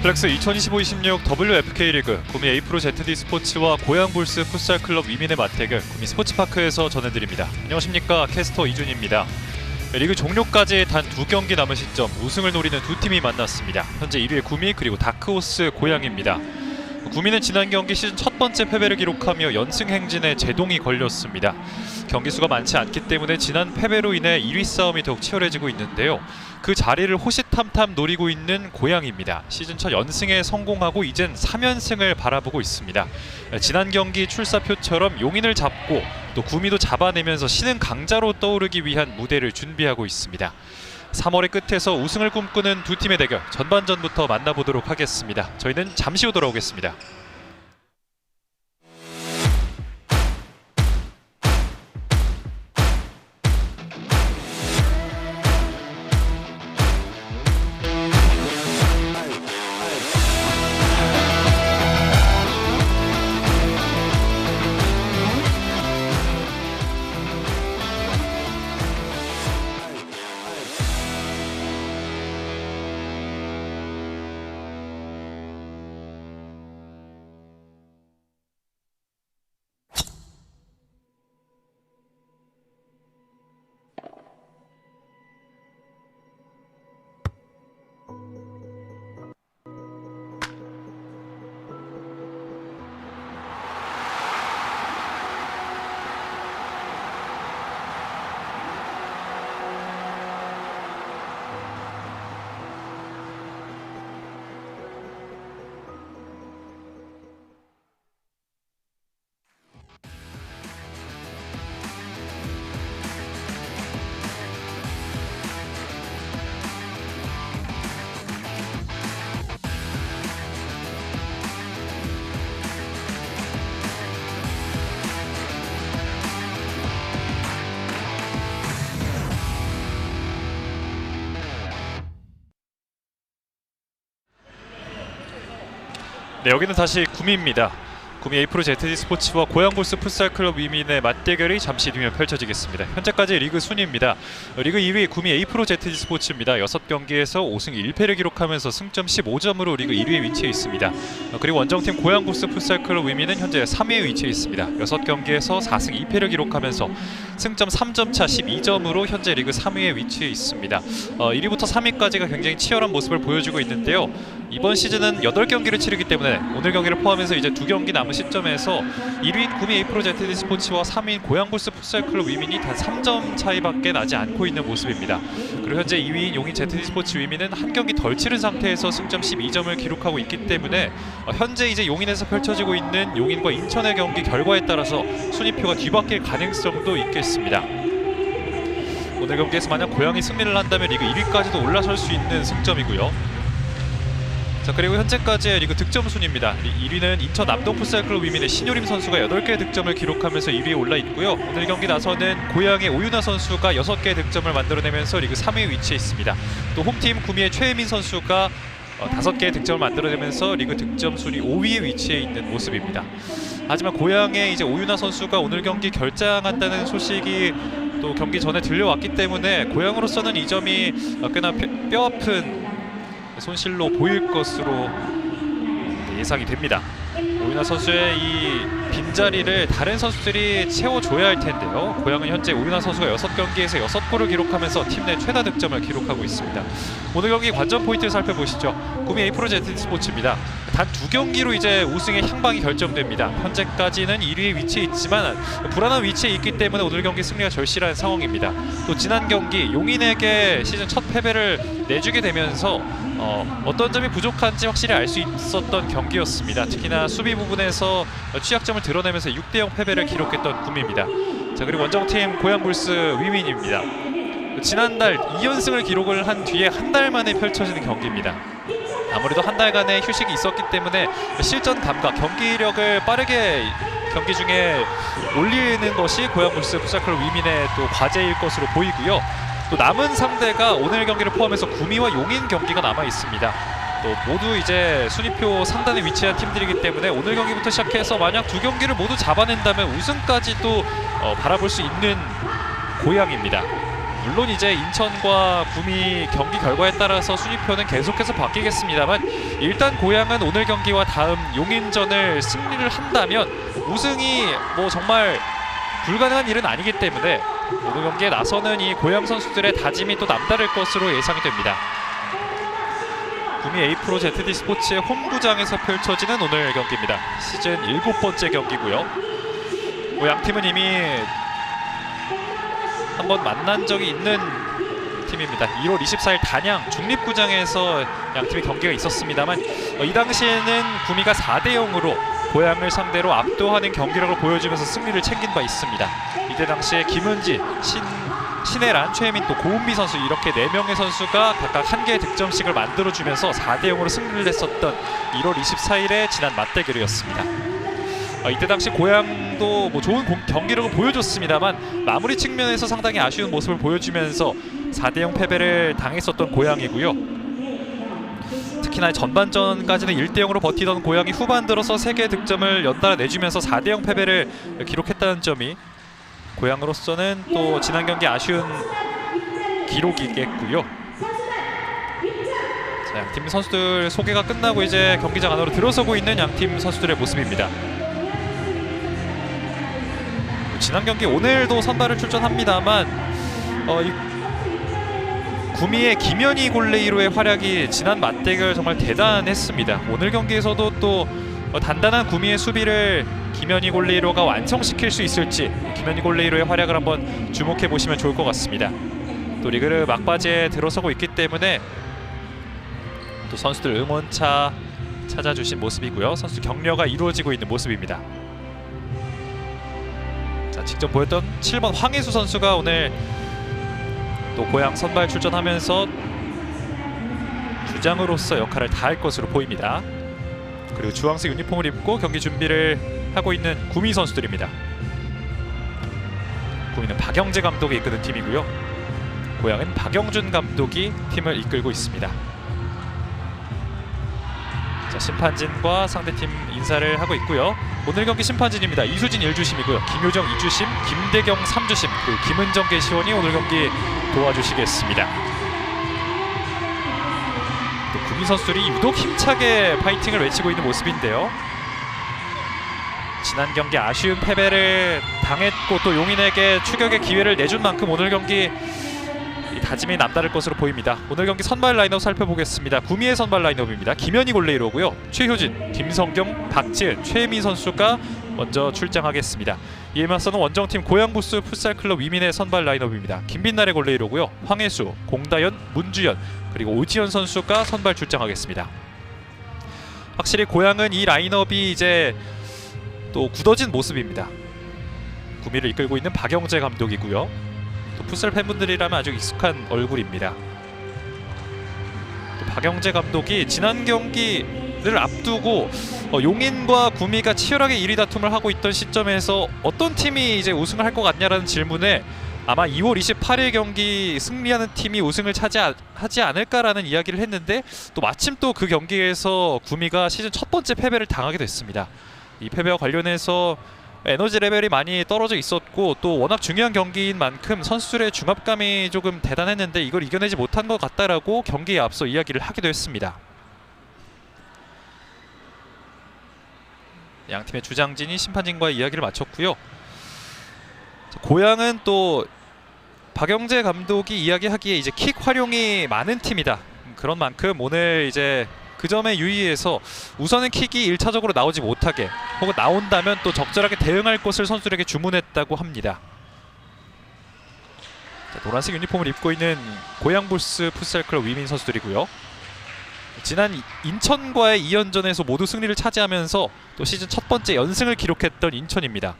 플렉스 2025-26 WFK 리그 구미 에이프로 ZD 스포츠와 고양볼스 풋살클럽 위민의 맞대결 구미 스포츠파크에서 전해드립니다. 안녕하십니까, 캐스터 이준입니다. 리그 종료까지 단 2경기 남은 시점 우승을 노리는 두 팀이 만났습니다. 현재 1위의 구미 그리고 다크호스 고양입니다. 구미는 지난 경기 시즌 첫 번째 패배를 기록하며 연승 행진에 제동이 걸렸습니다. 경기 수가 많지 않기 때문에 지난 패배로 인해 1위 싸움이 더욱 치열해지고 있는데요. 그 자리를 호시탐탐 노리고 있는 고양입니다. 시즌 첫 연승에 성공하고 이젠 3연승을 바라보고 있습니다. 지난 경기 출사표처럼 용인을 잡고 또 구미도 잡아내면서 신흥 강자로 떠오르기 위한 무대를 준비하고 있습니다. 3월의 끝에서 우승을 꿈꾸는 두 팀의 대결 전반전부터 만나보도록 하겠습니다. 저희는 잠시 후 돌아오겠습니다. 네, 여기는 다시 구미입니다. 구미 에이프로 ZD 스포츠와 고양볼스 풋살클럽 위민의 맞대결이 잠시 뒤면 펼쳐지겠습니다. 현재까지 리그 순위입니다. 리그 2위 구미 에이프로 ZD 스포츠입니다. 6경기에서 5승 1패를 기록하면서 승점 15점으로 리그 1위에 위치해 있습니다. 그리고 원정팀 고양볼스 풋살클럽 위민은 현재 3위에 위치해 있습니다. 6경기에서 4승 2패를 기록하면서 승점 3점 차 12점으로 현재 리그 3위에 위치해 있습니다. 1위부터 3위까지가 굉장히 치열한 모습을 보여주고 있는데요. 이번 시즌은 8경기를 치르기 때문에 오늘 경기를 포함해서 이제 2경기 남은 시점에서 1위인 구미 에이프로 ZD 스포츠와 3위인 고양볼스 풋살클럽 위민이 단 3점 차이밖에 나지 않고 있는 모습입니다. 그리고 현재 2위인 용인 ZD 스포츠 위민은 한 경기 덜 치른 상태에서 승점 12점을 기록하고 있기 때문에 현재 이제 용인에서 펼쳐지고 있는 용인과 인천의 경기 결과에 따라서 순위표가 뒤바뀔 가능성도 있겠습니다. 오늘 경기에서 만약 고양이 승리를 한다면 리그 1위까지도 올라설 수 있는 승점이고요. 자, 그리고 현재까지의 리그 득점 순입니다. 1위는 인천 남동 풋살클럽 위민의 신효림 선수가 8개의 득점을 기록하면서 1위에 올라 있고요. 오늘 경기 나서는 고양의 오윤아 선수가 6개의 득점을 만들어내면서 리그 3위에 위치해 있습니다. 또 홈팀 구미의 최혜민 선수가 5개의 득점을 만들어내면서 리그 득점 순위 5위에 위치해 있는 모습입니다. 하지만 고양의 이제 오윤아 선수가 오늘 경기 결장한다는 소식이 또 경기 전에 들려왔기 때문에 고양으로서는 이 점이 꽤나 뼈아픈 손실로 보일 것으로 예상이 됩니다. 오윤아 선수의 이 빈자리를 다른 선수들이 채워줘야 할 텐데요. 고양은 현재 오윤아 선수가 6경기에서 6골을 기록하면서 팀 내 최다 득점을 기록하고 있습니다. 오늘 경기 관전 포인트를 살펴보시죠. 구미 에이프로 ZD 스포츠입니다. 단 2경기로 이제 우승의 향방이 결정됩니다. 현재까지는 1위에 위치해 있지만 불안한 위치에 있기 때문에 오늘 경기 승리가 절실한 상황입니다. 또 지난 경기 용인에게 시즌 첫 패배를 내주게 되면서 어떤 점이 부족한지 확실히 알 수 있었던 경기였습니다. 특히나 수비 부분에서 취약점을 드러내면서 6대0 패배를 기록했던 구미입니다. 자, 그리고 원정팀 고양볼스 위민입니다. 지난달 2연승을 기록을 한 뒤에 한 달 만에 펼쳐지는 경기입니다. 아무래도 한 달간의 휴식이 있었기 때문에 실전 감각, 경기력을 빠르게 경기 중에 올리는 것이 고양볼스 풋살클럽 위민의 또 과제일 것으로 보이고요. 또 남은 상대가 오늘 경기를 포함해서 구미와 용인 경기가 남아 있습니다. 또 모두 이제 순위표 상단에 위치한 팀들이기 때문에 오늘 경기부터 시작해서 만약 2경기를 모두 잡아낸다면 우승까지도 바라볼 수 있는 고양입니다. 물론 이제 인천과 구미 경기 결과에 따라서 순위표는 계속해서 바뀌겠습니다만 일단 고양은 오늘 경기와 다음 용인전을 승리를 한다면 우승이 뭐 정말 불가능한 일은 아니기 때문에 오늘 경기에 나서는 이 고양 선수들의 다짐이 또 남다를 것으로 예상이 됩니다. 구미 에이프로 ZD 스포츠의 홈구장에서 펼쳐지는 오늘 경기입니다. 시즌 7번째 경기고요. 양팀은 이미 한번 만난 적이 있는 팀입니다. 1월 24일 단양 중립구장에서 양팀의 경기가 있었습니다만 이 당시에는 구미가 4대0으로 고양을 상대로 압도하는 경기력을 보여주면서 승리를 챙긴 바 있습니다. 이때 당시에 김은지, 신혜란, 최혜민, 또 고은미 선수 이렇게 4명의 선수가 각각 1개의 득점씩을 만들어주면서 4대0으로 승리를 했었던 1월 24일의 지난 맞대결이었습니다. 이때 당시 고양도 뭐 좋은 경기력을 보여줬습니다만 마무리 측면에서 상당히 아쉬운 모습을 보여주면서 4대0 패배를 당했었던 고양이고요. 특히나 전반전까지는 1대0으로 버티던 고양이 후반 들어서 3개의 득점을 연달아 내주면서 4대0 패배를 기록했다는 점이 고양으로서는 또 지난 경기 아쉬운 기록이겠고요. 자, 양팀 선수들 소개가 끝나고 이제 경기장 안으로 들어서고 있는 양팀 선수들의 모습입니다. 지난 경기 오늘도 선발을 출전합니다만 구미의 김현희 골레이로의 활약이 지난 맞대결 정말 대단했습니다. 오늘 경기에서도 또 단단한 구미의 수비를 김현희 골레이로가 완성시킬 수 있을지 김현희 골레이로의 활약을 한번 주목해 보시면 좋을 것 같습니다. 또 리그 막바지에 들어서고 있기 때문에 또 선수들 응원차 찾아주신 모습이고요. 선수 격려가 이루어지고 있는 모습입니다. 자, 직접 보였던 7번 황혜수 선수가 오늘 또 고양 선발 출전하면서 주장으로서 역할을 다할 것으로 보입니다. 그리고 주황색 유니폼을 입고 경기 준비를 하고 있는 구미 선수들입니다. 구미는 박영재 감독이 이끄는 팀이고요. 고양은 박영준 감독이 팀을 이끌고 있습니다. 자, 심판진과 상대팀 인사를 하고 있고요. 오늘 경기 심판진입니다. 이수진 1주심이고요. 김효정 2주심, 김대경 3주심, 그리고 김은정 개시원이 오늘 경기 도와주시겠습니다. 또 구미 선수들이 유독 힘차게 파이팅을 외치고 있는 모습인데요. 지난 경기 아쉬운 패배를 당했고 또 용인에게 추격의 기회를 내준 만큼 오늘 경기 다짐이 남다를 것으로 보입니다. 오늘 경기 선발 라인업 살펴보겠습니다. 구미의 선발 라인업입니다. 김현희 골레이로고요. 최효진, 김성경, 박지은, 최혜민 선수가 먼저 출장하겠습니다. 이에 맞서는 원정팀 고양부스 풋살클럽 위민의 선발 라인업입니다. 김빛날의 골레이로고요. 황혜수, 공다연, 문주연, 그리고 오지연 선수가 선발 출장하겠습니다. 확실히 고양은 이 라인업이 이제 또 굳어진 모습입니다. 구미를 이끌고 있는 박영재 감독이고요. 또 풋살 팬분들이라면 아주 익숙한 얼굴입니다. 또 박영재 감독이 지난 경기를 앞두고 용인과 구미가 치열하게 1위 다툼을 하고 있던 시점에서 어떤 팀이 이제 우승을 할 것 같냐라는 질문에 아마 2월 28일 경기 승리하는 팀이 우승을 차지하지 않을까라는 이야기를 했는데 또 마침 또 그 경기에서 구미가 시즌 첫 번째 패배를 당하게 됐습니다. 이 패배와 관련해서 에너지 레벨이 많이 떨어져 있었고 또 워낙 중요한 경기인 만큼 선수들의 중압감이 조금 대단했는데 이걸 이겨내지 못한 것 같다라고 경기에 앞서 이야기를 하기도 했습니다. 양팀의 주장진이 심판진과 이야기를 마쳤고요. 고양은 또 박영재 감독이 이야기하기에 이제 킥 활용이 많은 팀이다. 그런 만큼 오늘 이제 그 점에 유의해서 우선은 킥이 1차적으로 나오지 못하게 혹은 나온다면 또 적절하게 대응할 것을 선수들에게 주문했다고 합니다. 자, 노란색 유니폼을 입고 있는 고양부스 풋살클럽 위민 선수들이고요. 지난 인천과의 2연전에서 모두 승리를 차지하면서 또 시즌 첫 번째 연승을 기록했던 인천입니다.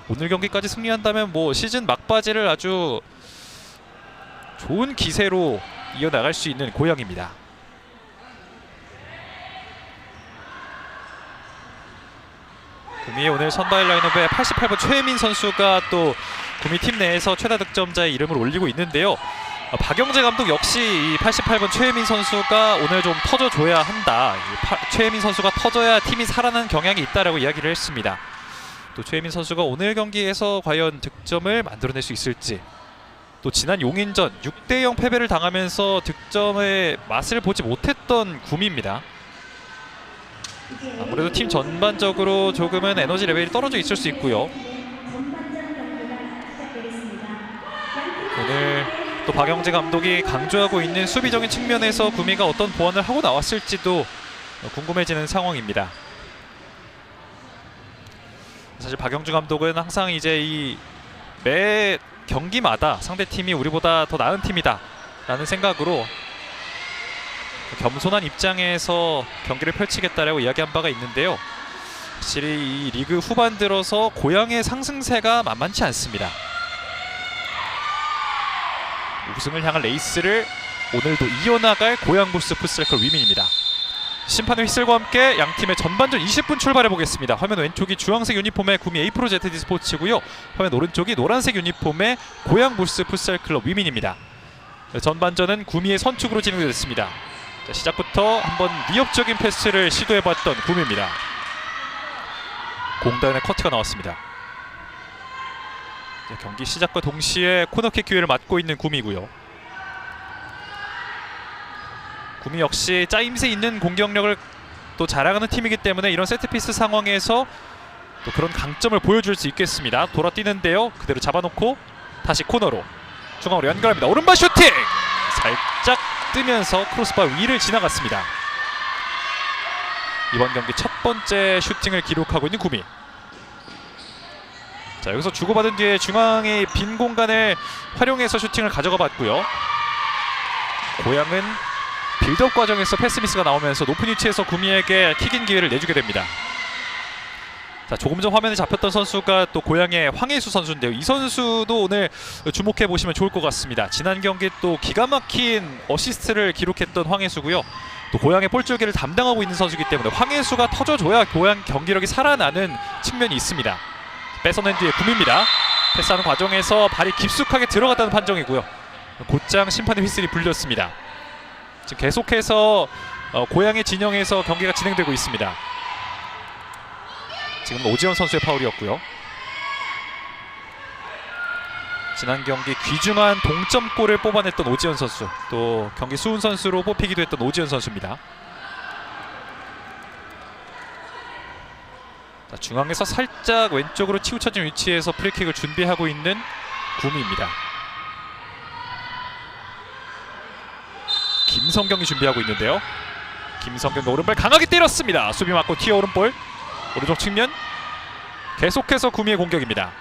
오늘 경기까지 승리한다면 뭐 시즌 막바지를 아주 좋은 기세로 이어나갈 수 있는 고양입니다. 구미의 오늘 선발 라인업에 88번 최혜민 선수가 또 구미 팀 내에서 최다 득점자의 이름을 올리고 있는데요. 박영재 감독 역시 이 88번 최혜민 선수가 오늘 좀 터져줘야 한다. 최혜민 선수가 터져야 팀이 살아나는 경향이 있다라고 이야기를 했습니다. 또 최혜민 선수가 오늘 경기에서 과연 득점을 만들어낼 수 있을지 또 지난 용인전 6대0 패배를 당하면서 득점의 맛을 보지 못했던 구미입니다. 아무래도 팀 전반적으로 조금은 에너지 레벨이 떨어져 있을 수 있고요. 오늘 또 박영재 감독이 강조하고 있는 수비적인 측면에서 구미가 어떤 보완을 하고 나왔을지도 궁금해지는 상황입니다. 사실 박영주 감독은 항상 이제 이 매 경기마다 상대팀이 우리보다 더 나은 팀이다 라는 생각으로 겸손한 입장에서 경기를 펼치겠다라고 이야기한 바가 있는데요. 확실히 이 리그 후반 들어서 고양의 상승세가 만만치 않습니다. 우승을 향한 레이스를 오늘도 이어나갈 고양부스 풋살클럽 위민입니다. 심판의 휘슬과 함께 양팀의 전반전 20분 출발해보겠습니다. 화면 왼쪽이 주황색 유니폼의 구미 에이프로 ZD 스포츠고요. 화면 오른쪽이 노란색 유니폼의 고양부스 풋살클럽 위민입니다. 전반전은 구미의 선축으로 진행됐습니다. 자, 시작부터 한번 위협적인 패스를 시도해봤던 구미입니다. 공단의 커트가 나왔습니다. 자, 경기 시작과 동시에 코너킥 기회를 맞고 있는 구미고요. 구미 역시 짜임새 있는 공격력을 또 자랑하는 팀이기 때문에 이런 세트피스 상황에서 또 그런 강점을 보여줄 수 있겠습니다. 돌아뛰는데요. 그대로 잡아놓고 다시 코너로 중앙으로 연결합니다. 오른발 슈팅! 살짝 뜨면서 크로스바 위를 지나갔습니다. 이번 경기 첫 번째 슈팅을 기록하고 있는 구미. 자, 여기서 주고받은 뒤에 중앙의 빈 공간을 활용해서 슈팅을 가져가 봤고요. 고양은 빌드업 과정에서 패스 미스가 나오면서 높은 위치에서 구미에게 킥인 기회를 내주게 됩니다. 자, 조금 전 화면에 잡혔던 선수가 또 고양의 황혜수 선수인데요. 이 선수도 오늘 주목해 보시면 좋을 것 같습니다. 지난 경기 또 기가 막힌 어시스트를 기록했던 황혜수고요. 또 고양의 볼줄기를 담당하고 있는 선수이기 때문에 황혜수가 터져줘야 고양 경기력이 살아나는 측면이 있습니다. 뺏어낸 뒤에 구미입니다. 패스하는 과정에서 발이 깊숙하게 들어갔다는 판정이고요. 곧장 심판의 휘슬이 불렸습니다. 지금 계속해서 고양의 진영에서 경기가 진행되고 있습니다. 지금 오지원 선수의 파울이었고요. 지난 경기 귀중한 동점골을 뽑아냈던 오지원 선수, 또 경기 수훈 선수로 뽑히기도 했던 오지원 선수입니다. 자, 중앙에서 살짝 왼쪽으로 치우쳐진 위치에서 프리킥을 준비하고 있는 구미입니다. 김성경이 준비하고 있는데요. 김성경 오른발 강하게 때렸습니다. 수비 맞고 튀어 오른볼, 오른쪽 측면. 계속해서 구미의 공격입니다.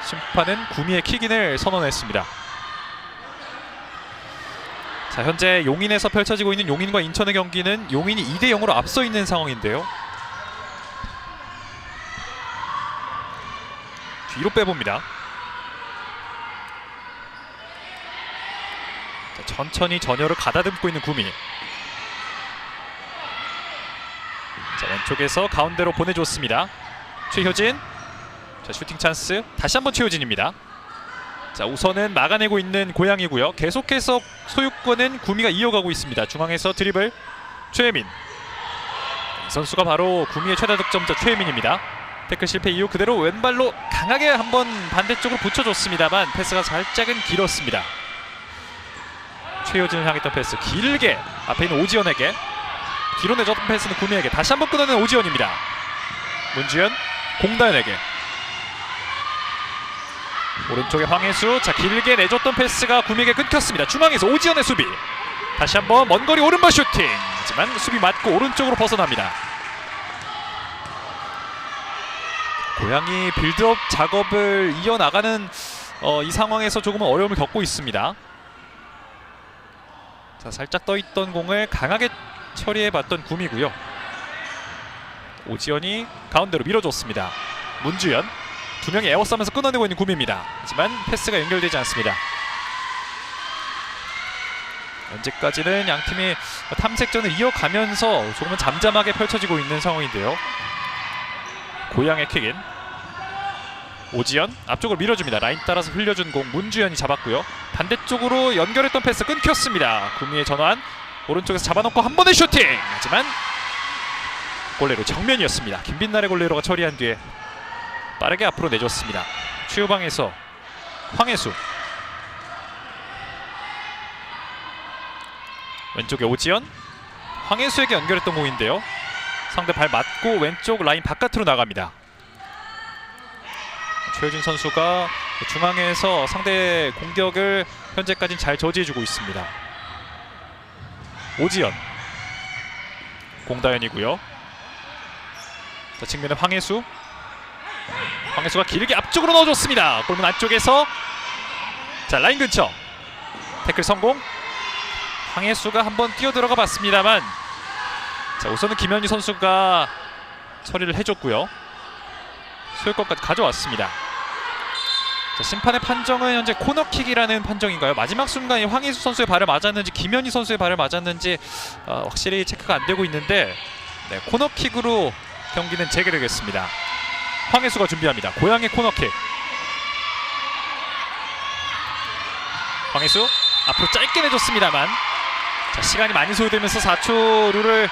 심판은 구미의 킥인을 선언했습니다. 자, 현재 용인에서 펼쳐지고 있는 용인과 인천의 경기는 용인이 2대0으로 앞서 있는 상황인데요. 뒤로 빼봅니다. 자, 천천히 전열을 가다듬고 있는 구미. 자, 왼쪽에서 가운데로 보내줬습니다. 최효진. 자, 슈팅 찬스. 다시 한번 최효진입니다. 자, 우선은 막아내고 있는 고양이고요. 계속해서 소유권은 구미가 이어가고 있습니다. 중앙에서 드리블 최혜민. 이 선수가 바로 구미의 최다 득점자 최혜민입니다. 태클 실패 이후 그대로 왼발로 강하게 한번 반대쪽으로 붙여줬습니다만 패스가 살짝은 길었습니다. 최효진을 향했던 패스 길게 앞에 있는 오지연에게, 뒤로 내줬던 패스는 구미에게, 다시 한번 끊어낸 오지연입니다. 문지연 공다현에게, 오른쪽에 황혜수. 자, 길게 내줬던 패스가 구미에게 끊겼습니다. 중앙에서 오지연의 수비, 다시 한번 먼 거리 오른발 슈팅. 하지만 수비 맞고 오른쪽으로 벗어납니다. 고양이 빌드업 작업을 이어나가는 이 상황에서 조금은 어려움을 겪고 있습니다. 자, 살짝 떠있던 공을 강하게 처리해봤던 구미고요. 오지연이 가운데로 밀어줬습니다. 문주연, 두 명이 에워싸면서 끊어내고 있는 구미입니다. 하지만 패스가 연결되지 않습니다. 현재까지는 양팀이 탐색전을 이어가면서 조금은 잠잠하게 펼쳐지고 있는 상황인데요. 고양의 킥인. 오지연 앞쪽으로 밀어줍니다. 라인 따라서 흘려준 공 문주연이 잡았고요. 반대쪽으로 연결했던 패스 끊겼습니다. 구미의 전환, 오른쪽에서 잡아놓고 한 번의 슈팅. 하지만 골레로 정면이었습니다. 김빛날의 골레로가 처리한 뒤에 빠르게 앞으로 내줬습니다. 최후방에서 황혜수. 왼쪽에 오지연, 황혜수에게 연결했던 공인데요. 상대 발 맞고 왼쪽 라인 바깥으로 나갑니다. 최효진 선수가 중앙에서 상대 공격을 현재까지는 잘 저지해주고 있습니다. 오지연, 공다현이고요. 자, 측면에 황혜수. 황혜수가 길게 앞쪽으로 넣어줬습니다. 골문 안쪽에서 자 라인 근처 태클 성공. 황혜수가 한번 뛰어들어가 봤습니다만 자 우선은 김현희 선수가 처리를 해줬고요. 소유권까지 가져왔습니다. 자, 심판의 판정은 현재 코너킥이라는 판정인가요? 마지막 순간에 황희수 선수의 발을 맞았는지 김현희 선수의 발을 맞았는지 확실히 체크가 안 되고 있는데 네, 코너킥으로 경기는 재개되겠습니다. 황혜수가 준비합니다. 고향의 코너킥. 황혜수 앞으로 짧게 내줬습니다만 자, 시간이 많이 소요되면서 4초 룰을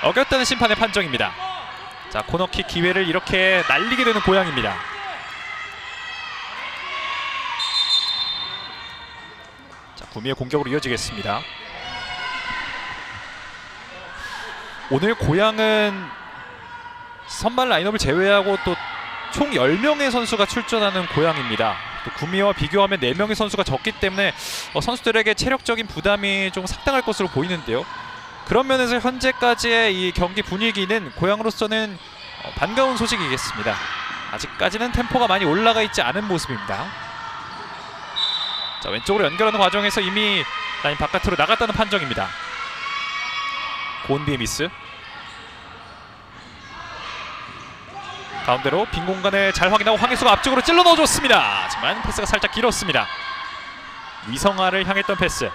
어겼다는 심판의 판정입니다. 자 코너킥 기회를 이렇게 날리게 되는 고향입니다. 자 구미의 공격으로 이어지겠습니다. 오늘 고향은 선발 라인업을 제외하고 또 총 10명의 선수가 출전하는 고향입니다. 또 구미와 비교하면 4명의 선수가 적기 때문에 선수들에게 체력적인 부담이 좀 상당할 것으로 보이는데요. 그런 면에서 현재까지의 이 경기 분위기는 고향으로서는 반가운 소식이겠습니다. 아직까지는 템포가 많이 올라가 있지 않은 모습입니다. 자 왼쪽으로 연결하는 과정에서 이미 라인 바깥으로 나갔다는 판정입니다. 고은비의 미스. 가운데로 빈 공간을 잘 확인하고 황혜수가 앞쪽으로 찔러 넣어줬습니다. 하지만 패스가 살짝 길었습니다. 위성아를 향했던 패스.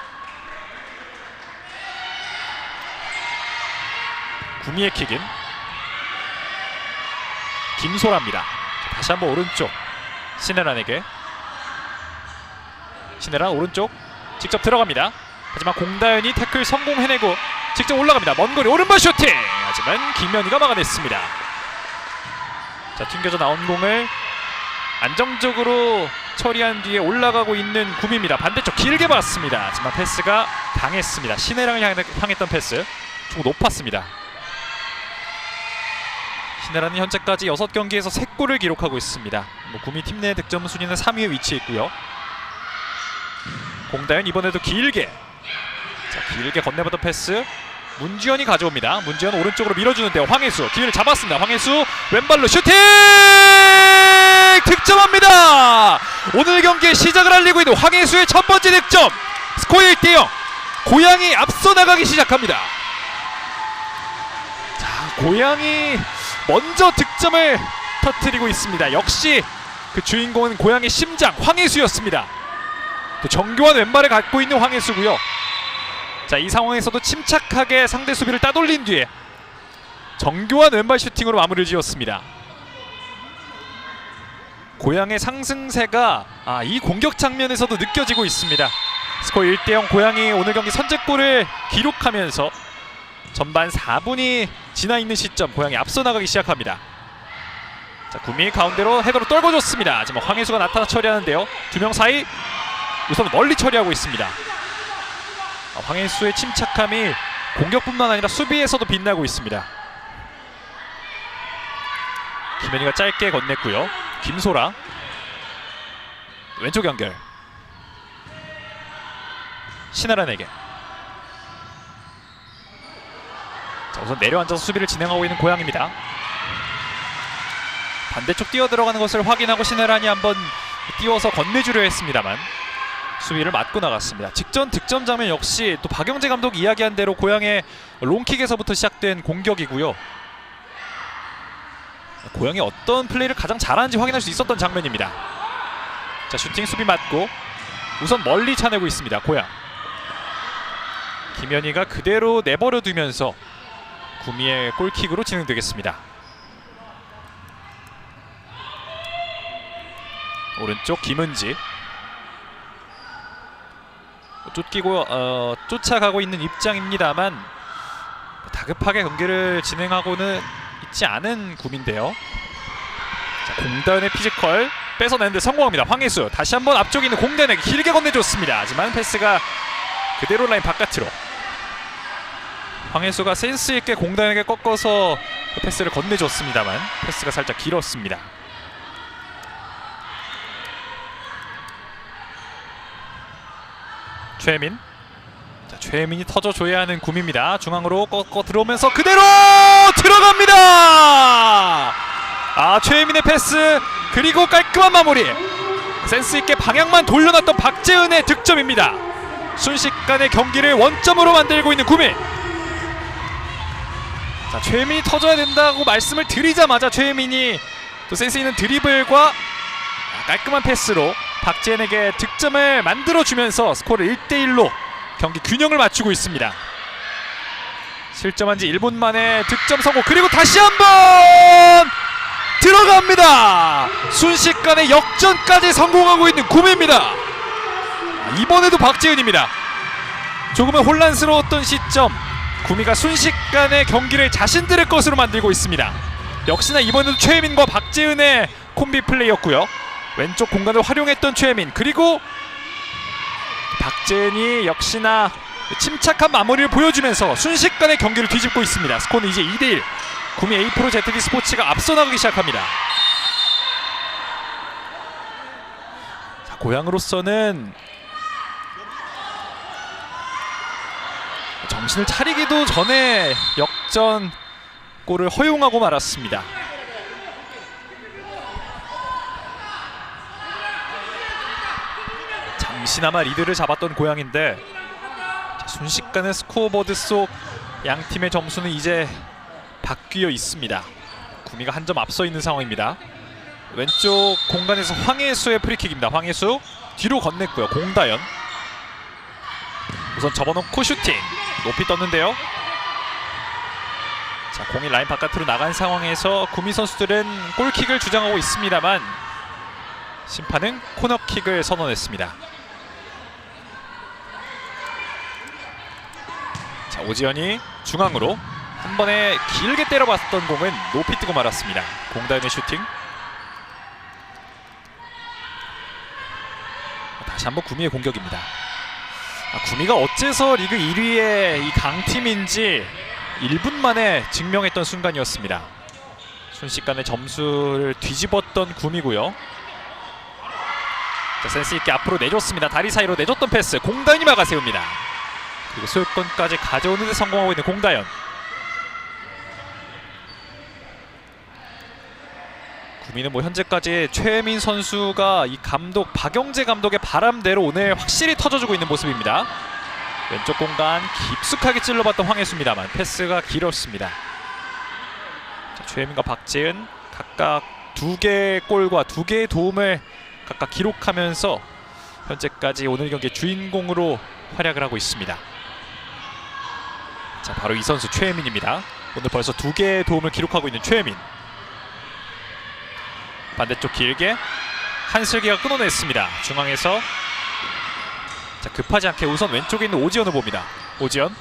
구미의 킥인 김소라입니다. 다시 한번 오른쪽 신혜란에게. 신혜란 오른쪽 직접 들어갑니다. 하지만 공다현이 태클 성공해내고 직접 올라갑니다. 먼 거리 오른발 슈팅! 하지만 김현희가 막아냈습니다. 자 튕겨져 나온 공을 안정적으로 처리한 뒤에 올라가고 있는 구미입니다. 반대쪽 길게 봤습니다. 하지만 패스가 강했습니다. 신혜랑을 향했던 패스 좀 높았습니다. 신혜란은 현재까지 6경기에서 3골을 기록하고 있습니다. 구미 팀 내 득점 순위는 3위에 위치해 있고요. 공다현 이번에도 길게 자 길게 건네받은 패스 문지연이 가져옵니다. 문지연 오른쪽으로 밀어주는데요. 황혜수 기회를 잡았습니다. 황혜수 왼발로 슈팅! 득점합니다. 오늘 경기의 시작을 알리고 있는 황혜수의 첫 번째 득점. 스코어 1대0. 고향이 앞서 나가기 시작합니다. 자 고향이 먼저 득점을 터뜨리고 있습니다. 역시 그 주인공은 고향의 심장 황혜수였습니다. 또 정교한 왼발을 갖고 있는 황혜수고요. 자, 이 상황에서도 침착하게 상대 수비를 따돌린 뒤에 정교한 왼발 슈팅으로 마무리를 지었습니다. 고향의 상승세가 이 공격 장면에서도 느껴지고 있습니다. 스코어 1대0 고향이 오늘 경기 선제골을 기록하면서 전반 4분이 지나 있는 시점 고향이 앞서 나가기 시작합니다. 자, 구미 가운데로 헤더로 떨궈줬습니다. 하지만 황혜수가 나타나 처리하는데요. 두 명 사이 우선 멀리 처리하고 있습니다. 황혜수의 침착함이 공격뿐만 아니라 수비에서도 빛나고 있습니다. 김현희가 짧게 건넸고요. 김소라 왼쪽 연결 신혜란에게. 자, 우선 내려앉아서 수비를 진행하고 있는 고향입니다. 반대쪽 뛰어들어가는 것을 확인하고 신혜란이 한번 띄워서 건네주려 했습니다만 수비를 맞고 나갔습니다. 직전 득점 장면 역시 또 박영재 감독 이야기한 대로 고향의 롱킥에서부터 시작된 공격이고요. 고향이 어떤 플레이를 가장 잘하는지 확인할 수 있었던 장면입니다. 자 슈팅 수비 맞고 우선 멀리 차내고 있습니다. 고향 김현희가 그대로 내버려 두면서 구미의 골킥으로 진행되겠습니다. 오른쪽 김은지 쫓아가고 있는 입장입니다만 다급하게 경기를 진행하고는 있지 않은 구미인데요. 자, 공다현의 피지컬 뺏어내는데 성공합니다. 황혜수 다시 한번 앞쪽에 있는 공다현에게 길게 건네줬습니다. 하지만 패스가 그대로 라인 바깥으로. 황혜수가 센스 있게 공단에게 꺾어서 패스를 건네줬습니다만 패스가 살짝 길었습니다. 최민. 자, 최민이 터져줘야 하는 구미입니다. 중앙으로 꺾어 들어오면서 그대로 들어갑니다. 최민의 패스 그리고 깔끔한 마무리. 센스 있게 방향만 돌려놨던 박재은의 득점입니다. 순식간에 경기를 원점으로 만들고 있는 구미. 자, 최민이 터져야 된다고 말씀을 드리자마자 최민이 또 센스 있는 드리블과 깔끔한 패스로 박재은에게 득점을 만들어주면서 스코어를 1대1로 경기 균형을 맞추고 있습니다. 실점한 지 1분 만에 득점 성공 그리고 다시 한번 들어갑니다. 순식간에 역전까지 성공하고 있는 구미입니다. 이번에도 박재은입니다. 조금은 혼란스러웠던 시점 구미가 순식간에 경기를 자신들의 것으로 만들고 있습니다. 역시나 이번에도 최민과 박재은의 콤비 플레이였고요. 왼쪽 공간을 활용했던 최민 그리고 박재은이 역시나 침착한 마무리를 보여주면서 순식간에 경기를 뒤집고 있습니다. 스코어는 이제 2대1. 구미 A-프로 ZD 스포츠가 앞서 나가기 시작합니다. 자, 고향으로서는 정신을 차리기도 전에 역전골을 허용하고 말았습니다. 잠시나마 리드를 잡았던 고향인데 순식간에 스코어보드 속 양팀의 점수는 이제 바뀌어 있습니다. 구미가 한 점 앞서 있는 상황입니다. 왼쪽 공간에서 황혜수의 프리킥입니다. 황혜수 뒤로 건넸고요. 공다연 우선 접어놓고 슈팅 높이 떴는데요. 자, 공이 라인 바깥으로 나간 상황에서 구미 선수들은 골킥을 주장하고 있습니다만 심판은 코너킥을 선언했습니다. 자, 오지연이 중앙으로 한 번에 길게 때려봤던 공은 높이 뜨고 말았습니다. 공다연의 슈팅. 다시 한번 구미의 공격입니다. 구미가 어째서 리그 1위의 이 강팀인지 1분 만에 증명했던 순간이었습니다. 순식간에 점수를 뒤집었던 구미고요. 자, 센스있게 앞으로 내줬습니다. 다리 사이로 내줬던 패스 공다연이 막아세웁니다. 그리고 소유권까지 가져오는 데 성공하고 있는 공다연. 구미는 뭐 현재까지 최민 선수가 이 감독 박영재 감독의 바람대로 오늘 확실히 터져주고 있는 모습입니다. 왼쪽 공간 깊숙하게 찔러봤던 황혜수입니다만 패스가 길었습니다. 자, 최민과 박재은 각각 2개의 골과 2개의 도움을 각각 기록하면서 현재까지 오늘 경기의 주인공으로 활약을 하고 있습니다. 자, 바로 이 선수 최민입니다. 오늘 벌써 2개의 도움을 기록하고 있는 최민. 반대쪽 길게 한슬기가 끊어냈습니다. 중앙에서 자, 급하지 않게 우선 왼쪽에 있는 오지연을 봅니다. 오지연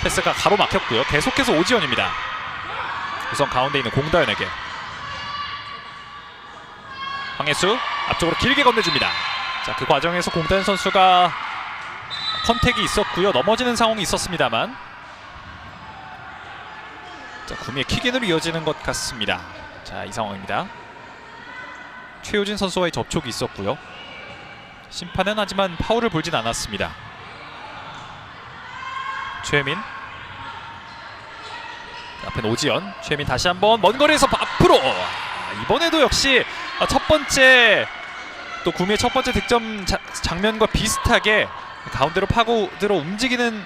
패스가 가로막혔고요. 계속해서 오지연입니다. 우선 가운데 있는 공다연에게 황혜수 앞쪽으로 길게 건네줍니다. 자, 그 과정에서 공다연 선수가 컨택이 있었고요. 넘어지는 상황이 있었습니다만 자, 구미의 킥인으로 이어지는 것 같습니다. 자, 이 상황입니다. 최효진 선수와의 접촉이 있었고요. 심판은 하지만 파울을 불진 않았습니다. 최민 앞에 오지연. 최민 다시 한번 먼 거리에서 앞으로. 이번에도 역시 첫 번째 또 구미의 첫 번째 득점 장면과 비슷하게 가운데로 파고들어 움직이는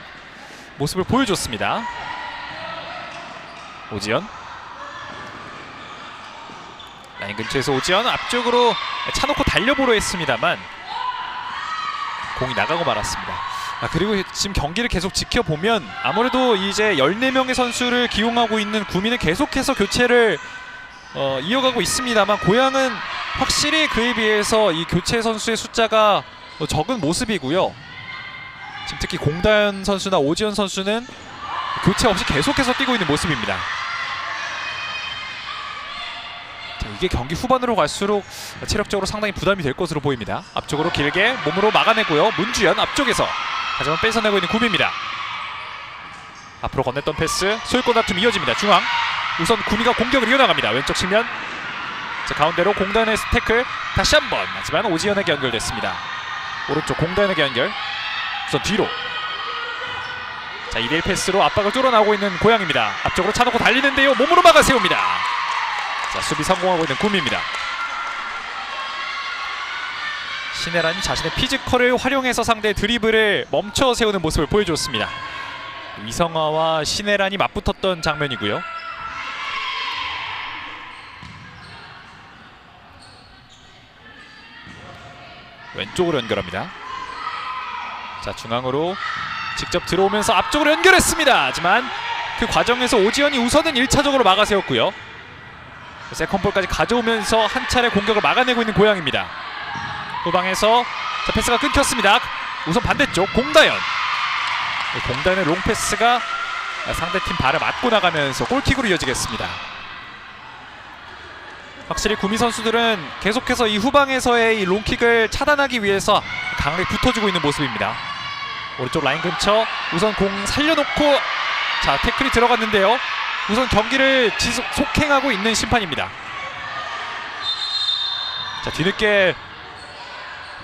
모습을 보여줬습니다. 오지연 라인 근처에서 오지연 앞쪽으로 차놓고 달려보려 했습니다만 공이 나가고 말았습니다. 그리고 지금 경기를 계속 지켜보면 아무래도 이제 14명의 선수를 기용하고 있는 구미는 계속해서 교체를 이어가고 있습니다만 고향은 확실히 그에 비해서 이 교체 선수의 숫자가 적은 모습이고요. 지금 특히 공다연 선수나 오지연 선수는 교체 없이 계속해서 뛰고 있는 모습입니다. 자, 이게 경기 후반으로 갈수록 체력적으로 상당히 부담이 될 것으로 보입니다. 앞쪽으로 길게 몸으로 막아내고요. 문주연 앞쪽에서 하지만 뺏어내고 있는 구미입니다. 앞으로 건넸던 패스, 소유권 다툼 이어집니다. 중앙 우선 구미가 공격을 이어나갑니다. 왼쪽 측면, 자, 가운데로 공단의 태클 다시 한번, 하지만 오지연에게 연결됐습니다. 오른쪽 공단에게 연결, 우선 뒤로, 자 2대1 패스로 압박을 뚫어나오고 있는 고양입니다. 앞쪽으로 차놓고 달리는데요, 몸으로 막아 세웁니다. 자 수비 성공하고 있는 구미입니다. 신혜란이 자신의 피지컬을 활용해서 상대의 드리블을 멈춰 세우는 모습을 보여줬습니다. 이성화와 신혜란이 맞붙었던 장면이고요. 왼쪽으로 연결합니다. 자 중앙으로 직접 들어오면서 앞쪽으로 연결했습니다. 하지만 그 과정에서 오지연이 우선은 1차적으로 막아세웠고요. 세컨볼까지 가져오면서 한 차례 공격을 막아내고 있는 고양입니다. 후방에서 자, 패스가 끊겼습니다. 우선 반대쪽 공다연, 공다연의 롱패스가 상대팀 발을 맞고 나가면서 골킥으로 이어지겠습니다. 확실히 구미 선수들은 계속해서 이 후방에서의 이 롱킥을 차단하기 위해서 강하게 붙어주고 있는 모습입니다. 오른쪽 라인 근처 우선 공 살려놓고, 자 태클이 들어갔는데요, 우선 경기를 속행하고 있는 심판입니다. 자 뒤늦게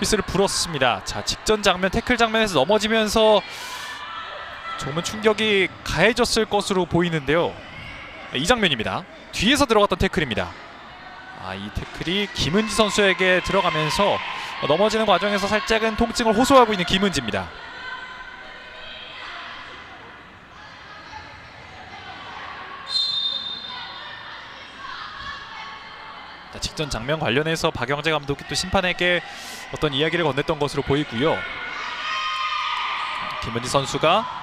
휘슬을 불었습니다. 자 직전 장면, 태클 장면에서 넘어지면서 조금은 충격이 가해졌을 것으로 보이는데요, 이 장면입니다. 뒤에서 들어갔던 태클입니다. 이 태클이 김은지 선수에게 들어가면서 넘어지는 과정에서 살짝은 통증을 호소하고 있는 김은지입니다. 자, 직전 장면 관련해서 박영재 감독이 또 심판에게 어떤 이야기를 건넸던 것으로 보이고요. 김은지 선수가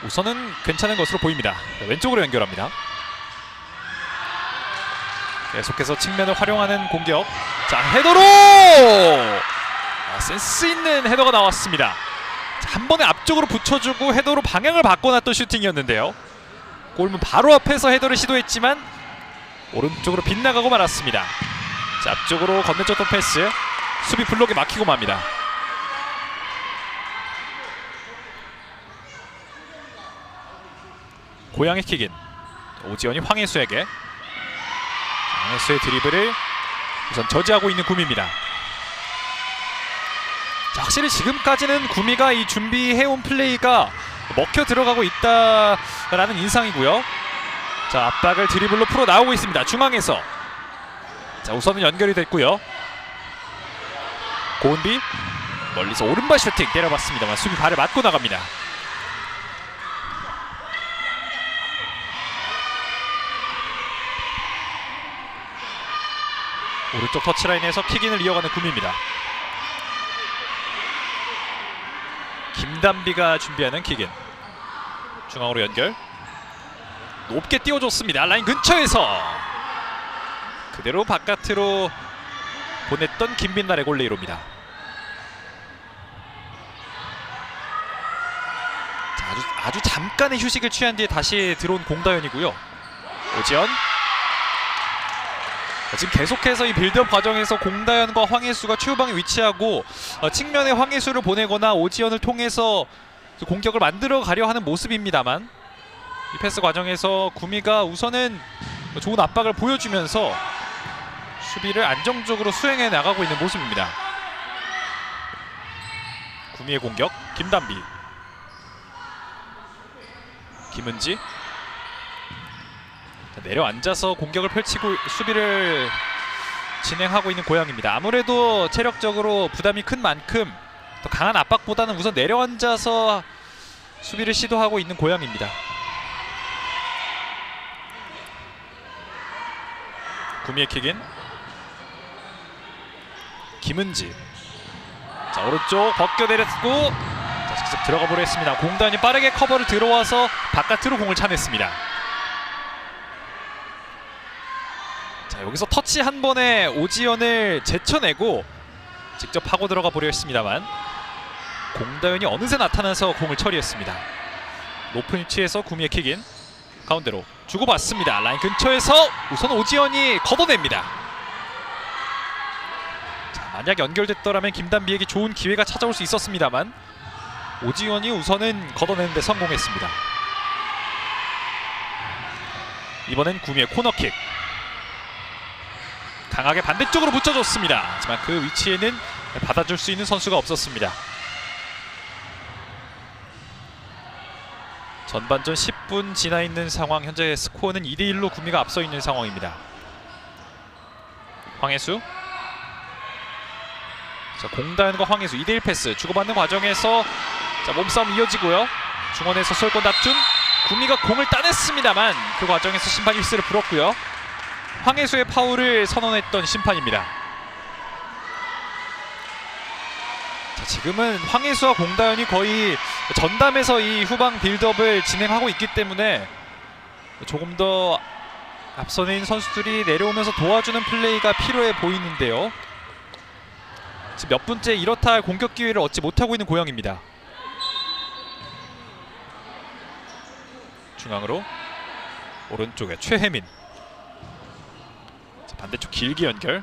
우선은 괜찮은 것으로 보입니다. 자, 왼쪽으로 연결합니다. 계속해서 측면을 활용하는 공격. 자 헤더로! 센스 있는 헤더가 나왔습니다. 자, 한 번에 앞쪽으로 붙여주고 헤더로 방향을 바꿔놨던 슈팅이었는데요, 골문 바로 앞에서 헤더를 시도했지만 오른쪽으로 빗나가고 말았습니다. 자 앞쪽으로 건네줬던 패스, 수비 블록에 막히고 맙니다. 고양의 킥인, 오지연이 황혜수에게, 황혜수의 드리블을 우선 저지하고 있는 구미입니다. 자, 확실히 지금까지는 구미가 이 준비해온 플레이가 먹혀 들어가고 있다라는 인상이고요. 자 압박을 드리블로 풀어 나오고 있습니다. 중앙에서 자 우선은 연결이 됐고요. 고은비 멀리서 오른발 슈팅 때려봤습니다만 수비 발을 맞고 나갑니다. 오른쪽 터치라인에서 킥인을 이어가는 구미입니다. 김단비가 준비하는 킥인, 중앙으로 연결, 높게 띄워줬습니다. 라인 근처에서 그대로 바깥으로 보냈던 김빛날의 골레이로입니다. 자, 아주 잠깐의 휴식을 취한 뒤에 다시 들어온 공다연이고요. 오지연, 지금 계속해서 이 빌드업 과정에서 공다연과 황혜수가 최후방에 위치하고 측면에 황혜수를 보내거나 오지연을 통해서 공격을 만들어 가려 하는 모습입니다만, 이 패스 과정에서 구미가 우선은 좋은 압박을 보여주면서 수비를 안정적으로 수행해 나가고 있는 모습입니다. 구미의 공격, 김단비, 김은지, 내려앉아서 공격을 펼치고 수비를 진행하고 있는 고양입니다. 아무래도 체력적으로 부담이 큰 만큼 더 강한 압박보다는 우선 내려앉아서 수비를 시도하고 있는 고양입니다. 구미의 킥인, 김은지, 자 오른쪽 벗겨내렸고, 자 직접 들어가 보려 했습니다. 공단이 빠르게 커버를 들어와서 바깥으로 공을 차냈습니다. 자 여기서 터치 한 번에 오지연을 제쳐내고 직접 파고 들어가 보려 했습니다만 공다연이 어느새 나타나서 공을 처리했습니다. 높은 위치에서 구미의 킥인, 가운데로 주고받습니다. 라인 근처에서 우선 오지연이 걷어냅니다. 자, 만약 연결됐더라면 김단비에게 좋은 기회가 찾아올 수 있었습니다만 오지연이 우선은 걷어내는 데 성공했습니다. 이번엔 구미의 코너킥. 강하게 반대쪽으로 붙여줬습니다. 하지만 그 위치에는 받아줄 수 있는 선수가 없었습니다. 전반전 10분 지나 있는 상황, 현재 스코어는 2대1로 구미가 앞서 있는 상황입니다. 황혜수. 자, 공다현과 황혜수 2대1 패스 주고받는 과정에서 자, 몸싸움 이어지고요. 중원에서 소유권 다툼. 구미가 공을 따냈습니다만 그 과정에서 심판이 휘슬을 불었고요. 황혜수의 파울을 선언했던 심판입니다. 자, 지금은 황혜수와 공다현이 거의 전담해서 이 후방 빌드업을 진행하고 있기 때문에 조금 더 앞선에 있는 선수들이 내려오면서 도와주는 플레이가 필요해 보이는데요. 지금 몇 분째 이렇다 할 공격 기회를 얻지 못하고 있는 고영입니다. 중앙으로 오른쪽에 최혜민. 자, 반대쪽 길게 연결.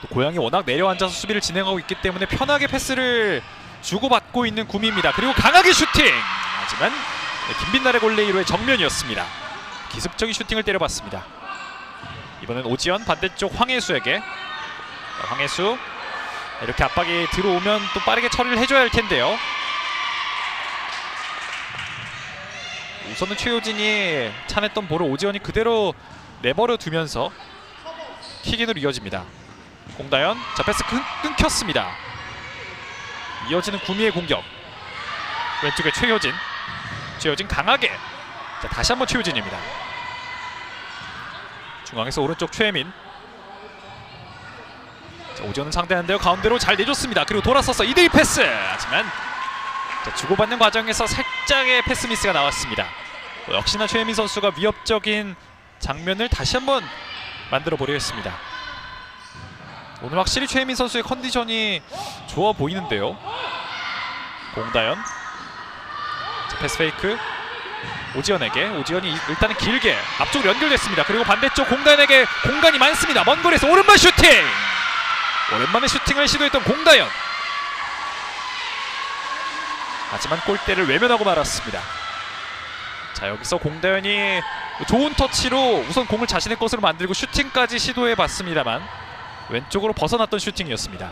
또 고양이 워낙 내려앉아서 수비를 진행하고 있기 때문에 편하게 패스를 주고받고 있는 구미입니다. 그리고 강하게 슈팅! 하지만 김빛날의 골레이로의 정면이었습니다. 기습적인 슈팅을 때려봤습니다. 이번엔 오지연 반대쪽 황혜수에게. 자, 황혜수 이렇게 압박이 들어오면 또 빠르게 처리를 해줘야 할 텐데요. 우선은 최효진이 차냈던 볼을 오지연이 그대로 내버려 두면서 킥인으로 이어집니다. 공다현. 자, 패스 끊겼습니다. 이어지는 구미의 공격. 왼쪽에 최효진. 최효진 강하게. 자, 다시 한번 최효진입니다. 중앙에서 오른쪽 최혜민. 자, 오지연은 상대하는데요. 가운데로 잘 내줬습니다. 그리고 돌아서서 2대2 패스. 하지만 자, 주고받는 과정에서 살짝의 패스 미스가 나왔습니다. 역시나 최혜민 선수가 위협적인 장면을 다시 한번 만들어 보려 했습니다. 오늘 확실히 최혜민 선수의 컨디션이 좋아 보이는데요. 공다현. 자, 패스 페이크. 오지연에게. 오지연이 일단은 길게 앞쪽으로 연결됐습니다. 그리고 반대쪽 공다현에게 공간이 많습니다. 먼 거리에서 오른발 슈팅! 오랜만에 슈팅을 시도했던 공다현. 하지만 골대를 외면하고 말았습니다. 자, 여기서 공다현이 좋은 터치로 우선 공을 자신의 것으로 만들고 슈팅까지 시도해봤습니다만 왼쪽으로 벗어났던 슈팅이었습니다.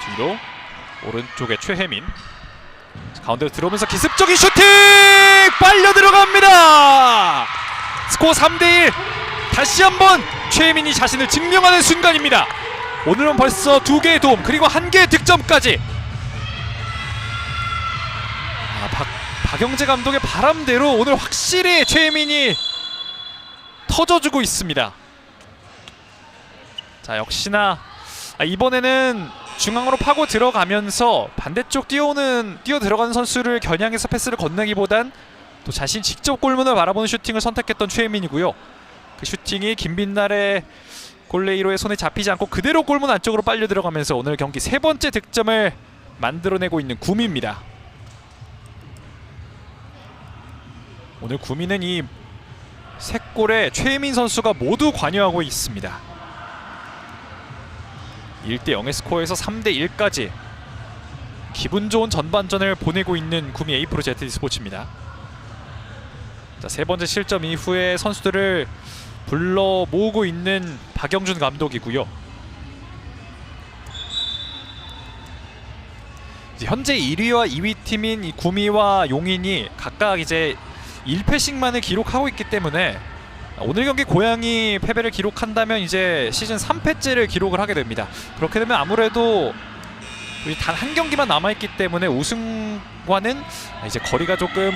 뒤로 오른쪽에 최혜민. 가운데로 들어오면서 기습적인 슈팅! 빨려 들어갑니다! 스코어 3대1. 다시 한번 최혜민이 자신을 증명하는 순간입니다. 오늘은 벌써 2개의 도움 그리고 1개의 득점까지. 박영재 감독의 바람대로 오늘 확실히 최혜민이 터져주고 있습니다. 자, 역시나 이번에는 중앙으로 파고 들어가면서 반대쪽 뛰어 들어가는 선수를 겨냥해서 패스를 건네기보단 또 자신 직접 골문을 바라보는 슈팅을 선택했던 최혜민이고요. 그 슈팅이 김빛날의 골레이로의 손에 잡히지 않고 그대로 골문 안쪽으로 빨려 들어가면서 오늘 경기 3번째 득점을 만들어내고 있는 구미입니다. 오늘 구미는 이 3골에 최혜민 선수가 모두 관여하고 있습니다. 1대0의 스코어에서 3대1까지 기분 좋은 전반전을 보내고 있는 구미 에이프로 ZD 스포츠입니다. 자, 3번째 실점 이후에 선수들을 불러 모으고 있는 박영준 감독이고요. 이제 현재 1위와 2위 팀인 이 구미와 용인이 각각 이제 1패씩만을 기록하고 있기 때문에 오늘 경기 고양이 패배를 기록한다면 이제 시즌 3패째를 기록을 하게 됩니다. 그렇게 되면 아무래도 단 한 경기만 남아있기 때문에 우승과는 이제 거리가 조금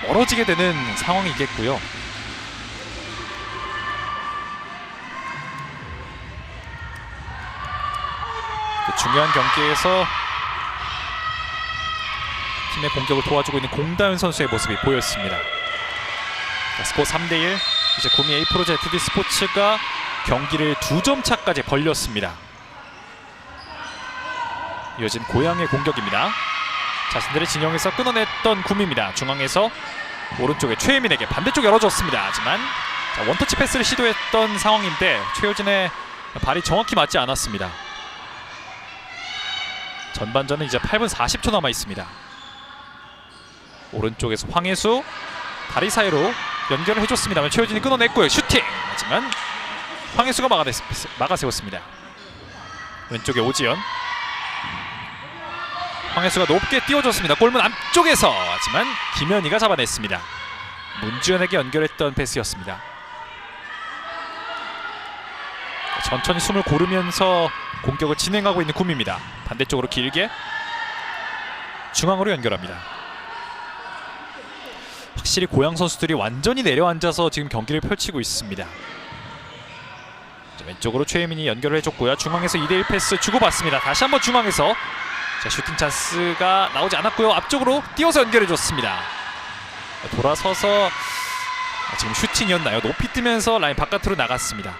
멀어지게 되는 상황이겠고요. 중요한 경기에서 팀의 공격을 도와주고 있는 공다현 선수의 모습이 보였습니다. 자, 스코어 3대1. 이제 구미 에이프로 ZD 스포츠가 경기를 2점 차까지 벌렸습니다. 이어진 고양의 공격입니다. 자신들의 진영에서 끊어냈던 구미입니다. 중앙에서 오른쪽에 최혜민에게 반대쪽 열어줬습니다. 하지만 자, 원터치 패스를 시도했던 상황인데 최효진의 발이 정확히 맞지 않았습니다. 전반전은 이제 8분 40초 남아 있습니다. 오른쪽에서 황혜수 다리 사이로 연결을 해줬습니다만 최효진이 끊어냈고요. 슈팅! 하지만 황혜수가 막아세웠습니다. 왼쪽에 오지연. 황혜수가 높게 띄워줬습니다. 골문 앞쪽에서. 하지만 김현희가 잡아냈습니다. 문주현에게 연결했던 패스였습니다. 천천히 숨을 고르면서 공격을 진행하고 있는 구미입니다. 반대쪽으로 길게 중앙으로 연결합니다. 확실히 고양 선수들이 완전히 내려앉아서 지금 경기를 펼치고 있습니다. 왼쪽으로 최혜민이 연결을 해줬고요. 중앙에서 2대1 패스 주고받습니다. 다시 한번 중앙에서 슈팅 찬스가 나오지 않았고요. 앞쪽으로 띄워서 연결해줬습니다. 돌아서서 지금 슈팅이었나요? 높이 뜨면서 라인 바깥으로 나갔습니다.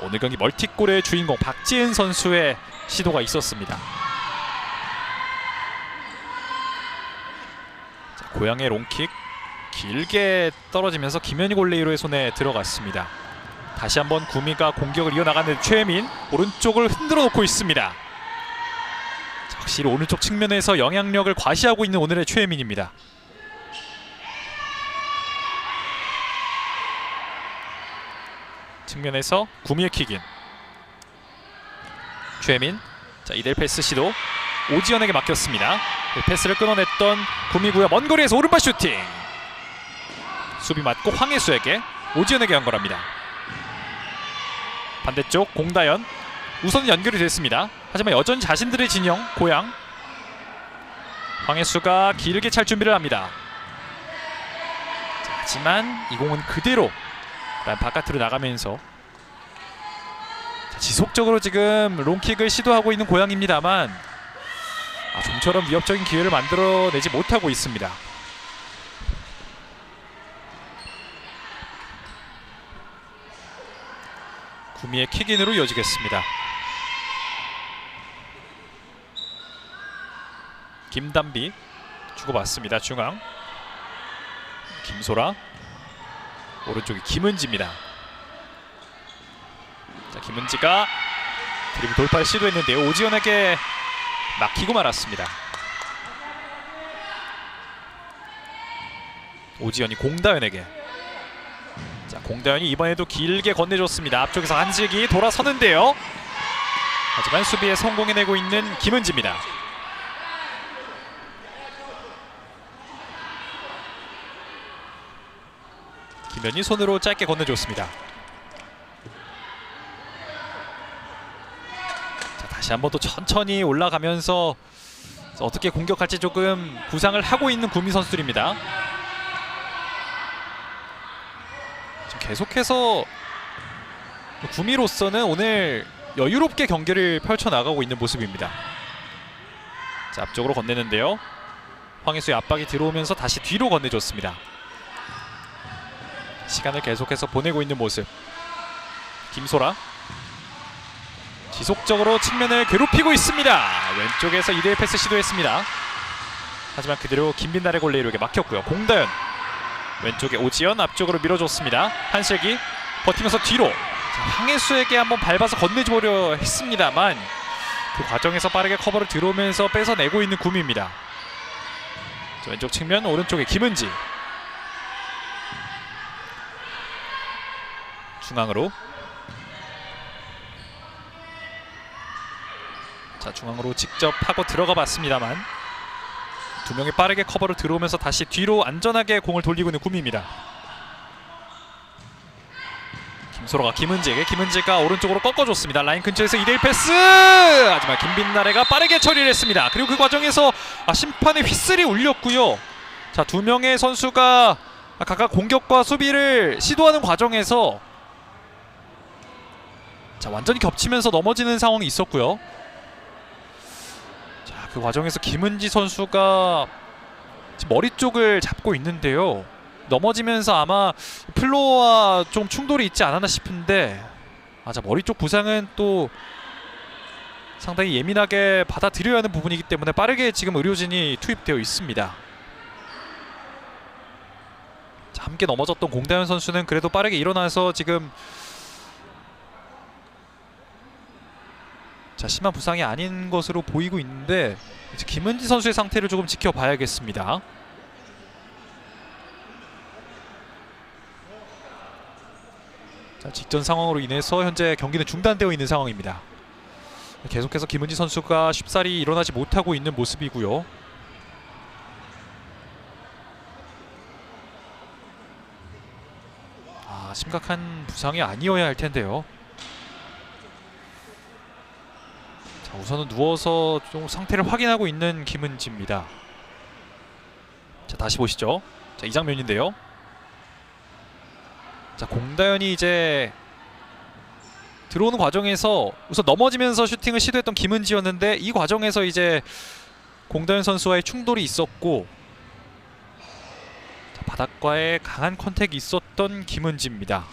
오늘 경기 멀티골의 주인공 박지은 선수의 시도가 있었습니다. 자, 고양의 롱킥 길게 떨어지면서 김현희 골레이로의 손에 들어갔습니다. 다시 한번 구미가 공격을 이어나가는 최혜민 오른쪽을 흔들어 놓고 있습니다. 자, 확실히 오른쪽 측면에서 영향력을 과시하고 있는 오늘의 최혜민입니다. 측면에서 구미의 킥인 최혜민. 자, 2대1 패스 시도 오지연에게 맡겼습니다. 패스를 끊어냈던 구미고요. 먼 거리에서 오른발 슈팅. 수비 맞고 황혜수에게 오지연에게 연결합니다. 반대쪽 공다연. 우선 연결이 됐습니다. 하지만 여전히 자신들의 진영 고양. 황혜수가 길게 찰 준비를 합니다. 자, 하지만 이 공은 그대로 바깥으로 나가면서 지속적으로 지금 롱킥을 시도하고 있는 고양입니다만 좀처럼 위협적인 기회를 만들어내지 못하고 있습니다. 구미의 킥인으로 이어지겠습니다. 김단비 주고받습니다. 중앙 김소라. 오른쪽이 김은지입니다. 자, 김은지가 드리블 돌파를 시도했는데요. 오지연에게 막히고 말았습니다. 오지연이 공다연에게. 자, 공다연이 이번에도 길게 건네줬습니다. 앞쪽에서 한식이 돌아서는데요. 하지만 수비에 성공해내고 있는 김은지입니다. 김현희 손으로 짧게 건네줬습니다. 자, 다시 한번 또 천천히 올라가면서 어떻게 공격할지 조금 구상을 하고 있는 구미 선수들입니다. 지금 계속해서 구미로서는 오늘 여유롭게 경기를 펼쳐나가고 있는 모습입니다. 자, 앞쪽으로 건네는데요. 황혜수의 압박이 들어오면서 다시 뒤로 건네줬습니다. 시간을 계속해서 보내고 있는 모습. 김소라 지속적으로 측면을 괴롭히고 있습니다. 왼쪽에서 2대1 패스 시도했습니다. 하지만 그대로 김빈날의 골레이로에게 막혔고요. 공다연 왼쪽에 오지연 앞쪽으로 밀어줬습니다. 한슬기 버티면서 뒤로. 자, 황혜수에게 한번 밟아서 건네주려 했습니다만 그 과정에서 빠르게 커버를 들어오면서 뺏어내고 있는 구미입니다. 자, 왼쪽 측면 오른쪽에 김은지. 중앙으로. 자, 중앙으로 직접 하고 들어가 봤습니다만 두 명이 빠르게 커버를 들어오면서 다시 뒤로 안전하게 공을 돌리고 있는 구미입니다. 김소라가 김은지에게. 김은지가 오른쪽으로 꺾어줬습니다. 라인 근처에서 2대1 패스. 하지만 김빈나래가 빠르게 처리를 했습니다. 그리고 그 과정에서 심판의 휘슬이 울렸고요. 자, 두 명의 선수가 각각 공격과 수비를 시도하는 과정에서 자, 완전히 겹치면서 넘어지는 상황이 있었고요. 자, 그 과정에서 김은지 선수가 지금 머리 쪽을 잡고 있는데요. 넘어지면서 아마 플로어와 좀 충돌이 있지 않았나 싶은데 자, 머리 쪽 부상은 또 상당히 예민하게 받아들여야 하는 부분이기 때문에 빠르게 지금 의료진이 투입되어 있습니다. 자, 함께 넘어졌던 공다현 선수는 그래도 빠르게 일어나서 지금 자, 심한 부상이 아닌 것으로 보이고 있는데 이제 김은지 선수의 상태를 조금 지켜봐야겠습니다. 자, 직전 상황으로 인해서 현재 경기는 중단되어 있는 상황입니다. 계속해서 김은지 선수가 쉽사리 일어나지 못하고 있는 모습이고요. 심각한 부상이 아니어야 할 텐데요. 자, 우선은 누워서 좀 상태를 확인하고 있는 김은지입니다. 자, 다시 보시죠. 자, 이 장면인데요. 자, 공다현이 이제 들어오는 과정에서 우선 넘어지면서 슈팅을 시도했던 김은지였는데 이 과정에서 이제 공다현 선수와의 충돌이 있었고 자, 바닥과의 강한 컨택이 있었던 김은지입니다.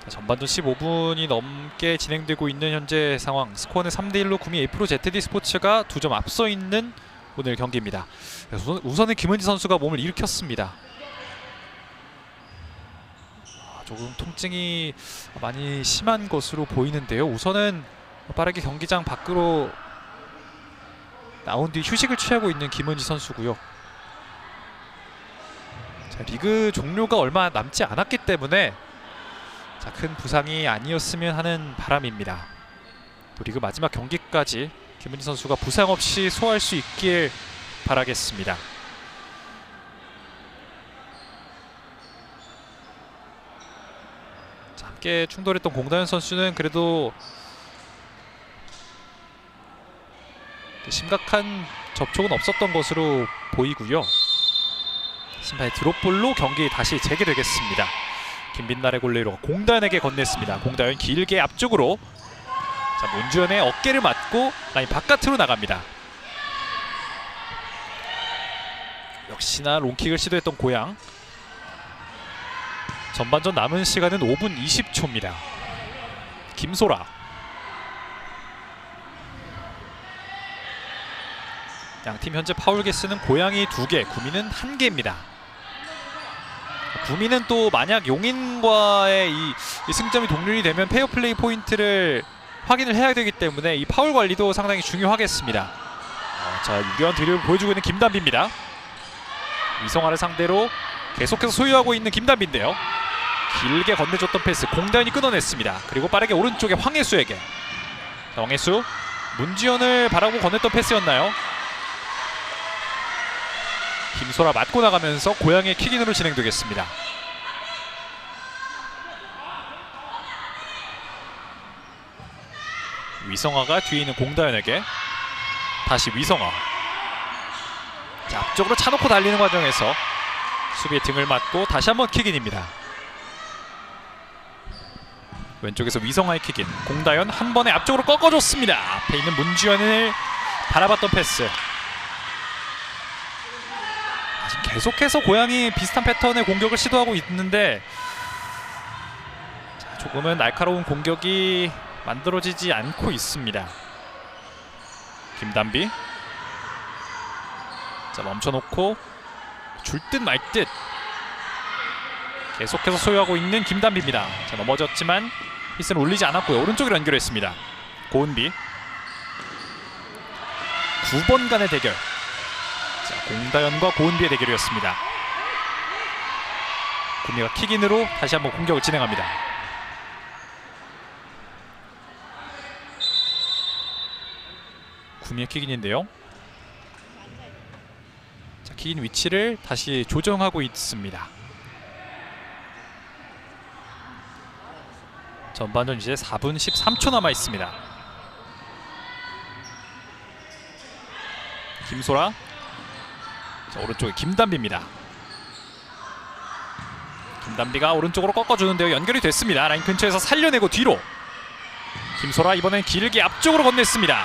자, 전반전 15분이 넘게 진행되고 있는 현재 상황. 스코어는 3대1로 구미 에이프로 ZD 스포츠가 2점 앞서 있는 오늘 경기입니다. 우선은 김은지 선수가 몸을 일으켰습니다. 조금 통증이 많이 심한 것으로 보이는데요. 우선은 빠르게 경기장 밖으로 나온 뒤 휴식을 취하고 있는 김은지 선수고요. 자, 리그 종료가 얼마 남지 않았기 때문에 자, 큰 부상이 아니었으면 하는 바람입니다. 또 리그 마지막 경기까지 김은지 선수가 부상 없이 소화할 수 있길 바라겠습니다. 자, 함께 충돌했던 공다현 선수는 그래도 심각한 접촉은 없었던 것으로 보이고요. 심판의 드롭볼로 경기 다시 재개되겠습니다. 김빛날의 골레이로가 공다현에게 건넸습니다. 공다현 길게 앞쪽으로. 자, 문주현의 어깨를 맞고 라인 바깥으로 나갑니다. 역시나 롱킥을 시도했던 고양. 전반전 남은 시간은 5분 20초입니다. 김소라. 양팀 현재 파울 개수는 고양이 2개, 구미는 1개입니다. 구미는 또 만약 용인과의 이 승점이 동률이 되면 페어플레이 포인트를 확인을 해야 되기 때문에 이 파울 관리도 상당히 중요하겠습니다. 자, 유리한 드립을 보여주고 있는 김단비입니다. 이성아를 상대로 계속해서 소유하고 있는 김단비인데요. 길게 건네줬던 패스 공다현이 끊어냈습니다. 그리고 빠르게 오른쪽에 황혜수에게. 자, 황혜수 문지연을 바라고 건넸던 패스였나요? 김소라 맞고 나가면서 고양이의 킥인으로 진행되겠습니다. 위성아가 뒤에 있는 공다현에게. 다시 위성아. 자, 앞쪽으로 차놓고 달리는 과정에서 수비의 등을 맞고 다시 한번 킥인입니다. 왼쪽에서 위성아의 킥인. 공다현 한 번에 앞쪽으로 꺾어줬습니다. 앞에 있는 문주현을 바라봤던 패스. 지금 계속해서 고양이 비슷한 패턴의 공격을 시도하고 있는데 자, 조금은 날카로운 공격이 만들어지지 않고 있습니다. 김단비. 자, 멈춰놓고 줄 듯 말 듯 계속해서 소유하고 있는 김단비입니다. 자, 넘어졌지만 히스는 올리지 않았고요. 오른쪽으로 연결했습니다. 고은비. 9번 간의 대결. 자, 공다현과 고은비의 대결이었습니다. 구미가 킥인으로 다시 한번 공격을 진행합니다. 구미의 킥인인데요. 자, 킥인 위치를 다시 조정하고 있습니다. 전반전 이제 4분 13초 남아 있습니다. 김소라. 자, 오른쪽에 김단비입니다. 김단비가 오른쪽으로 꺾어주는데요. 연결이 됐습니다. 라인 근처에서 살려내고 뒤로. 김소라 이번엔 길게 앞쪽으로 건넸습니다.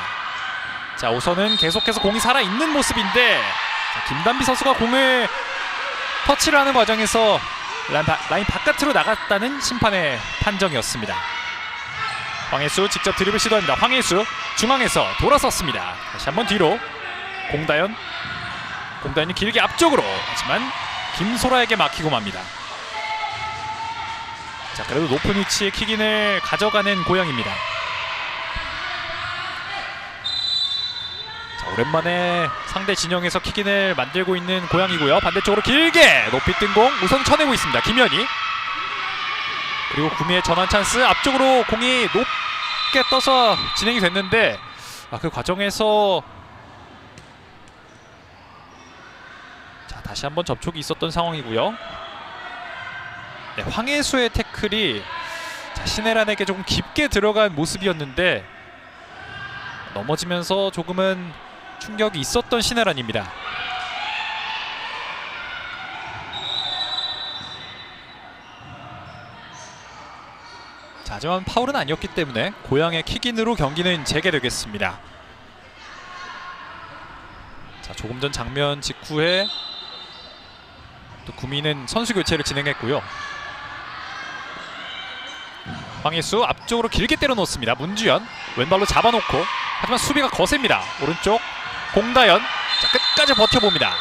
자, 우선은 계속해서 공이 살아있는 모습인데 자, 김단비 선수가 공을 터치를 하는 과정에서 라인 바깥으로 나갔다는 심판의 판정이었습니다. 황혜수 직접 드리블 시도합니다. 황혜수 중앙에서 돌아섰습니다. 다시 한번 뒤로. 공다현이 길게 앞쪽으로. 하지만 김소라에게 막히고 맙니다. 자, 그래도 높은 위치에 킥인을 가져가는 고양입니다. 자, 오랜만에 상대 진영에서 킥인을 만들고 있는 고양이고요. 반대쪽으로 길게 높이 뜬 공 우선 쳐내고 있습니다. 김현희. 그리고 구미의 전환 찬스. 앞쪽으로 공이 높게 떠서 진행이 됐는데 그 과정에서 자, 다시 한번 접촉이 있었던 상황이고요. 네, 황혜수의 태클이 자, 신혜란에게 조금 깊게 들어간 모습이었는데 넘어지면서 조금은 충격이 있었던 신혜란입니다. 자, 하지만 파울은 아니었기 때문에 고양의 킥인으로 경기는 재개되겠습니다. 자, 조금 전 장면 직후에 또 구미는 선수 교체를 진행했고요. 황희수 앞쪽으로 길게 때려 놓습니다. 문주현 왼발로 잡아놓고 하지만 수비가 거셉니다. 오른쪽 공다현. 자, 끝까지 버텨봅니다.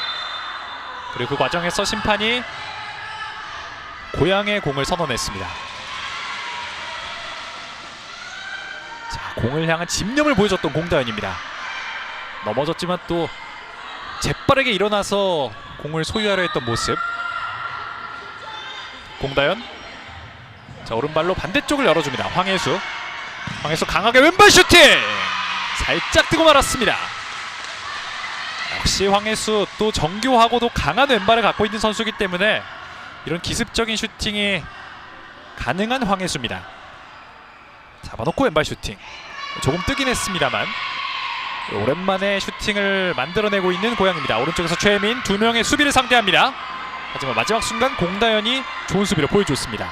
그리고 그 과정에서 심판이 고양의 공을 선언했습니다. 자, 공을 향한 집념을 보여줬던 공다현입니다. 넘어졌지만 또 재빠르게 일어나서 공을 소유하려 했던 모습. 공다현. 자, 오른발로 반대쪽을 열어줍니다. 황혜수 강하게 왼발 슈팅! 살짝 뜨고 말았습니다. 역시 황혜수 또 정교하고도 강한 왼발을 갖고 있는 선수이기 때문에 이런 기습적인 슈팅이 가능한 황혜수입니다. 잡아놓고 왼발 슈팅. 조금 뜨긴 했습니다만 오랜만에 슈팅을 만들어내고 있는 고양입니다. 오른쪽에서 최혜민 두 명의 수비를 상대합니다. 하지만 마지막 순간 공다현이 좋은 수비를 보여줬습니다.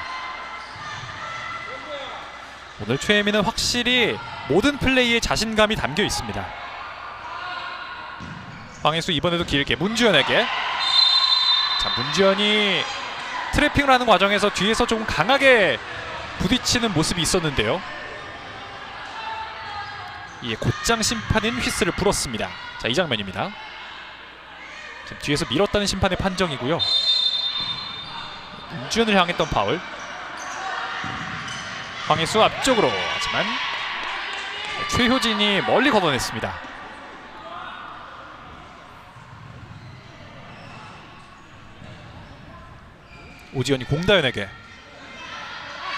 오늘 최혜민은 확실히 모든 플레이에 자신감이 담겨 있습니다. 황혜수 이번에도 길게 문주현에게. 자, 문주현이 트래핑을 하는 과정에서 뒤에서 조금 강하게 부딪히는 모습이 있었는데요. 이에 곧장 심판인 휘스를 불었습니다. 자, 이 장면입니다. 지금 뒤에서 밀었다는 심판의 판정이고요. 문주현을 향했던 파울. 황혜수 앞쪽으로. 하지만 최효진이 멀리 걷어냈습니다. 오지현이 공다현에게.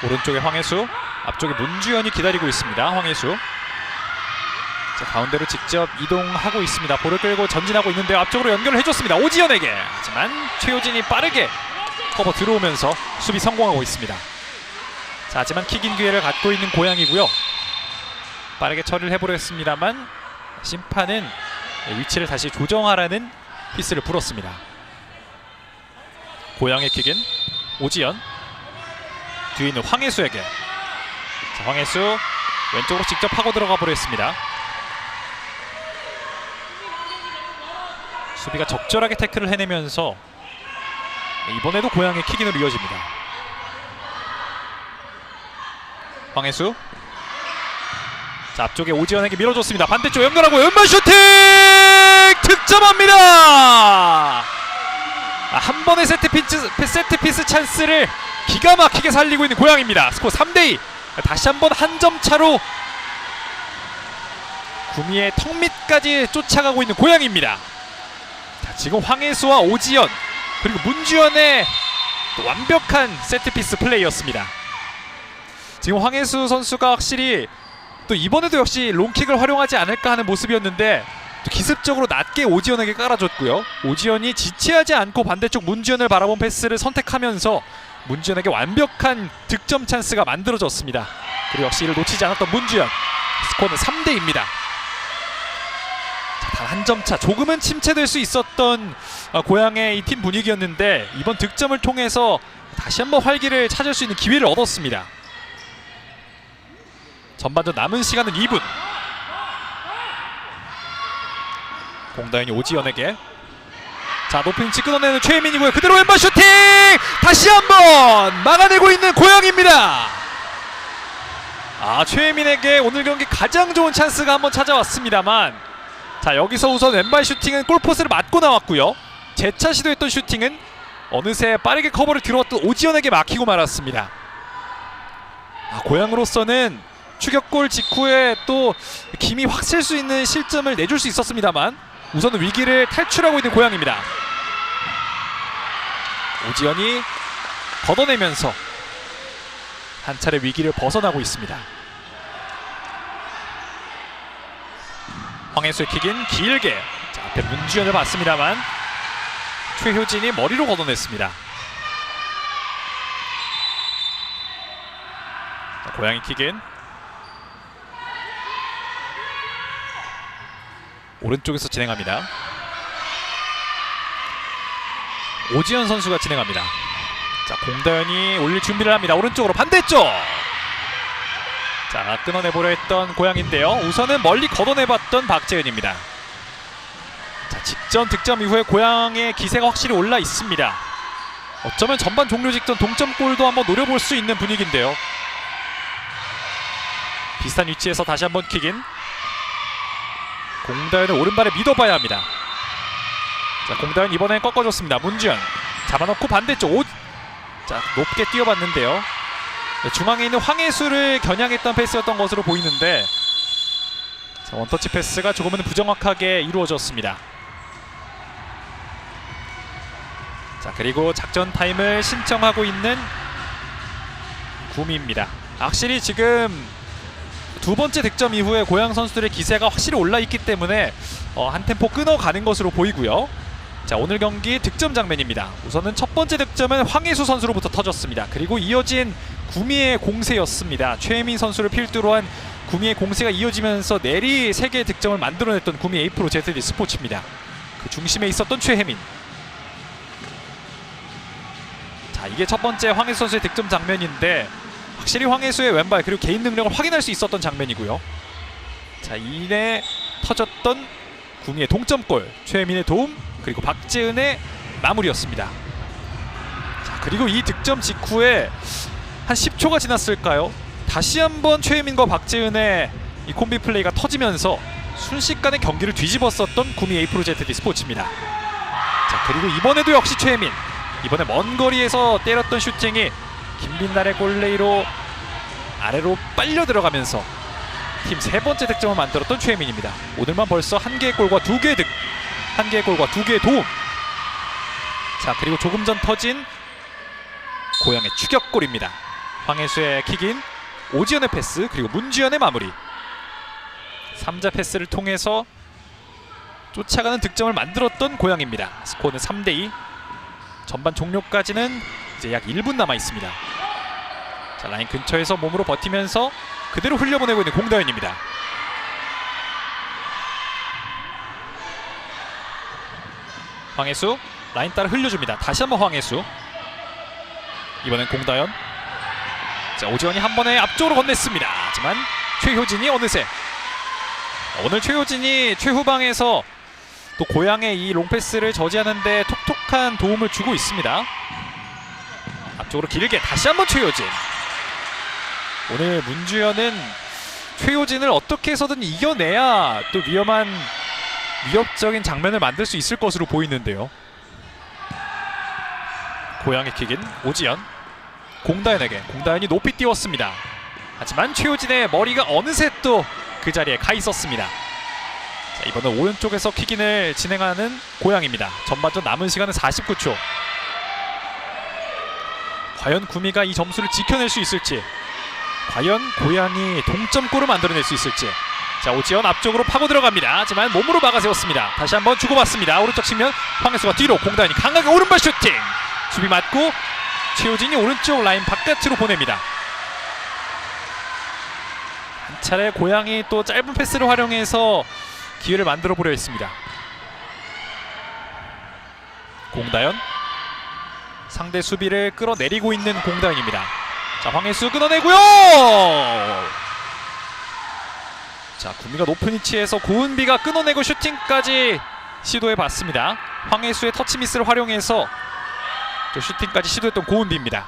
오른쪽에 황혜수, 앞쪽에 문주현이 기다리고 있습니다. 황혜수. 자, 가운데로 직접 이동하고 있습니다. 볼을 끌고 전진하고 있는데요. 앞쪽으로 연결을 해줬습니다. 오지현에게. 하지만 최효진이 빠르게 커버 들어오면서 수비 성공하고 있습니다. 자, 하지만 킥인 기회를 갖고 있는 고양이고요. 빠르게 처리를 해보려 했습니다만 심판은 위치를 다시 조정하라는 휘스를 불었습니다. 고양의 킥인 오지현. 뒤에 있는 황혜수에게. 자, 황혜수 왼쪽으로 직접 파고 들어가 보려 했습니다. 수비가 적절하게 태클을 해내면서 이번에도 고양의 킥인으로 이어집니다. 황혜수. 자, 앞쪽에 오지현에게 밀어줬습니다. 반대쪽 연결하고 왼발 슈팅! 득점합니다! 한 번의 세트피스 찬스를 기가 막히게 살리고 있는 고양입니다. 스코어 3대2. 다시 한번 한 점 차로 구미의 턱 밑까지 쫓아가고 있는 고양입니다. 자, 지금 황혜수와 오지현 그리고 문주현의 또 완벽한 세트피스 플레이였습니다. 지금 황혜수 선수가 확실히 또 이번에도 역시 롱킥을 활용하지 않을까 하는 모습이었는데 또 기습적으로 낮게 오지현에게 깔아줬고요. 오지현이 지체하지 않고 반대쪽 문주현을 바라본 패스를 선택하면서 문주현에게 완벽한 득점 찬스가 만들어졌습니다. 그리고 역시 이를 놓치지 않았던 문주현. 스코어는 3대2입니다. 단 한 점 차. 조금은 침체될 수 있었던 고양의 이 팀 분위기였는데 이번 득점을 통해서 다시 한번 활기를 찾을 수 있는 기회를 얻었습니다. 전반전 남은 시간은 2분. 공다현이 오지현에게. 자, 높은 위치 끊어내는 최혜민이고요. 그대로 왼발 슈팅! 다시 한번 막아내고 있는 고양입니다. 최혜민에게 오늘 경기 가장 좋은 찬스가 한번 찾아왔습니다만 자, 여기서 우선 왼발 슈팅은 골포스를 맞고 나왔고요. 재차 시도했던 슈팅은 어느새 빠르게 커버를 들어왔던 오지현에게 막히고 말았습니다. 고양으로서는 추격골 직후에 또 김이 확 셀 수 있는 실점을 내줄 수 있었습니다만 우선은 위기를 탈출하고 있는 고양입니다. 오지연이 걷어내면서 한 차례 위기를 벗어나고 있습니다. 황혜수의 킥인 길게, 자, 앞에 문주연을 봤습니다만 최효진이 머리로 걷어냈습니다. 자, 고양이 킥인 오른쪽에서 진행합니다. 오지연 선수가 진행합니다. 자, 공다연이 올릴 준비를 합니다. 오른쪽으로 반대쪽. 자, 끊어내보려 했던 고양인데요. 우선은 멀리 걷어내봤던 박재은입니다. 자, 직전 득점 이후에 고양의 기세가 확실히 올라 있습니다. 어쩌면 전반 종료 직전 동점골도 한번 노려볼 수 있는 분위기인데요. 비슷한 위치에서 다시 한번 킥인. 공다연을 오른발에 믿어봐야 합니다. 자, 공다연 이번엔 꺾어줬습니다. 문주연 잡아놓고 반대쪽 자, 높게 뛰어봤는데요. 중앙에 있는 황혜수를 겨냥했던 패스였던 것으로 보이는데, 자, 원터치 패스가 조금은 부정확하게 이루어졌습니다. 자, 그리고 작전 타임을 신청하고 있는 구미입니다. 확실히 지금 두 번째 득점 이후에 고양 선수들의 기세가 확실히 올라있기 때문에 한 템포 끊어가는 것으로 보이고요. 자, 오늘 경기 득점 장면입니다. 우선은 첫 번째 득점은 황혜수 선수로부터 터졌습니다. 그리고 이어진 구미의 공세였습니다. 최혜민 선수를 필두로 한 구미의 공세가 이어지면서 내리 3개의 득점을 만들어냈던 구미 에이프로 ZD 스포츠입니다. 그 중심에 있었던 최혜민. 자, 이게 첫 번째 황혜수 선수의 득점 장면인데 확실히 황혜수의 왼발 그리고 개인 능력을 확인할 수 있었던 장면이고요. 자, 이내 터졌던 구미의 동점골, 최혜민의 도움, 그리고 박재은의 마무리였습니다. 자, 그리고 이 득점 직후에 한 10초가 지났을까요? 다시 한번 최혜민과 박재은의 이 콤비 플레이가 터지면서 순식간에 경기를 뒤집었었던 구미 에이프로 ZD 스포츠입니다. 자, 그리고 이번에도 역시 최혜민, 이번에 먼 거리에서 때렸던 슈팅이 김빛날의 골레이로 아래로 빨려 들어가면서 팀 3번째 득점을 만들었던 최혜민입니다. 오늘만 벌써 1개의 골과 2개의 1개의 골과 2개의 도움. 자, 그리고 조금 전 터진 고양의 추격골입니다. 황혜수의 킥인, 오지연의 패스, 그리고 문주연의 마무리. 3자 패스를 통해서 쫓아가는 득점을 만들었던 고양입니다. 스코어는 3대2. 전반 종료까지는 이제 약 1분 남아 있습니다. 자, 라인 근처에서 몸으로 버티면서 그대로 흘려보내고 있는 공다연입니다. 황혜수 라인 따라 흘려줍니다. 다시 한번 황혜수. 이번엔 공다연. 자, 오지원이 한 번에 앞쪽으로 건넸습니다. 하지만 최효진이 어느새, 오늘 최효진이 최후방에서 또 고양의 이 롱패스를 저지하는 데 톡톡한 도움을 주고 있습니다. 앞쪽으로 길게 다시 한번 최효진. 오늘 문주연은 최효진을 어떻게 해서든 이겨내야 또 위협적인 장면을 만들 수 있을 것으로 보이는데요. 고양의 킥인 오지연. 공다연에게, 공다연이 높이 띄웠습니다. 하지만 최효진의 머리가 어느새 또 그 자리에 가 있었습니다. 자, 이번엔 오른쪽에서 킥인을 진행하는 고양입니다. 전반전 남은 시간은 49초. 과연 구미가 이 점수를 지켜낼 수 있을지, 과연 고양이 동점골을 만들어낼 수 있을지. 자, 오지연 앞쪽으로 파고 들어갑니다. 하지만 몸으로 막아세웠습니다. 다시 한번 주고받습니다. 오른쪽 측면 황혜수가 뒤로, 공다연이 강하게 오른발 슈팅. 수비 맞고 최효진이 오른쪽 라인 바깥으로 보냅니다. 한 차례 고양이 또 짧은 패스를 활용해서 기회를 만들어 보려 했습니다. 공다연. 상대 수비를 끌어내리고 있는 공다연입니다. 자, 황혜수 끊어내고요. 자, 구미가 높은 위치에서 고은비가 끊어내고 슈팅까지 시도해봤습니다. 황혜수의 터치 미스를 활용해서 또 슈팅까지 시도했던 고은비입니다.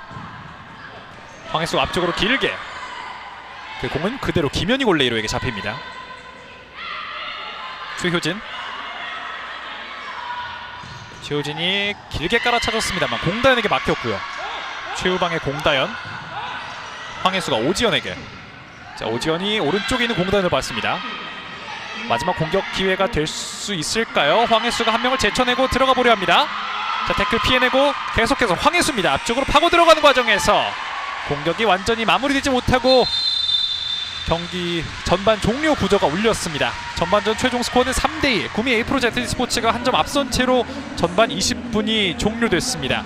황혜수 앞쪽으로 길게. 그 공은 그대로 김현희 골레이로에게 잡힙니다. 최효진. 최효진이 길게 깔아차줬습니다만 공다연에게 막혔고요. 최후방의 공다연. 황혜수가 오지연에게. 자, 오지연이 오른쪽에 있는 공단을 봤습니다. 마지막 공격 기회가 될 수 있을까요? 황혜수가 한 명을 제쳐내고 들어가 보려 합니다. 자, 태클 피해내고 계속해서 황혜수입니다. 앞쪽으로 파고 들어가는 과정에서 공격이 완전히 마무리되지 못하고 경기 전반 종료 구조가 울렸습니다. 전반전 최종 스코어는 3대2. 구미 에이프로 ZD 스포츠가 한 점 앞선 채로 전반 20분이 종료됐습니다.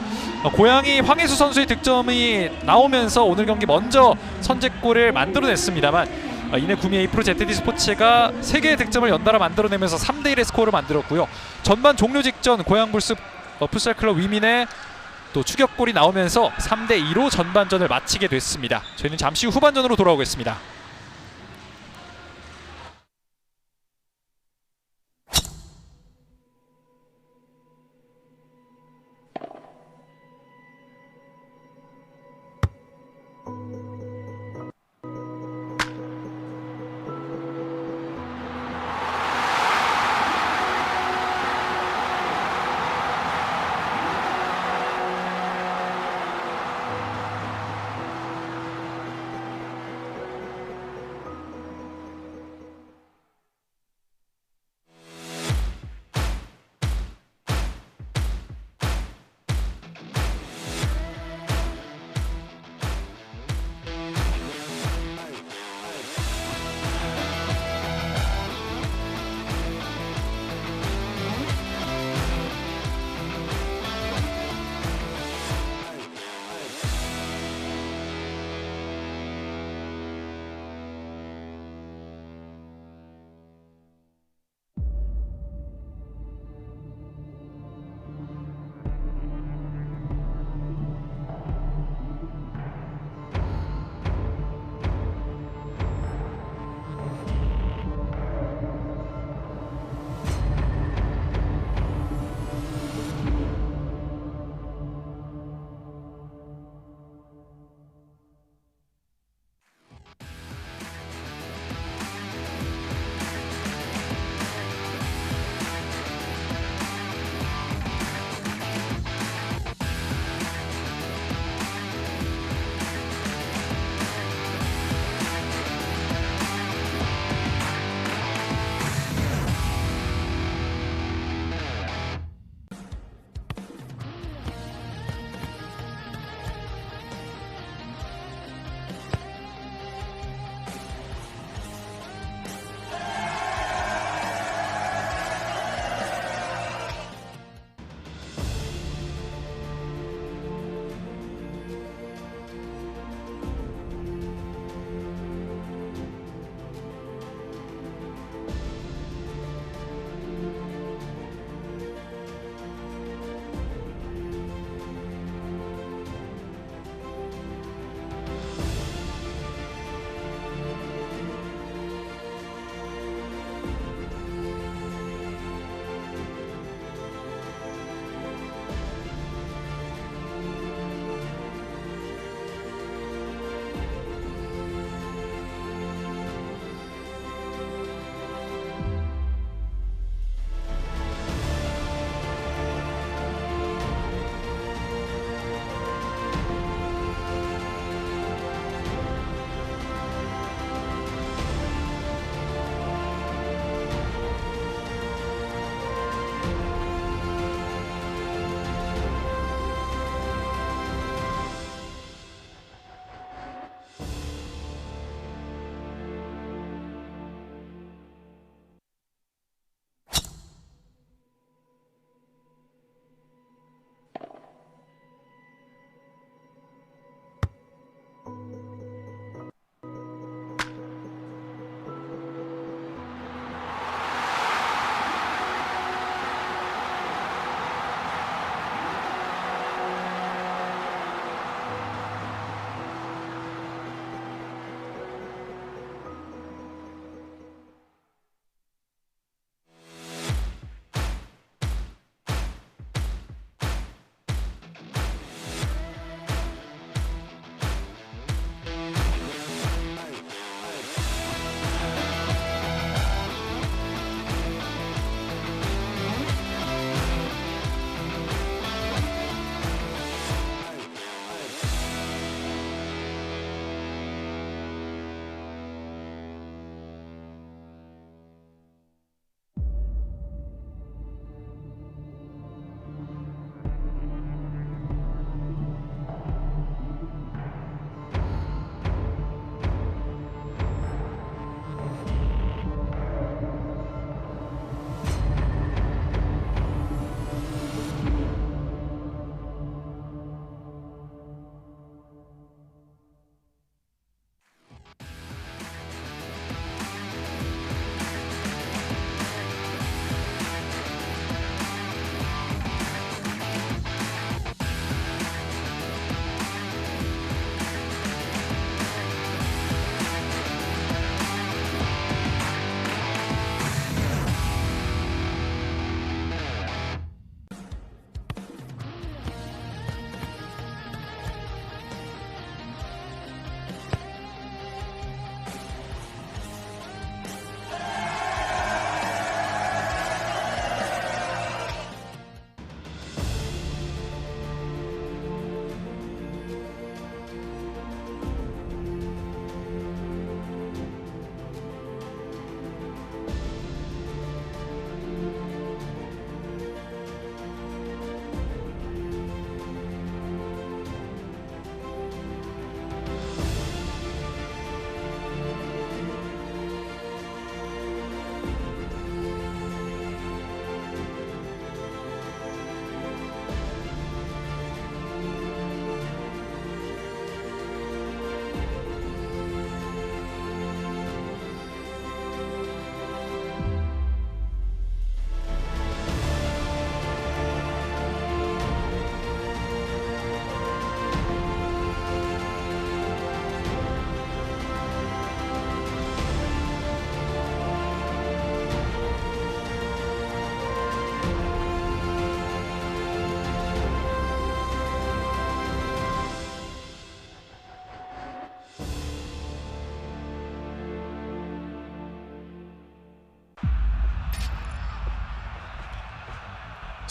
고양이 황혜수 선수의 득점이 나오면서 오늘 경기 먼저 선제골을 만들어냈습니다만 이내 구미 에이프로 ZD 스포츠가 3개의 득점을 연달아 만들어내면서 3대1의 스코어를 만들었고요. 전반 종료 직전 고양골스 풋살클럽 위민의 또 추격골이 나오면서 3대2로 전반전을 마치게 됐습니다. 저희는 잠시 후 후반전으로 돌아오겠습니다.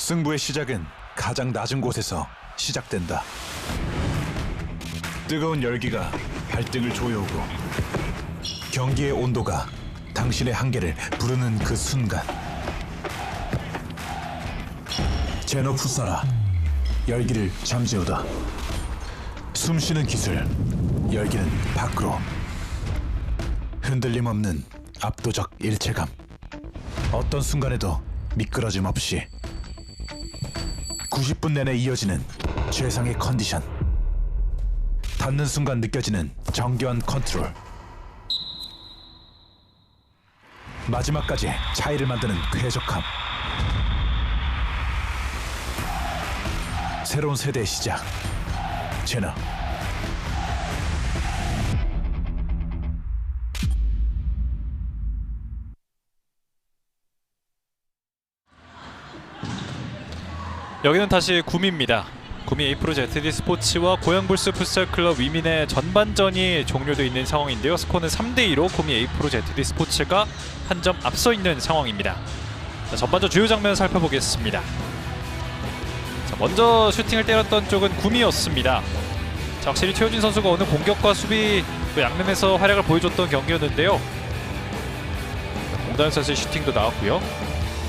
승부의 시작은 가장 낮은 곳에서 시작된다. 뜨거운 열기가 발등을 조여오고 경기의 온도가 당신의 한계를 부르는 그 순간, 제노 푸사라, 열기를 잠재우다. 숨쉬는 기술, 열기는 밖으로. 흔들림 없는 압도적 일체감, 어떤 순간에도 미끄러짐 없이 90분 내내 이어지는 최상의 컨디션, 닿는 순간 느껴지는 정교한 컨트롤, 마지막까지 차이를 만드는 쾌적함. 새로운 세대의 시작, 제너. 여기는 다시 구미입니다. 구미 에이프로 ZD 스포츠와 고양볼스 풋살클럽 위민의 전반전이 종료되어 있는 상황인데요. 스코어는 3대2로 구미 에이프로 ZD 스포츠가 한 점 앞서 있는 상황입니다. 자, 전반전 주요 장면 살펴보겠습니다. 자, 먼저 슈팅을 때렸던 쪽은 구미였습니다. 자, 확실히 최우진 선수가 오늘 공격과 수비 또 양면에서 활약을 보여줬던 경기였는데요. 공다현 선수의 슈팅도 나왔고요.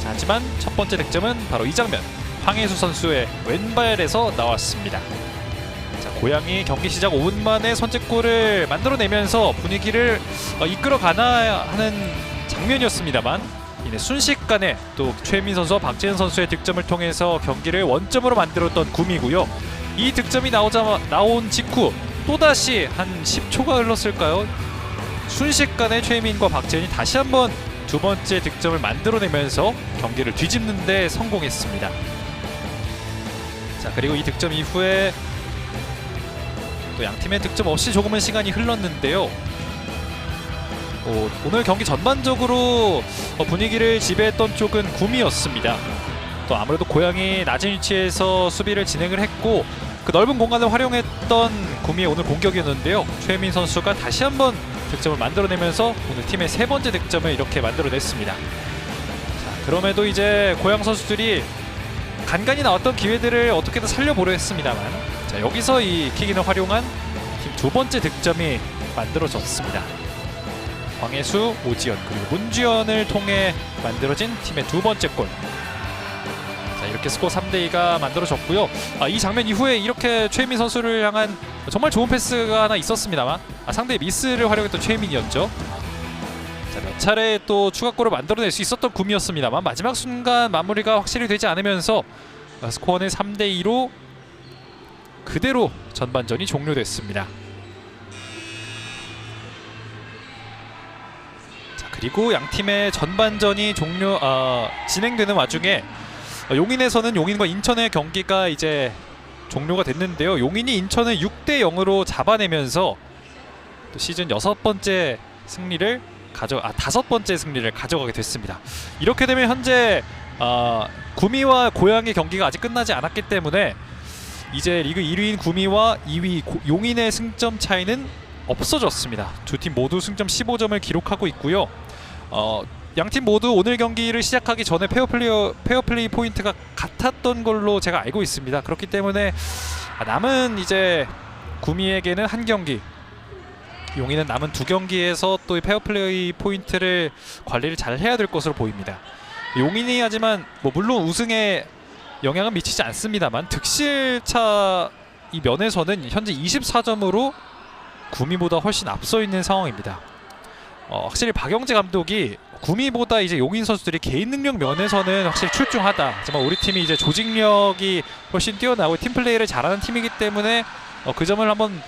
자, 하지만 첫 번째 득점은 바로 이 장면, 황혜수 선수의 왼발에서 나왔습니다. 자, 고양이 경기 시작 5분 만에 선제골을 만들어내면서 분위기를 이끌어가나 하는 장면이었습니다.만 이내 순식간에 또 최민 선수와 박재현 선수의 득점을 통해서 경기를 원점으로 만들었던 구미고요. 이 득점이 나온 직후 또다시 한 10초가 흘렀을까요? 순식간에 최민과 박재현이 다시 한번 두 번째 득점을 만들어내면서 경기를 뒤집는 데 성공했습니다. 자, 그리고 이 득점 이후에 또 양팀의 득점 없이 조금은 시간이 흘렀는데요. 오늘 경기 전반적으로 분위기를 지배했던 쪽은 구미였습니다. 또 아무래도 고양이 낮은 위치에서 수비를 진행을 했고 그 넓은 공간을 활용했던 구미의 오늘 공격이었는데요. 최민 선수가 다시 한번 득점을 만들어내면서 오늘 팀의 세 번째 득점을 이렇게 만들어냈습니다. 자, 그럼에도 이제 고양 선수들이 간간히 나왔던 기회들을 어떻게든 살려보려 했습니다만, 자, 여기서 이 킥인을 활용한 팀 두 번째 득점이 만들어졌습니다. 황혜수, 오지연 그리고 문주연을 통해 만들어진 팀의 두 번째 골. 자, 이렇게 스코어 3대2가 만들어졌고요. 이 장면 이후에 이렇게 최민 선수를 향한 정말 좋은 패스가 하나 있었습니다만 상대의 미스를 활용했던 최민이었죠. 자, 몇 차례 또 추가골을 만들어낼 수 있었던 구미였습니다만 마지막 순간 마무리가 확실히 되지 않으면서 스코어는 3대2로 그대로 전반전이 종료됐습니다. 자, 그리고 양팀의 전반전이 진행되는 와중에 용인에서는 용인과 인천의 경기가 이제 종료가 됐는데요. 용인이 인천을 6대0으로 잡아내면서 또 시즌 6번째 승리를 다섯 번째 승리를 가져가게 됐습니다. 이렇게 되면 현재 구미와 고양이 경기가 아직 끝나지 않았기 때문에 이제 리그 1위인 구미와 2위 용인의 승점 차이는 없어졌습니다. 두 팀 모두 승점 15점을 기록하고 있고요. 양팀 모두 오늘 경기를 시작하기 전에 페어플레이 포인트가 같았던 걸로 제가 알고 있습니다. 그렇기 때문에 남은 이제 구미에게는 한 경기, 용인은 남은 두 경기에서 또 페어플레이 포인트를 관리를 잘 해야 될 것으로 보입니다. 용인이 하지만 물론 우승에 영향은 미치지 않습니다만 득실차 이 면에서는 현재 24점으로 구미보다 훨씬 앞서 있는 상황입니다. 확실히 박영재 감독이 구미보다 이제 용인 선수들이 개인 능력 면에서는 확실히 출중하다. 하지만 우리 팀이 이제 조직력이 훨씬 뛰어나고 팀 플레이를 잘하는 팀이기 때문에 그 점을 한번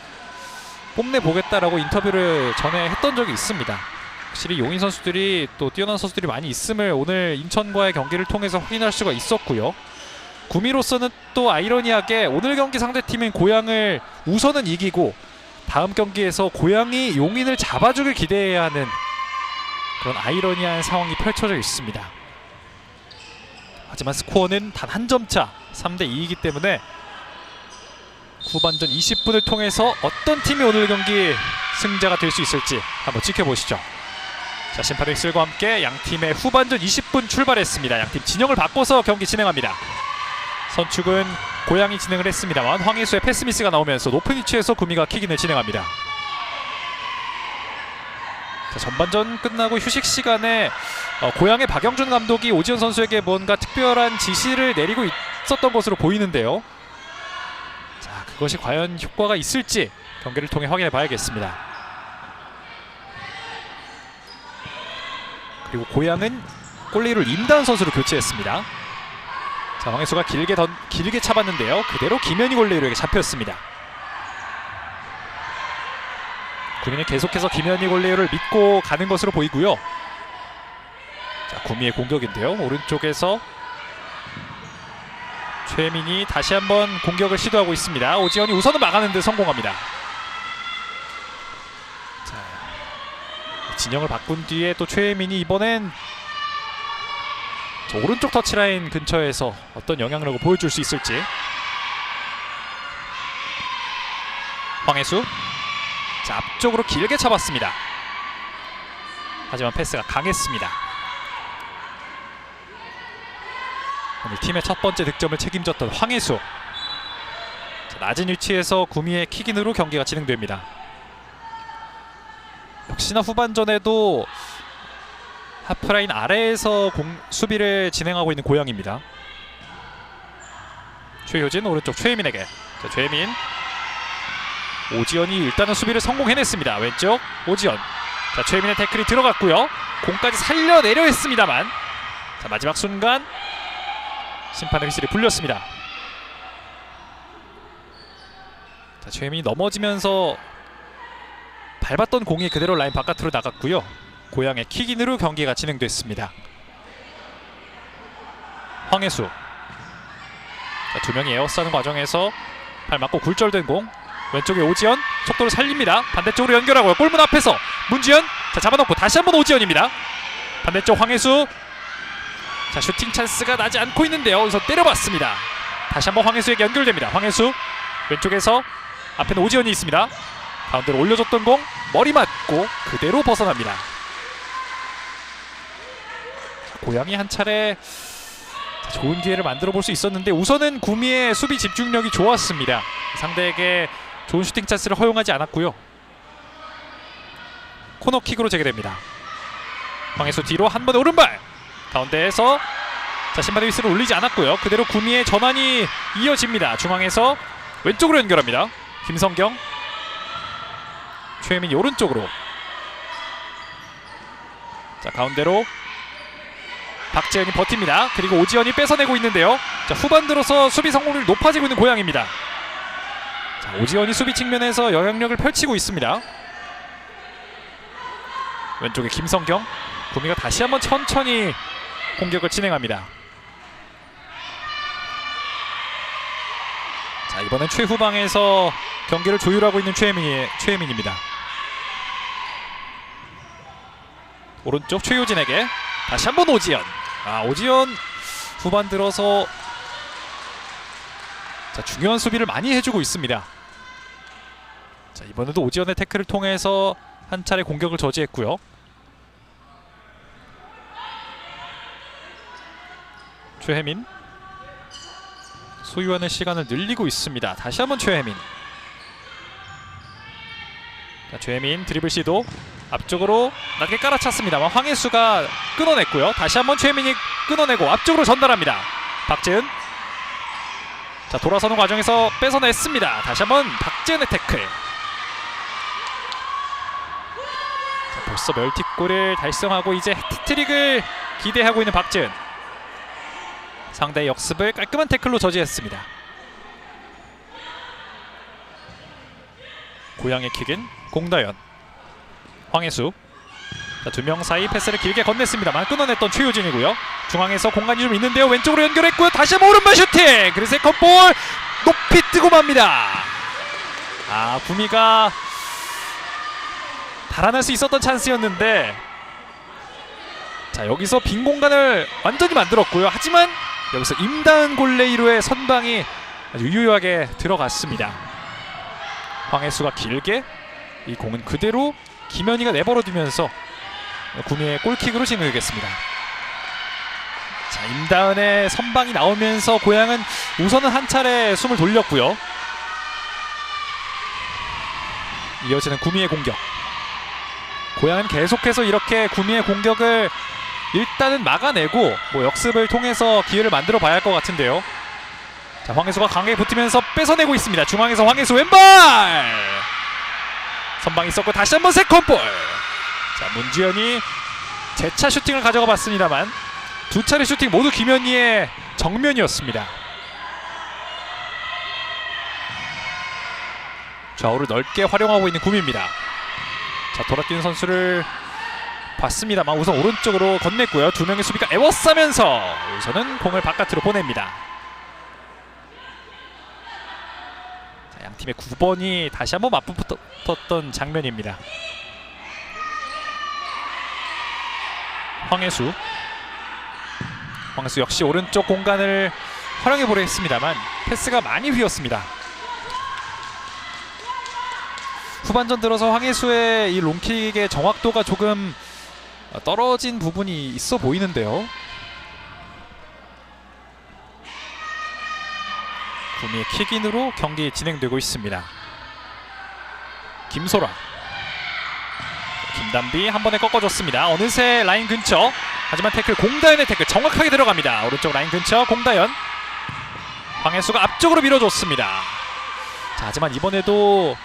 뽐내보겠다라고 인터뷰를 전에 했던 적이 있습니다. 확실히 용인 선수들이 또 뛰어난 선수들이 많이 있음을 오늘 인천과의 경기를 통해서 확인할 수가 있었고요. 구미로서는 또 아이러니하게 오늘 경기 상대팀인 고양을 우선은 이기고 다음 경기에서 고양이 용인을 잡아주길 기대해야 하는 그런 아이러니한 상황이 펼쳐져 있습니다. 하지만 스코어는 단 한 점 차 3대2이기 때문에 후반전 20분을 통해서 어떤 팀이 오늘 경기 승자가 될 수 있을지 한번 지켜보시죠. 자, 심판의 휘슬과 함께 양팀의 후반전 20분 출발했습니다. 양팀 진영을 바꿔서 경기 진행합니다. 선축은 고양이 진행을 했습니다만 황희수의 패스 미스가 나오면서 높은 위치에서 구미가 킥인을 진행합니다. 자, 전반전 끝나고 휴식 시간에 고양의 박영준 감독이 오지원 선수에게 뭔가 특별한 지시를 내리고 있었던 것으로 보이는데요. 자, 그것이 과연 효과가 있을지 경기를 통해 확인해 봐야겠습니다. 그리고 고양은 골리를 임다은 선수로 교체했습니다. 자, 황혜수가 길게 차봤는데요. 그대로 김현희 골리로에게 잡혔습니다. 구미는 계속해서 김현희 골리를 믿고 가는 것으로 보이고요. 자, 구미의 공격인데요. 오른쪽에서 최민이 다시 한번 공격을 시도하고 있습니다. 오지현이 우선은 막아내는 데 성공합니다. 자, 진영을 바꾼 뒤에 또 최민이 이번엔 오른쪽 터치라인 근처에서 어떤 영향력을 보여줄 수 있을지. 황혜수, 자, 앞쪽으로 길게 차봤습니다. 하지만 패스가 강했습니다. 오늘 팀의 첫 번째 득점을 책임졌던 황혜수. 자, 낮은 위치에서 구미의 킥인으로 경기가 진행됩니다. 역시나 후반전에도 하프라인 아래에서 수비를 진행하고 있는 고양입니다. 최효진 오른쪽 최혜민에게. 자, 최혜민, 오지연이 일단은 수비를 성공해냈습니다. 왼쪽 오지연. 자, 최혜민의 태클이 들어갔고요. 공까지 살려내려 했습니다만, 자, 마지막 순간 심판의 휘슬이 불렸습니다. 자, 최혜민이 넘어지면서 밟았던 공이 그대로 라인 바깥으로 나갔고요. 고양의 킥인으로 경기가 진행됐습니다. 황혜수, 자, 두 명이 에어싸는 과정에서 발 맞고 굴절된 공. 왼쪽에 오지연, 속도를 살립니다. 반대쪽으로 연결하고요. 골문 앞에서 문지연, 자, 잡아놓고 다시 한번 오지연입니다. 반대쪽 황혜수. 자, 슈팅 찬스가 나지 않고 있는데요. 여기서 때려봤습니다. 다시 한번 황혜수에게 연결됩니다. 황혜수 왼쪽에서 앞에는 오지연이 있습니다. 가운데로 올려줬던 공 머리 맞고 그대로 벗어납니다. 고양이 한 차례 좋은 기회를 만들어 볼 수 있었는데 우선은 구미의 수비 집중력이 좋았습니다. 상대에게 좋은 슈팅 찬스를 허용하지 않았고요. 코너킥으로 재개됩니다. 황혜수 뒤로 한 번의 오른발. 가운데에서, 자, 심판의 휘슬을 울리지 않았고요. 그대로 구미의 전환이 이어집니다. 중앙에서 왼쪽으로 연결합니다. 김성경, 최혜민이 오른쪽으로. 자, 가운데로 박재현이 버팁니다. 그리고 오지연이 뺏어내고 있는데요. 자, 후반 들어서 수비 성공률이 높아지고 있는 고양입니다. 자, 오지연이 수비 측면에서 영향력을 펼치고 있습니다. 왼쪽에 김성경. 구미가 다시 한번 천천히 공격을 진행합니다. 자, 이번엔 최후방에서 경기를 조율하고 있는 최혜민입니다. 오른쪽 최효진에게 다시 한번 오지연. 오지연 후반 들어서, 자, 중요한 수비를 많이 해주고 있습니다. 자, 이번에도 오지연의 태클을 통해서 한 차례 공격을 저지했고요. 최혜민, 소유하는 시간을 늘리고 있습니다. 다시 한번 최혜민. 자, 최혜민 드리블 시도 앞쪽으로 낮게 깔아찼습니다만 황혜수가 끊어냈고요. 다시 한번 최혜민이 끊어내고 앞쪽으로 전달합니다. 박재은, 자, 돌아서는 과정에서 뺏어냈습니다. 다시 한번 박재은의 태클. 자, 벌써 멀티골을 달성하고 이제 해트트릭을 기대하고 있는 박재은. 상대의 역습을 깔끔한 태클로 저지했습니다. 고양의 킥인 공다연. 황혜수, 두 명 사이 패스를 길게 건넸습니다만 끊어냈던 최효진이고요. 중앙에서 공간이 좀 있는데요. 왼쪽으로 연결했고요. 다시 한번 오른발 슈팅. 그리고 세컨볼 높이 뜨고 맙니다. 구미가 달아날 수 있었던 찬스였는데, 자, 여기서 빈 공간을 완전히 만들었고요. 하지만 여기서 임다은 골레이로의 선방이 아주 유효하게 들어갔습니다. 황혜수가 길게, 이 공은 그대로 김현희가 내버려두면서 구미의 골킥으로 진행하겠습니다. 자, 임다은의 선방이 나오면서 고양은 우선은 한 차례 숨을 돌렸고요. 이어지는 구미의 공격. 고양은 계속해서 이렇게 구미의 공격을 일단은 막아내고 뭐 역습을 통해서 기회를 만들어 봐야 할 것 같은데요. 자, 황혜수가 강하게 붙으면서 뺏어내고 있습니다. 중앙에서 황혜수 왼발! 선방이 있었고 다시 한번 세컨볼! 자, 문지연이 재차 슈팅을 가져가 봤습니다만 두 차례 슈팅 모두 김현희의 정면이었습니다. 좌우를 넓게 활용하고 있는 구미입니다. 자, 돌아뛰는 선수를 봤습니다만 우선 오른쪽으로 건넸고요. 두 명의 수비가 에워싸면서 우선은 공을 바깥으로 보냅니다. 자, 양팀의 9번이 다시 한번 맞붙었던 장면입니다. 황혜수 역시 오른쪽 공간을 활용해보려 했습니다만 패스가 많이 휘었습니다. 후반전 들어서 황혜수의 이 롱킥의 정확도가 조금 떨어진 부분이 있어 보이는데요. 구미의 킥인으로 경기 진행되고 있습니다. 김소라, 김단비 한 번에 꺾어줬습니다. 어느새 라인 근처. 하지만 태클, 공다연의 태클 정확하게 들어갑니다. 오른쪽 라인 근처 공다연. 황혜수가 앞쪽으로 밀어줬습니다. 자, 하지만 이번에도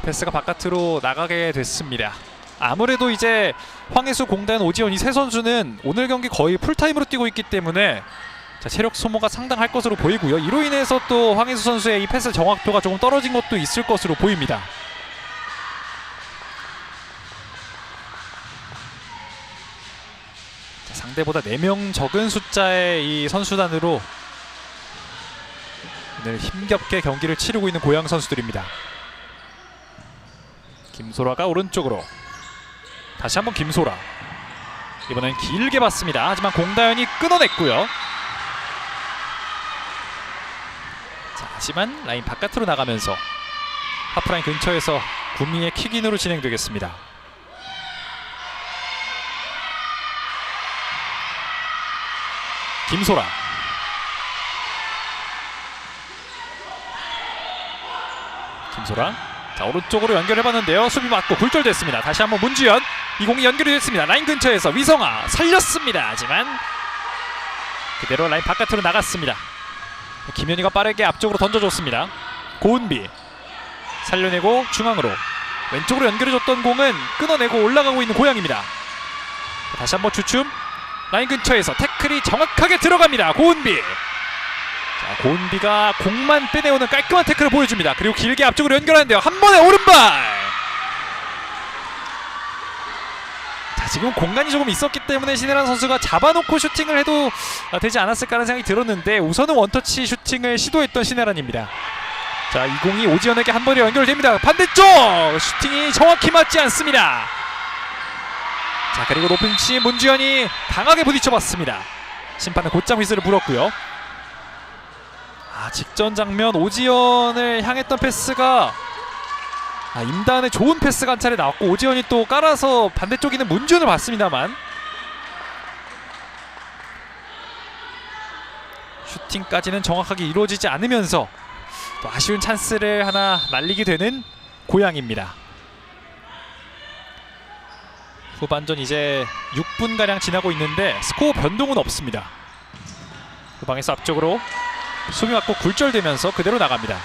패스가 바깥으로 나가게 됐습니다. 아무래도 이제 황혜수, 공다연, 오지연 이 세 선수는 오늘 경기 거의 풀타임으로 뛰고 있기 때문에 자, 체력 소모가 상당할 것으로 보이고요. 이로 인해서 또 황혜수 선수의 이 패스 정확도가 조금 떨어진 것도 있을 것으로 보입니다. 자, 상대보다 4명 적은 숫자의 이 선수단으로 오늘 힘겹게 경기를 치르고 있는 고양 선수들입니다. 김소라가 오른쪽으로 다시 한번 김소라. 이번엔 길게 봤습니다. 하지만 공다연이 끊어냈고요. 자, 하지만 라인 바깥으로 나가면서 하프라인 근처에서 구미의 킥인으로 진행되겠습니다. 김소라. 자, 오른쪽으로 연결해봤는데요. 수비 맞고 굴절됐습니다. 다시 한번 문주연. 이 공이 연결이 됐습니다. 라인 근처에서 위성아 살렸습니다. 하지만 그대로 라인 바깥으로 나갔습니다. 김현희가 빠르게 앞쪽으로 던져줬습니다. 고은비 살려내고 중앙으로 왼쪽으로 연결해줬던 공은 끊어내고 올라가고 있는 고양입니다. 다시 한번 주춤. 라인 근처에서 태클이 정확하게 들어갑니다. 고은비. 자, 고은비가 공만 빼내오는 깔끔한 태클을 보여줍니다. 그리고 길게 앞쪽으로 연결하는데요. 한 번에 오른발. 자, 지금 공간이 조금 있었기 때문에 신혜란 선수가 잡아놓고 슈팅을 해도 되지 않았을까라는 생각이 들었는데 우선은 원터치 슈팅을 시도했던 신혜란입니다. 자, 이 공이 오지연에게 한 번에 연결됩니다. 반대쪽 슈팅이 정확히 맞지 않습니다. 자, 그리고 높은 위치 문주연이 강하게 부딪혀봤습니다. 심판은 곧장 휘슬을 불었고요. 직전 장면 오지연을 향했던 패스가 임다은의 좋은 패스가 한 차례 나왔고 오지연이 또 깔아서 반대쪽에 있는 문주연을 봤습니다만 슈팅까지는 정확하게 이루어지지 않으면서 또 아쉬운 찬스를 하나 날리게 되는 고양입니다. 후반전 이제 6분가량 지나고 있는데 스코어 변동은 없습니다. 후방에서 앞쪽으로 수비 맞고 굴절되면서 그대로 나갑니다.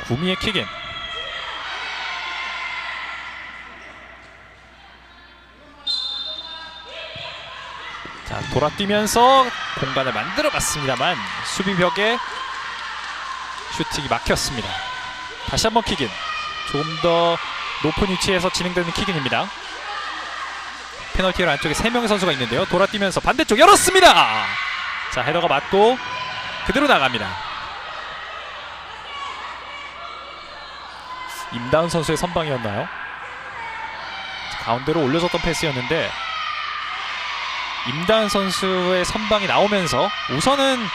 구미의 킥인. 자, 돌아뛰면서 공간을 만들어봤습니다만 수비벽에 슈팅이 막혔습니다. 다시 한번 킥인. 조금 더 높은 위치에서 진행되는 킥인입니다. 페널티를 안쪽에 3명의 선수가 있는데요. 돌아뛰면서 반대쪽 열었습니다. 자, 헤더가 맞고 그대로 나갑니다. 임다은 선수의 선방이었나요? 자, 가운데로 올려줬던 패스였는데 임다은 선수의 선방이 나오면서 우선은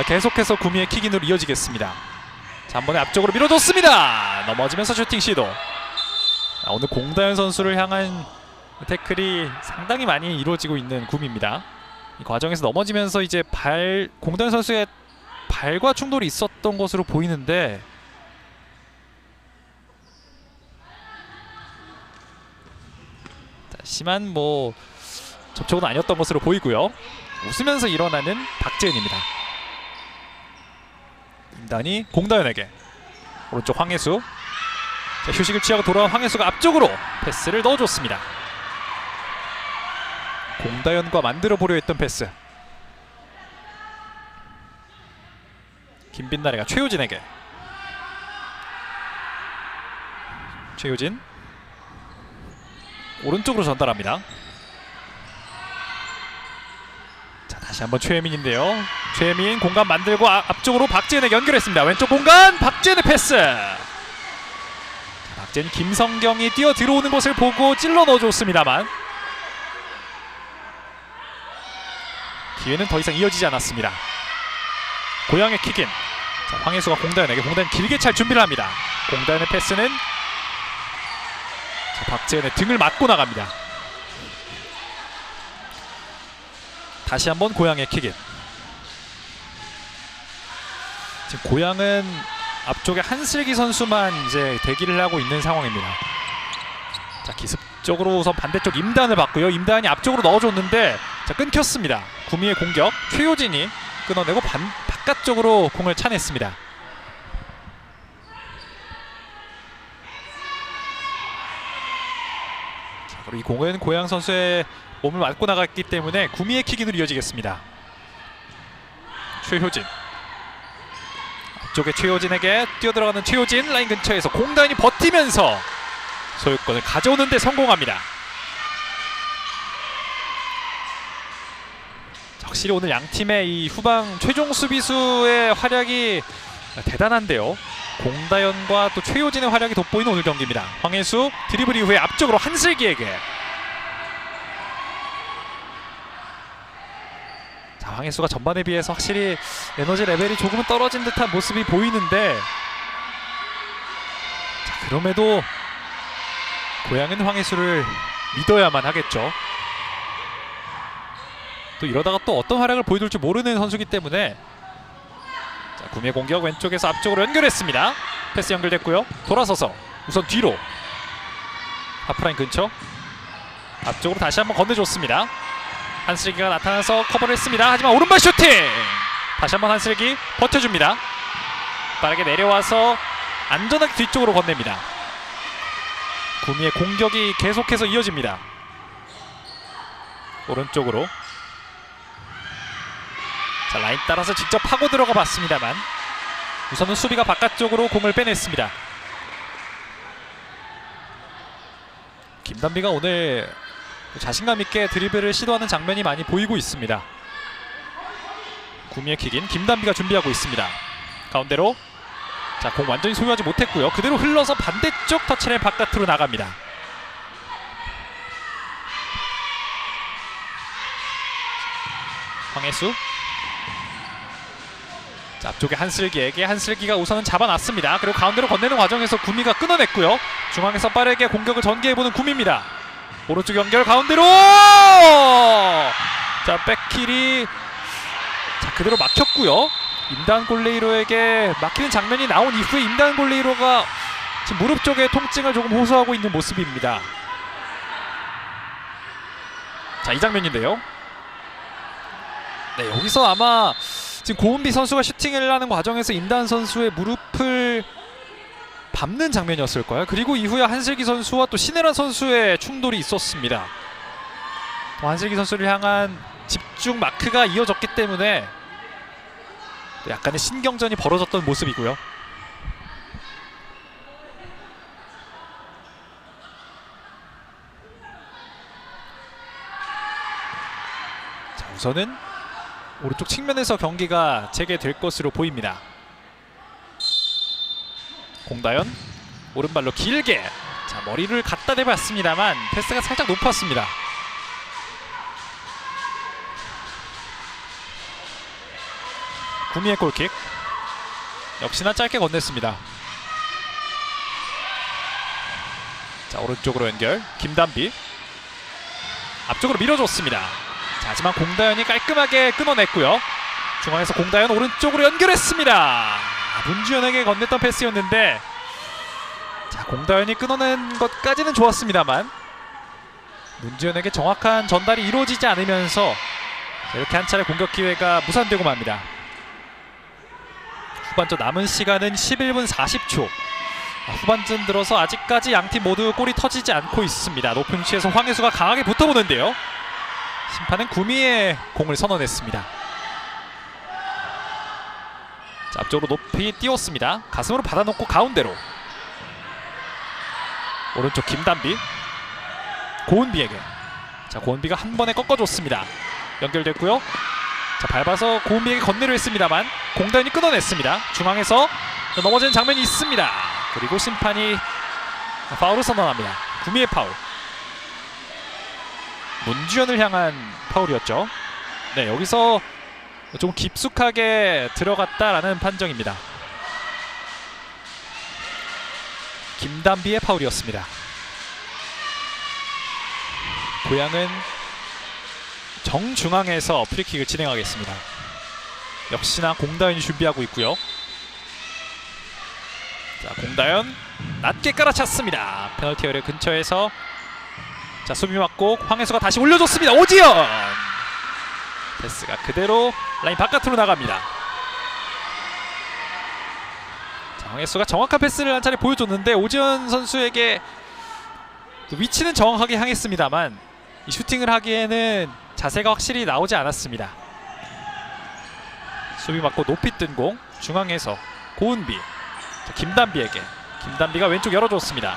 계속해서 구미의 킥인으로 이어지겠습니다. 자, 한 번에 앞쪽으로 밀어줬습니다. 넘어지면서 슈팅 시도. 오늘 공다현 선수를 향한 태클이 상당히 많이 이루어지고 있는 구미입니다. 이 과정에서 넘어지면서 이제 공다현 선수의 발과 충돌이 있었던 것으로 보이는데 심한 접촉은 아니었던 것으로 보이고요. 웃으면서 일어나는 박재은입니다. 임단이 공다현에게 오른쪽 황혜수. 자, 휴식을 취하고 돌아온 황혜수가 앞쪽으로 패스를 넣어줬습니다. 공다현과 만들어 보려 했던 패스. 김빛나래가 최효진에게. 최효진 오른쪽으로 전달합니다. 자, 다시 한번 최혜민인데요. 최혜민 공간 만들고 앞쪽으로 박재은에게 연결했습니다. 왼쪽 공간 박재은의 패스. 박재은 김성경이 뛰어 들어오는 것을 보고 찔러 넣어줬습니다만 기회는 더 이상 이어지지 않았습니다. 고향의 킥인. 자, 황혜수가 공다현에게. 공다현 길게 찰 준비를 합니다. 공다현의 패스는 자, 박재은의 등을 맞고 나갑니다. 다시 한번 고향의 킥인. 지금 고향은 앞쪽에 한슬기 선수만 이제 대기를 하고 있는 상황입니다. 자, 기습적으로 우선 반대쪽 임단을 봤고요. 임단이 앞쪽으로 넣어줬는데 자, 끊겼습니다. 구미의 공격. 최효진이 끊어내고 바깥쪽으로 공을 차냈습니다. 자, 그리고 이 공은 고양 선수의 몸을 맞고 나갔기 때문에 구미의 킥인으로 이어지겠습니다. 최효진. 앞쪽에 최효진에게 뛰어들어가는 최효진. 라인 근처에서 공다현이 버티면서 소유권을 가져오는 데 성공합니다. 확실히 오늘 양팀의 이 후방 최종 수비수의 활약이 대단한데요. 공다현과 또 최효진의 활약이 돋보이는 오늘 경기입니다. 황혜수 드리블 이후에 앞쪽으로 한슬기에게. 자, 황혜수가 전반에 비해서 확실히 에너지 레벨이 조금은 떨어진 듯한 모습이 보이는데 자, 그럼에도 고향은 황혜수를 믿어야만 하겠죠. 또 이러다가 또 어떤 활약을 보여줄지 모르는 선수이기 때문에. 자, 구미의 공격 왼쪽에서 앞쪽으로 연결했습니다. 패스 연결됐고요. 돌아서서 우선 뒤로 하프라인 근처 앞쪽으로 다시 한번 건네줬습니다. 한슬기가 나타나서 커버를 했습니다. 하지만 오른발 슈팅! 다시 한번 한슬기 버텨줍니다. 빠르게 내려와서 안전하게 뒤쪽으로 건넵니다. 구미의 공격이 계속해서 이어집니다. 오른쪽으로. 자, 라인 따라서 직접 파고 들어가 봤습니다만 우선은 수비가 바깥쪽으로 공을 빼냈습니다. 김단비가 오늘 자신감 있게 드리블을 시도하는 장면이 많이 보이고 있습니다. 구미의 킥인 김단비가 준비하고 있습니다. 가운데로. 자, 공 완전히 소유하지 못했고요. 그대로 흘러서 반대쪽 터치라인 바깥으로 나갑니다. 황혜수. 자, 앞쪽에 한슬기에게. 한슬기가 우선은 잡아놨습니다. 그리고 가운데로 건네는 과정에서 구미가 끊어냈고요. 중앙에서 빠르게 공격을 전개해보는 구미입니다. 오른쪽 연결 가운데로. 자, 백힐이 자, 그대로 막혔고요. 임단 골레이로에게 막히는 장면이 나온 이후에 임단 골레이로가 지금 무릎 쪽에 통증을 조금 호소하고 있는 모습입니다. 자, 이 장면인데요. 네, 여기서 아마 지금 고은비 선수가 슈팅을 하는 과정에서 임단 선수의 무릎을 밟는 장면이었을 거예요. 그리고 이후에 한슬기 선수와 또 신혜란 선수의 충돌이 있었습니다. 또 한슬기 선수를 향한 집중 마크가 이어졌기 때문에 또 약간의 신경전이 벌어졌던 모습이고요. 자, 우선은 오른쪽 측면에서 경기가 재개될 것으로 보입니다. 공다현 오른발로 길게. 자, 머리를 갖다 대봤습니다만 패스가 살짝 높았습니다. 구미의 골킥. 역시나 짧게 건넸습니다. 자, 오른쪽으로 연결. 김단비 앞쪽으로 밀어줬습니다. 자, 하지만 공다현이 깔끔하게 끊어냈고요. 중앙에서 공다현 오른쪽으로 연결했습니다. 문주현에게 건넸던 패스였는데, 자, 공다현이 끊어낸 것까지는 좋았습니다만 문주현에게 정확한 전달이 이루어지지 않으면서 이렇게 한 차례 공격 기회가 무산되고 맙니다. 후반전 남은 시간은 11분 40초. 후반전 들어서 아직까지 양팀 모두 골이 터지지 않고 있습니다. 높은 위치에서 황혜수가 강하게 붙어보는데요. 심판은 구미의 공을 선언했습니다. 자, 앞쪽으로 높이 띄웠습니다. 가슴으로 받아놓고 가운데로. 오른쪽 김단비, 고은비에게. 자, 고은비가 한 번에 꺾어줬습니다. 연결됐고요. 자, 밟아서 고은비에게 건네려 했습니다만 공다현이 끊어냈습니다. 중앙에서 넘어지는 장면이 있습니다. 그리고 심판이 파울을 선언합니다. 구미의 파울. 문주현을 향한 파울이었죠. 네, 여기서 좀 깊숙하게 들어갔다라는 판정입니다. 김단비의 파울이었습니다. 고향은 정중앙에서 프리킥을 진행하겠습니다. 역시나 공다현이 준비하고 있고요. 자, 공다현 낮게 깔아찼습니다. 페널티 어뢰 근처에서, 자, 수비 맞고 황혜수가 다시 올려줬습니다. 오지현 패스가 그대로 라인 바깥으로 나갑니다. 자, 황혜수가 정확한 패스를 한 차례 보여줬는데 오지현 선수에게 위치는 정확하게 향했습니다만 이 슈팅을 하기에는 자세가 확실히 나오지 않았습니다. 수비 맞고 높이 뜬 공, 중앙에서 고은비, 김단비에게. 김단비가 왼쪽 열어줬습니다.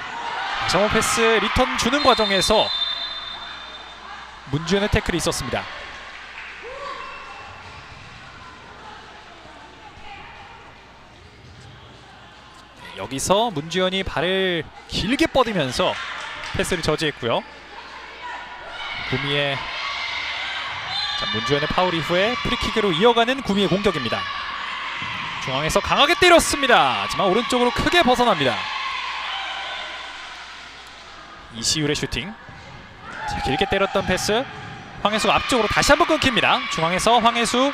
정원 패스 리턴 주는 과정에서 문주현의 태클이 있었습니다. 여기서 문주현이 발을 길게 뻗으면서 패스를 저지했고요. 구미의, 자, 문주현의 파울 이후에 프리킥으로 이어가는 구미의 공격입니다. 중앙에서 강하게 때렸습니다. 하지만 오른쪽으로 크게 벗어납니다. 이시율의 슈팅. 자, 길게 때렸던 패스. 황혜수가 앞쪽으로 다시 한번 끊깁니다. 중앙에서 황혜수,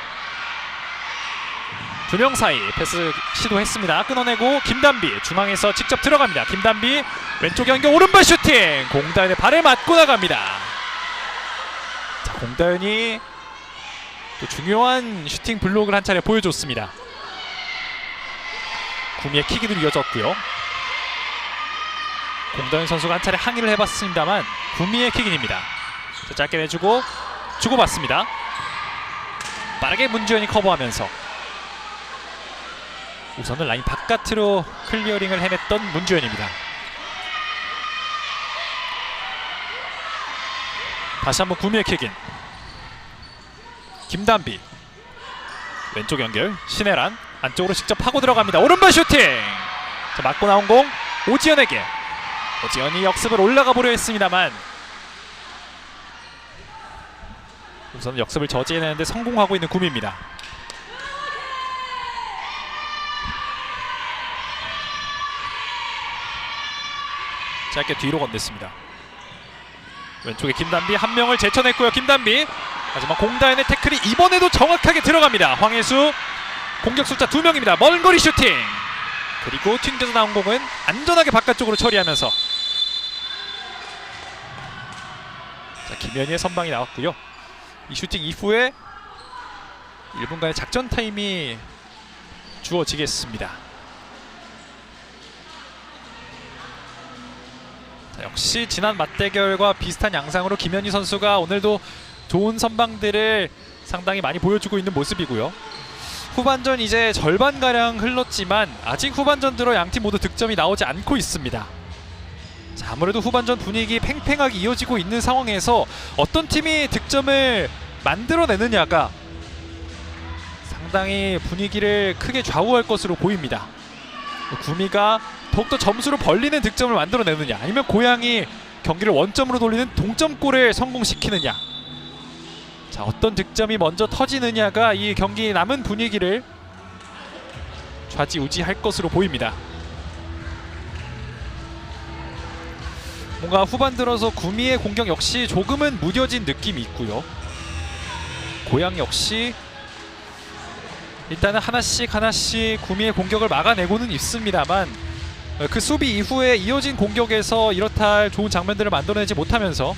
두 명 사이 패스 시도했습니다. 끊어내고 김단비 중앙에서 직접 들어갑니다. 김단비 왼쪽 연결 오른발 슈팅. 공다현의 발에 맞고 나갑니다. 자, 공다현이 또 중요한 슈팅 블록을 한 차례 보여줬습니다. 구미의 킥으로 이어졌고요. 공다현 선수가 한 차례 항의를 해봤습니다만 구미의 킥인입니다. 자, 짧게 내주고 주고받습니다. 빠르게 문주현이 커버하면서 우선은 라인 바깥으로 클리어링을 해냈던 문주현입니다. 다시 한번 구미의 킥인. 김단비 왼쪽 연결, 신혜란 안쪽으로 직접 파고 들어갑니다. 오른발 슈팅. 자, 맞고 나온 공 오지현에게. 오지현이 역습을 올라가 보려 했습니다만 우선 역습을 저지해내는데 성공하고 있는 구미입니다. 짧게 뒤로 건넸습니다. 왼쪽에 김단비 한 명을 제쳐냈고요. 김단비, 하지만 공다현의 태클이 이번에도 정확하게 들어갑니다. 황혜수 공격 숫자 2명입니다. 먼 거리 슈팅. 그리고 튕겨서 나온 공은 안전하게 바깥쪽으로 처리하면서, 자, 김현희의 선방이 나왔고요. 이 슈팅 이후에 1분간의 작전 타임이 주어지겠습니다. 자, 역시 지난 맞대결과 비슷한 양상으로 김현희 선수가 오늘도 좋은 선방들을 상당히 많이 보여주고 있는 모습이고요. 후반전 이제 절반가량 흘렀지만 아직 후반전 들어 양팀 모두 득점이 나오지 않고 있습니다. 자, 아무래도 후반전 분위기 팽팽하게 이어지고 있는 상황에서 어떤 팀이 득점을 만들어내느냐가 상당히 분위기를 크게 좌우할 것으로 보입니다. 구미가 더욱더 점수를 벌리는 득점을 만들어내느냐, 아니면 고향이 경기를 원점으로 돌리는 동점골을 성공시키느냐, 자, 어떤 득점이 먼저 터지느냐가 이 경기 남은 분위기를 좌지우지할 것으로 보입니다. 뭔가 후반 들어서 구미의 공격 역시 조금은 무뎌진 느낌이 있고요. 고양 역시 일단은 하나씩 구미의 공격을 막아내고는 있습니다만 그 수비 이후에 이어진 공격에서 이렇다 할 좋은 장면들을 만들어내지 못하면서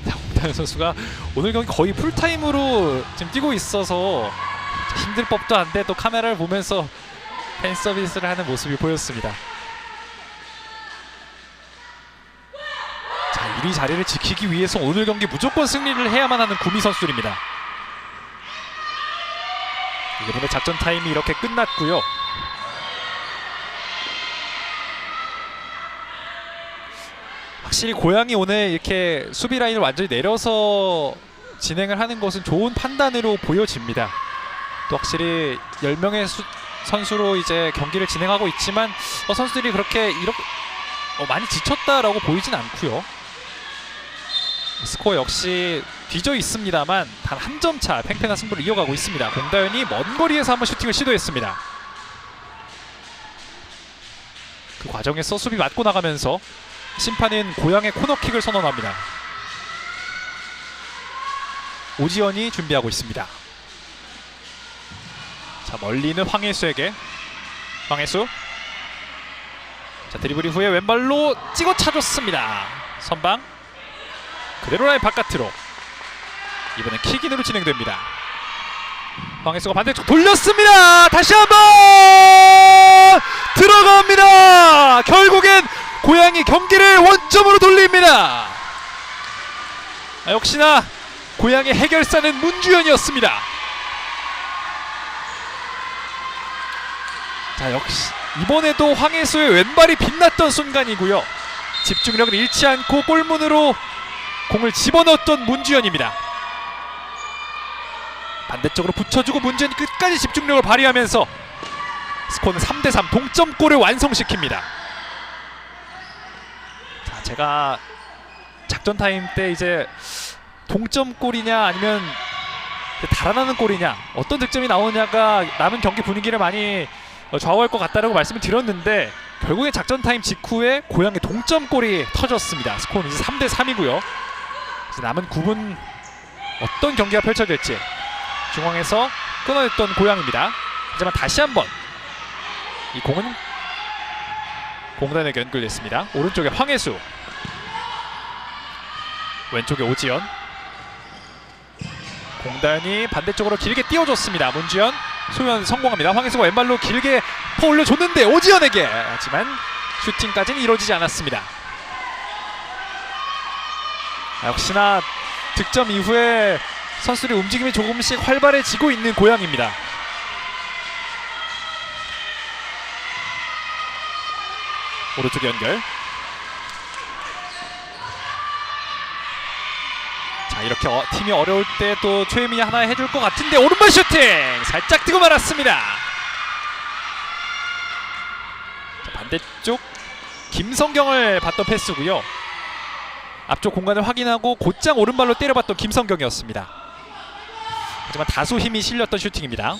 홍다현 선수가 오늘 경기 거의 풀타임으로 지금 뛰고 있어서 힘들 법도 한데 또 카메라를 보면서 팬 서비스를 하는 모습이 보였습니다. 자, 1위 자리를 지키기 위해서 오늘 경기 무조건 승리를 해야만 하는 구미 선수들입니다. 이번에 작전 타임이 이렇게 끝났고요. 확실히 고양이 오늘 이렇게 수비 라인을 완전히 내려서 진행을 하는 것은 좋은 판단으로 보여집니다. 또 확실히 10명의 선수로 이제 경기를 진행하고 있지만 선수들이 그렇게 많이 지쳤다라고 보이진 않고요. 스코어 역시 뒤져 있습니다만 단 한 점 차 팽팽한 승부를 이어가고 있습니다. 공다현이 먼 거리에서 한번 슈팅을 시도했습니다. 그 과정에서 수비 맞고 나가면서 심판은 고양의 코너킥을 선언합니다. 오지연이 준비하고 있습니다. 자, 멀리는 황혜수에게 황혜수 자 드리블 이후에 왼발로 찍어 차줬습니다. 선방 그대로 라인 바깥으로 이번엔 킥인으로 진행됩니다. 황혜수가 반대쪽 돌렸습니다. 다시 한번 들어갑니다. 결국엔 고양이 경기를 원점으로 돌립니다. 역시나 고양이 해결사는 문주현이었습니다. 자, 역시 이번에도 황혜수의 왼발이 빛났던 순간이고요. 집중력을 잃지 않고 골문으로 공을 집어넣었던 문주현입니다. 반대쪽으로 붙여주고 문주현이 끝까지 집중력을 발휘하면서 스코어는 3대3 동점골을 완성시킵니다. 자, 제가 작전 타임 때 이제 동점골이냐 아니면 달아나는 골이냐 어떤 득점이 나오냐가 남은 경기 분위기를 많이 좌우할 것 같다라고 말씀을 드렸는데 결국에 작전 타임 직후에 고양이 동점골이 터졌습니다. 스코어는 이제 3대3이고요. 남은 9분 어떤 경기가 펼쳐질지 중앙에서 끊어냈던 고양입니다. 하지만 다시 한번 이 공은 공단에게 연결됐습니다. 오른쪽에 황혜수, 왼쪽에 오지연. 공단이 반대쪽으로 길게 띄워줬습니다. 문주현 소연 성공합니다. 황혜수가 왼발로 길게 퍼 올려줬는데 오지연에게 하지만 슈팅까지는 이루어지지 않았습니다. 역시나 득점 이후에 선수들의 움직임이 조금씩 활발해지고 있는 고양입니다. 오른쪽 연결. 자, 이렇게 팀이 어려울 때 또 최혜민이 하나 해줄 것 같은데 오른발 슈팅! 살짝 뜨고 말았습니다. 자, 반대쪽 김성경을 봤던 패스고요. 앞쪽 공간을 확인하고 곧장 오른발로 때려봤던 김성경이었습니다. 하지만 다소 힘이 실렸던 슈팅입니다. 자,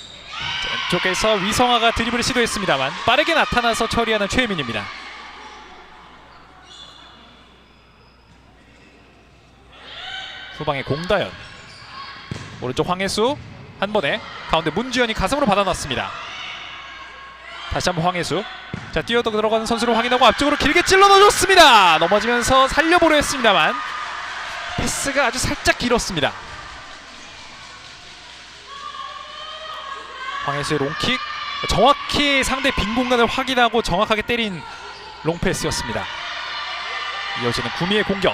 왼쪽에서 위성아가 드리블을 시도했습니다만 빠르게 나타나서 처리하는 최혜민입니다. 후방에 공다현, 오른쪽 황혜수 한 번에 가운데 문주현이 가슴으로 받아놨습니다. 다시 한번 황혜수. 자, 뛰어 들어가는 선수를 확인하고 앞쪽으로 길게 찔러 넣어줬습니다. 넘어지면서 살려보려 했습니다만 패스가 아주 살짝 길었습니다. 황혜수의 롱킥, 정확히 상대 빈 공간을 확인하고 정확하게 때린 롱패스였습니다. 이어지는 구미의 공격.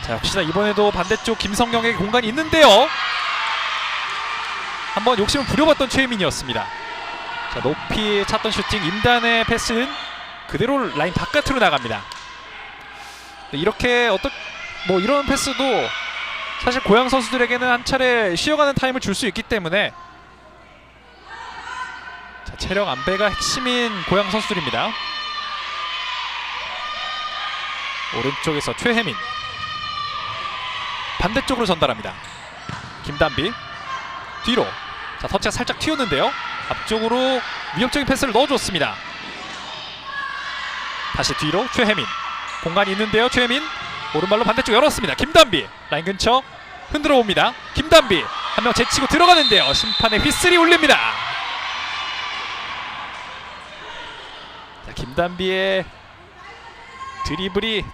자, 역시나 이번에도 반대쪽 김성경에게 공간이 있는데요. 한번 욕심을 부려봤던 최혜민이었습니다. 자, 높이 찼던 슈팅, 임단의 패스는 그대로 라인 바깥으로 나갑니다. 이렇게 이런 패스도 사실 고양 선수들에게는 한 차례 쉬어가는 타임을 줄 수 있기 때문에 자, 체력 안배가 핵심인 고양 선수들입니다. 오른쪽에서 최혜민 반대쪽으로 전달합니다. 김단비 뒤로. 자, 터치가 살짝 튀었는데요. 앞쪽으로 위협적인 패스를 넣어줬습니다. 다시 뒤로 최혜민. 공간이 있는데요. 최혜민 오른발로 반대쪽 열었습니다. 김단비 라인 근처 흔들어 옵니다. 김단비 한 명 제치고 들어가는데요. 심판의 휘슬이 울립니다. 자, 김단비의 드리블이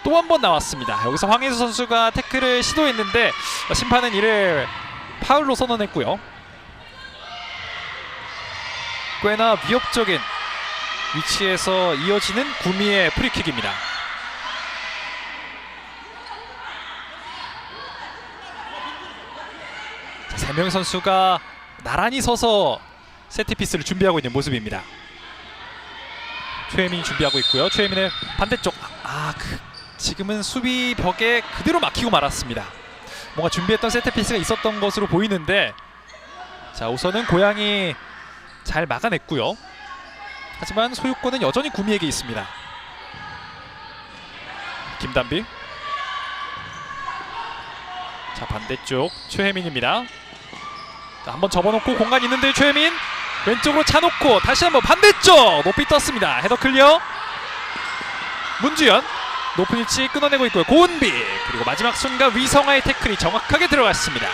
또 한 번 나왔습니다. 여기서 황혜수 선수가 태클을 시도했는데 심판은 이를 파울로 선언했고요. 꽤나 위협적인 위치에서 이어지는 구미의 프리킥입니다. 세 명의 선수가 나란히 서서 세트피스를 준비하고 있는 모습입니다. 최혜민이 준비하고 있고요. 최혜민의 반대쪽 지금은 수비 벽에 그대로 막히고 말았습니다. 뭔가 준비했던 세트피스가 있었던 것으로 보이는데, 자 우선은 고양이 잘 막아냈고요. 하지만 소유권은 여전히 구미에게 있습니다. 김단비. 자 반대쪽 최혜민입니다. 자, 한번 접어놓고 공간 있는데 최혜민 왼쪽으로 차놓고 다시 한번 반대쪽 높이 떴습니다. 헤더 클리어. 문주연 높은 위치 끊어내고 있고요. 고은비 그리고 마지막 순간 위성아의 태클이 정확하게 들어갔습니다.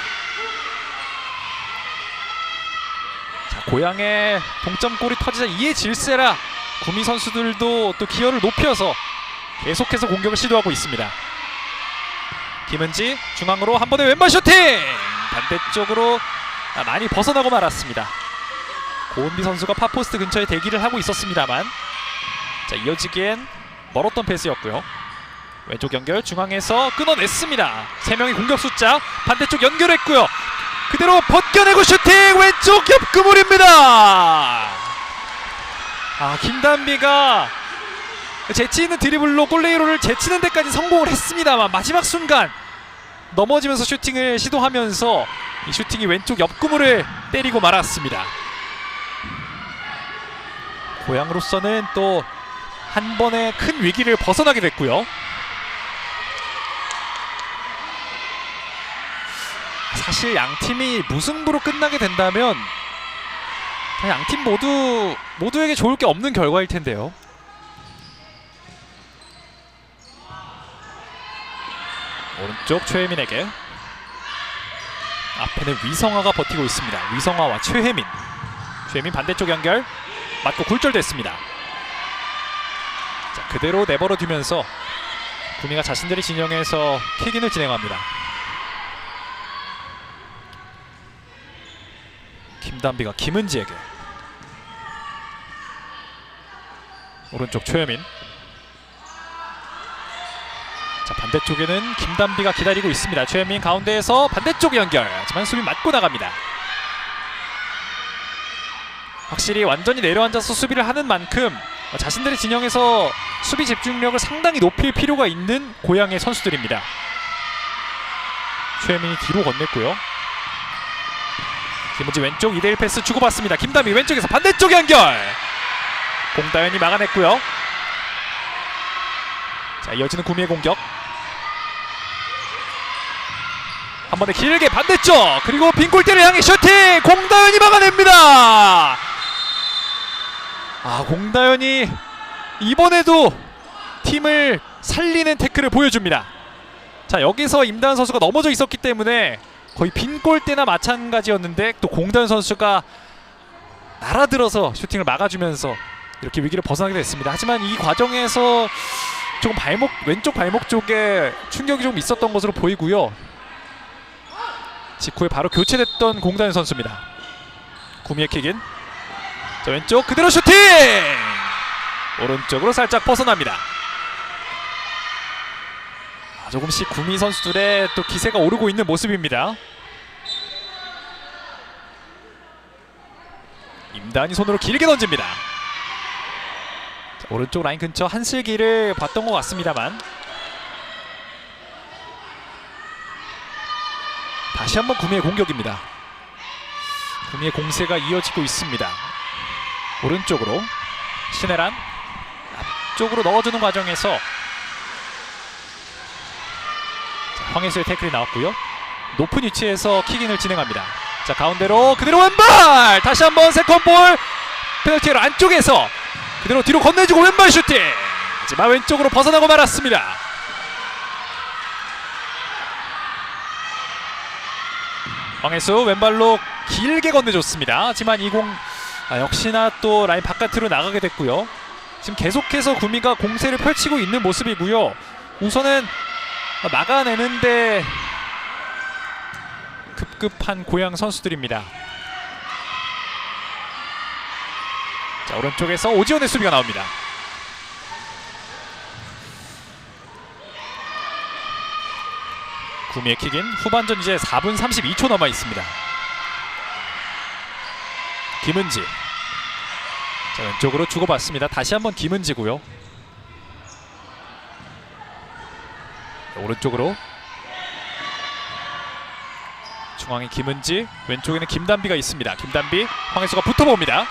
자 고향의 동점골이 터지자 이에 질세라 구미 선수들도 또 기여를 높여서 계속해서 공격을 시도하고 있습니다. 김은지 중앙으로 한 번의 왼발 슈팅! 반대쪽으로 많이 벗어나고 말았습니다. 고은비 선수가 파포스트 근처에 대기를 하고 있었습니다만, 자 이어지기엔 멀었던 패스였고요. 왼쪽 연결 중앙에서 끊어냈습니다. 3명의 공격 숫자 반대쪽 연결했고요. 그대로 벗겨내고 슈팅! 왼쪽 옆그물입니다. 김단비가 재치있는 드리블로 골레이로를 제치는 데까지 성공을 했습니다만 마지막 순간 넘어지면서 슈팅을 시도하면서 이 슈팅이 왼쪽 옆구물을 때리고 말았습니다. 고향으로서는 또 한 번의 큰 위기를 벗어나게 됐고요. 사실 양팀이 무승부로 끝나게 된다면 양팀 모두에게 좋을 게 없는 결과일 텐데요. 오른쪽 최혜민에게, 앞에는 위성아가 버티고 있습니다. 위성아와 최혜민. 최혜민 반대쪽 연결 맞고 굴절됐습니다. 자, 그대로 내버려 두면서 구미가 자신들의 진영에서 킥인을 진행합니다. 김단비가 김은지에게, 오른쪽 최혜민. 자 반대쪽에는 김단비가 기다리고 있습니다. 최혜민 가운데에서 반대쪽 연결, 하지만 수비 맞고 나갑니다. 확실히 완전히 내려앉아서 수비를 하는 만큼 자신들의 진영에서 수비 집중력을 상당히 높일 필요가 있는 고향의 선수들입니다. 최혜민이 뒤로 건넸고요. 김은지 왼쪽 2대1 패스 주고받습니다. 김단비 왼쪽에서 반대쪽 연결, 공다현이 막아냈고요. 자 이어지는 구미의 공격. 한 번에 길게 반대쪽, 그리고 빈 골대를 향해 슈팅! 공다현이 막아냅니다. 공다현이 이번에도 팀을 살리는 태클을 보여줍니다. 자 여기서 임다현 선수가 넘어져 있었기 때문에 거의 빈 골대나 마찬가지였는데, 또 공다현 선수가 날아들어서 슈팅을 막아주면서 이렇게 위기를 벗어나게 됐습니다. 하지만 이 과정에서 조금 왼쪽 발목 쪽에 충격이 좀 있었던 것으로 보이고요. 직후에 바로 교체됐던 공다현 선수입니다. 구미의 킥인. 자 왼쪽 그대로 슈팅! 오른쪽으로 살짝 벗어납니다. 조금씩 구미 선수들의 또 기세가 오르고 있는 모습입니다. 임다은이 손으로 길게 던집니다. 자, 오른쪽 라인 근처 한슬기를 봤던 것 같습니다만, 다시 한번 구미의 공격입니다. 구미의 공세가 이어지고 있습니다. 오른쪽으로 신혜란 앞쪽으로 넣어주는 과정에서 황혜수의 태클이 나왔고요. 높은 위치에서 킥인을 진행합니다. 자 가운데로 그대로 왼발! 다시 한번 세컨볼 페널티에러 안쪽에서 그대로 뒤로 건네주고 왼발 슈팅! 하지만 왼쪽으로 벗어나고 말았습니다. 황혜수 왼발로 길게 건네줬습니다. 하지만 이 공 역시나 또 라인 바깥으로 나가게 됐고요. 지금 계속해서 구미가 공세를 펼치고 있는 모습이고요. 우선은 막아내는데 급급한 고양 선수들입니다. 자, 오른쪽에서 오지원의 수비가 나옵니다. 구미의 킥인. 후반전 이제 4분 32초 남아 있습니다. 김은지. 자, 왼쪽으로 주고받습니다. 다시 한번 김은지고요. 자, 오른쪽으로 중앙에 김은지, 왼쪽에는 김단비가 있습니다. 김단비, 황혜수가 붙어봅니다.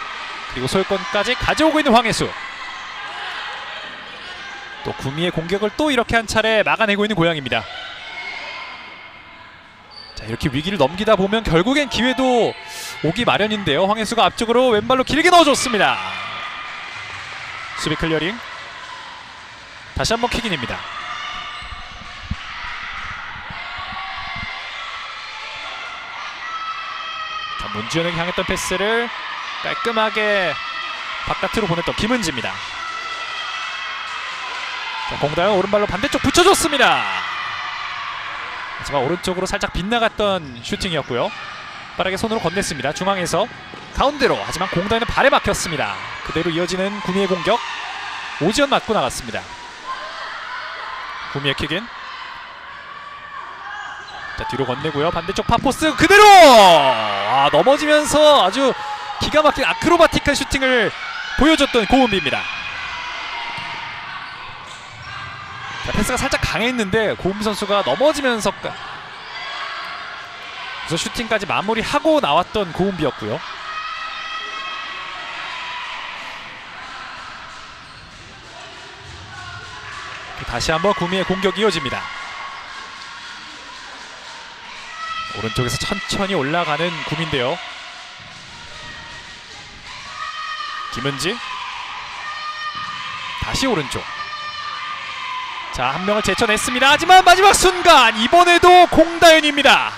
그리고 소유권까지 가져오고 있는 황혜수. 또 구미의 공격을 또 이렇게 한 차례 막아내고 있는 고양입니다. 자, 이렇게 위기를 넘기다 보면 결국엔 기회도 오기 마련인데요. 황혜수가 앞쪽으로 왼발로 길게 넣어줬습니다. 수비 클리어링. 다시 한번 킥인입니다. 자, 문지연에게 향했던 패스를 깔끔하게 바깥으로 보냈던 김은지입니다. 자, 공다현 오른발로 반대쪽 붙여줬습니다. 하지만 오른쪽으로 살짝 빗나갔던 슈팅이었고요. 빠르게 손으로 건넸습니다. 중앙에서 가운데로. 하지만 공다현은 발에 막혔습니다. 그대로 이어지는 구미의 공격. 오지연 맞고 나갔습니다. 구미의 킥인. 자, 뒤로 건네고요. 반대쪽 파포스 그대로! 넘어지면서 아주 기가 막힌 아크로바틱한 슈팅을 보여줬던 고은비입니다. 자, 패스가 살짝 강했는데 고은비 선수가 넘어지면서 그래서 슈팅까지 마무리하고 나왔던 고은비였고요. 다시 한번 구미의 공격이 이어집니다. 오른쪽에서 천천히 올라가는 구미인데요. 김은지. 다시 오른쪽. 자, 한 명을 제쳐냈습니다. 하지만 마지막 순간 이번에도 공다현입니다.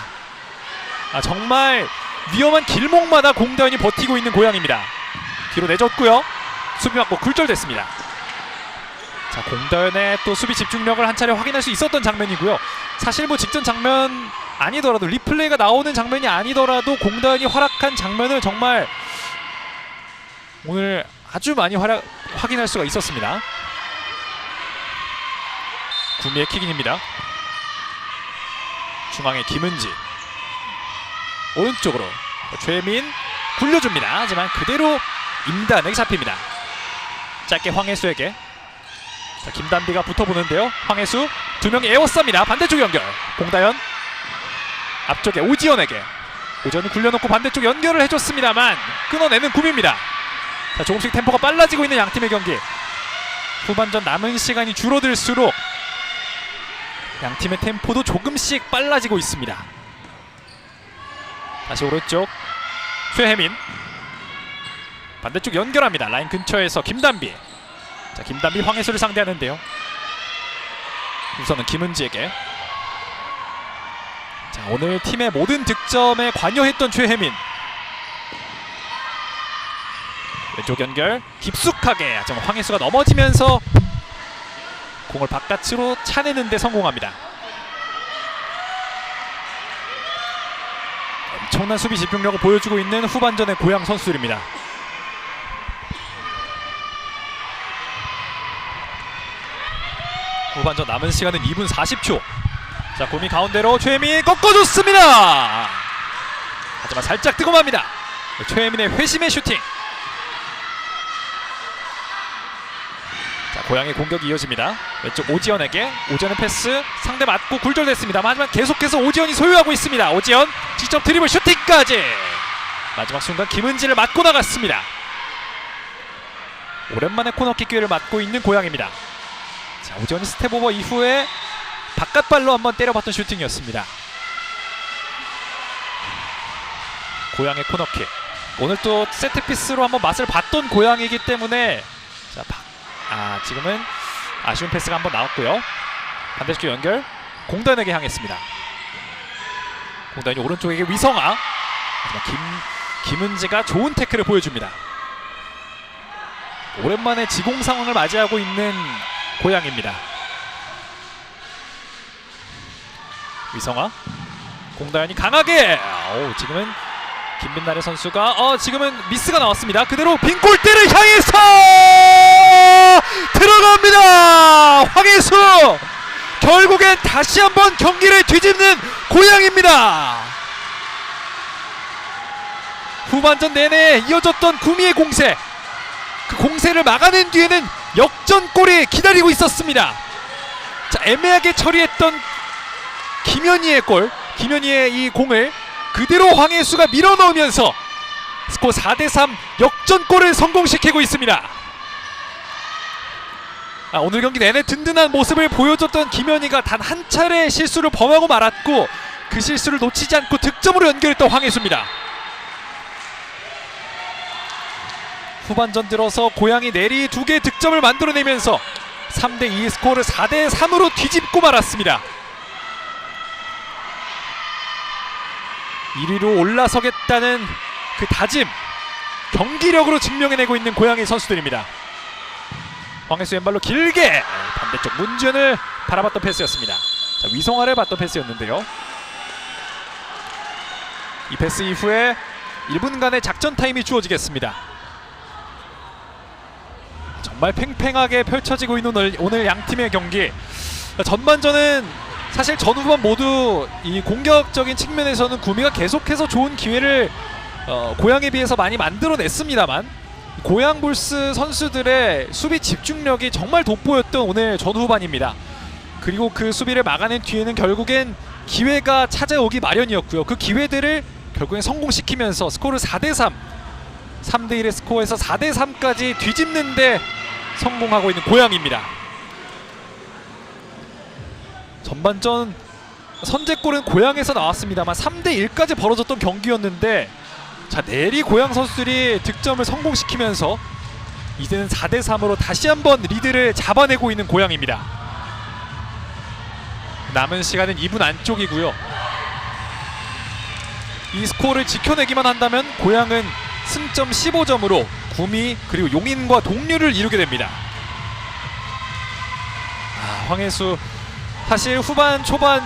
정말 위험한 길목마다 공다현이 버티고 있는 고양입니다. 뒤로 내줬고요. 수비 맞고 굴절됐습니다. 자, 공다현의 또 수비 집중력을 한 차례 확인할 수 있었던 장면이고요. 사실 뭐 직전 장면 아니더라도 리플레이가 나오는 장면이 아니더라도 공다현이 활약한 장면을 정말 오늘 아주 많이 확인할 수가 있었습니다. 구미의 킥인입니다. 중앙에 김은지. 오른쪽으로 최민 굴려줍니다. 하지만 그대로 임단에게 잡힙니다. 짧게 황혜수에게. 자, 김단비가 붙어보는데요. 황혜수 두 명이 에워쌉니다. 반대쪽 연결. 공다현 앞쪽에 오지연에게. 오지연이 굴려놓고 반대쪽 연결을 해줬습니다만 끊어내는 구미입니다. 자, 조금씩 템포가 빨라지고 있는 양팀의 경기. 후반전 남은 시간이 줄어들수록 양팀의 템포도 조금씩 빨라지고 있습니다. 다시 오른쪽 최혜민. 반대쪽 연결합니다. 라인 근처에서 김단비. 자, 김단비 황혜수를 상대하는데요. 우선은 김은지에게. 자, 오늘 팀의 모든 득점에 관여했던 최혜민. 왼쪽 연결 깊숙하게. 하지만 황혜수가 넘어지면서 공을 바깥으로 차내는 데 성공합니다. 엄청난 수비 집중력을 보여주고 있는 후반전의 고양 선수들입니다. 후반전 남은 시간은 2분 40초. 자, 구미 가운데로 최혜민이 꺾어줬습니다. 하지만 살짝 뜨거워합니다. 최혜민의 회심의 슈팅. 자, 고양의 공격이 이어집니다. 왼쪽 오지연에게. 오지연의 패스 상대 맞고 굴절됐습니다. 하지만 계속해서 오지연이 소유하고 있습니다. 오지연 직접 드리블 슈팅까지. 마지막 순간 김은지를 맞고 나갔습니다. 오랜만에 코너킥 기회를 맞고 있는 고양입니다. 자, 오지연이 스텝오버 이후에 바깥발로 한번 때려봤던 슈팅이었습니다. 고양의 코너킥. 오늘 또 세트피스로 한번 맛을 봤던 고양이기 때문에 자, 지금은 아쉬운 패스가 한번 나왔고요. 반대쪽 연결 공단에게 향했습니다. 공단이 오른쪽에게 위성아. 하지만 김은지가 좋은 태클을 보여줍니다. 오랜만에 지공 상황을 맞이하고 있는 고양입니다. 위성아, 공다현이 강하게. 지금은 김민나래 선수가 지금은 미스가 나왔습니다. 그대로 빈 골대를 향해서 들어갑니다. 황혜수 결국엔 다시 한번 경기를 뒤집는 고양입니다. 후반전 내내 이어졌던 구미의 공세, 그 공세를 막아낸 뒤에는 역전골이 기다리고 있었습니다. 자, 애매하게 처리했던 김현희의 골, 김현희의 이 공을 그대로 황혜수가 밀어넣으면서 스코어 4대3 역전골을 성공시키고 있습니다. 오늘 경기 내내 든든한 모습을 보여줬던 김현희가 단 한 차례 실수를 범하고 말았고 그 실수를 놓치지 않고 득점으로 연결했던 황혜수입니다. 후반전 들어서 고양이 내리 2개의 득점을 만들어내면서 3대2 스코어를 4대3으로 뒤집고 말았습니다. 1위로 올라서겠다는 그 다짐, 경기력으로 증명해내고 있는 고양이 선수들입니다. 황혜수 왼발로 길게 반대쪽 문지연을 바라봤던 패스였습니다. 자, 위성아를 봤던 패스였는데요. 이 패스 이후에 1분간의 작전 타임이 주어지겠습니다. 정말 팽팽하게 펼쳐지고 있는 오늘 양팀의 경기. 전반전은 사실 전후반 모두 이 공격적인 측면에서는 구미가 계속해서 좋은 기회를 고양에 비해서 많이 만들어냈습니다만 고양볼스 선수들의 수비 집중력이 정말 돋보였던 오늘 전후반입니다. 그리고 그 수비를 막아낸 뒤에는 결국엔 기회가 찾아오기 마련이었고요. 그 기회들을 결국엔 성공시키면서 스코어를 4대3, 3대1의 스코어에서 4대3까지 뒤집는데 성공하고 있는 고양입니다. 전반전 선제골은 고양에서 나왔습니다만 3대1까지 벌어졌던 경기였는데, 자, 내리 고양 선수들이 득점을 성공시키면서 이제는 4대3으로 다시 한번 리드를 잡아내고 있는 고양입니다. 남은 시간은 2분 안쪽이고요. 이 스코어를 지켜내기만 한다면 고양은 승점 15점으로 구미 그리고 용인과 동률을 이루게 됩니다. 황혜수 사실 후반 초반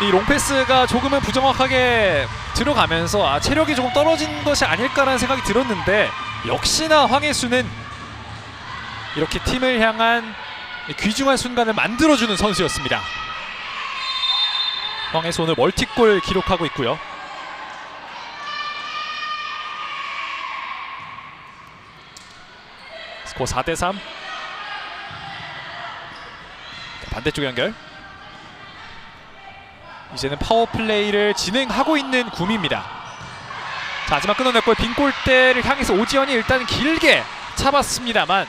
이 롱패스가 조금은 부정확하게 들어가면서 체력이 조금 떨어진 것이 아닐까라는 생각이 들었는데, 역시나 황혜수는 이렇게 팀을 향한 귀중한 순간을 만들어주는 선수였습니다. 황혜수 오늘 멀티골 기록하고 있고요. 스코어 4대3. 반대쪽 연결. 이제는 파워플레이를 진행하고 있는 구미입니다. 자, 하지만 끊어냈고 빈골대를 향해서 오지연이 일단 길게 잡았습니다만,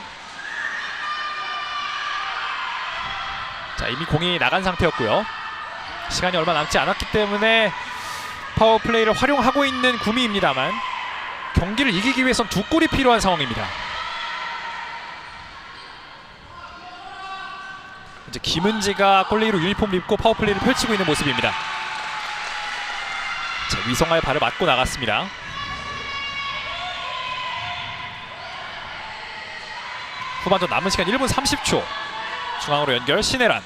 자, 이미 공이 나간 상태였고요. 시간이 얼마 남지 않았기 때문에 파워플레이를 활용하고 있는 구미입니다만 경기를 이기기 위해선 2골이 필요한 상황입니다. 이제 김은지가 골레이로 유니폼을 입고 파워플레이를 펼치고 있는 모습입니다. 자, 위성아의 발을 맞고 나갔습니다. 후반전 남은 시간 1분 30초. 중앙으로 연결, 신혜란.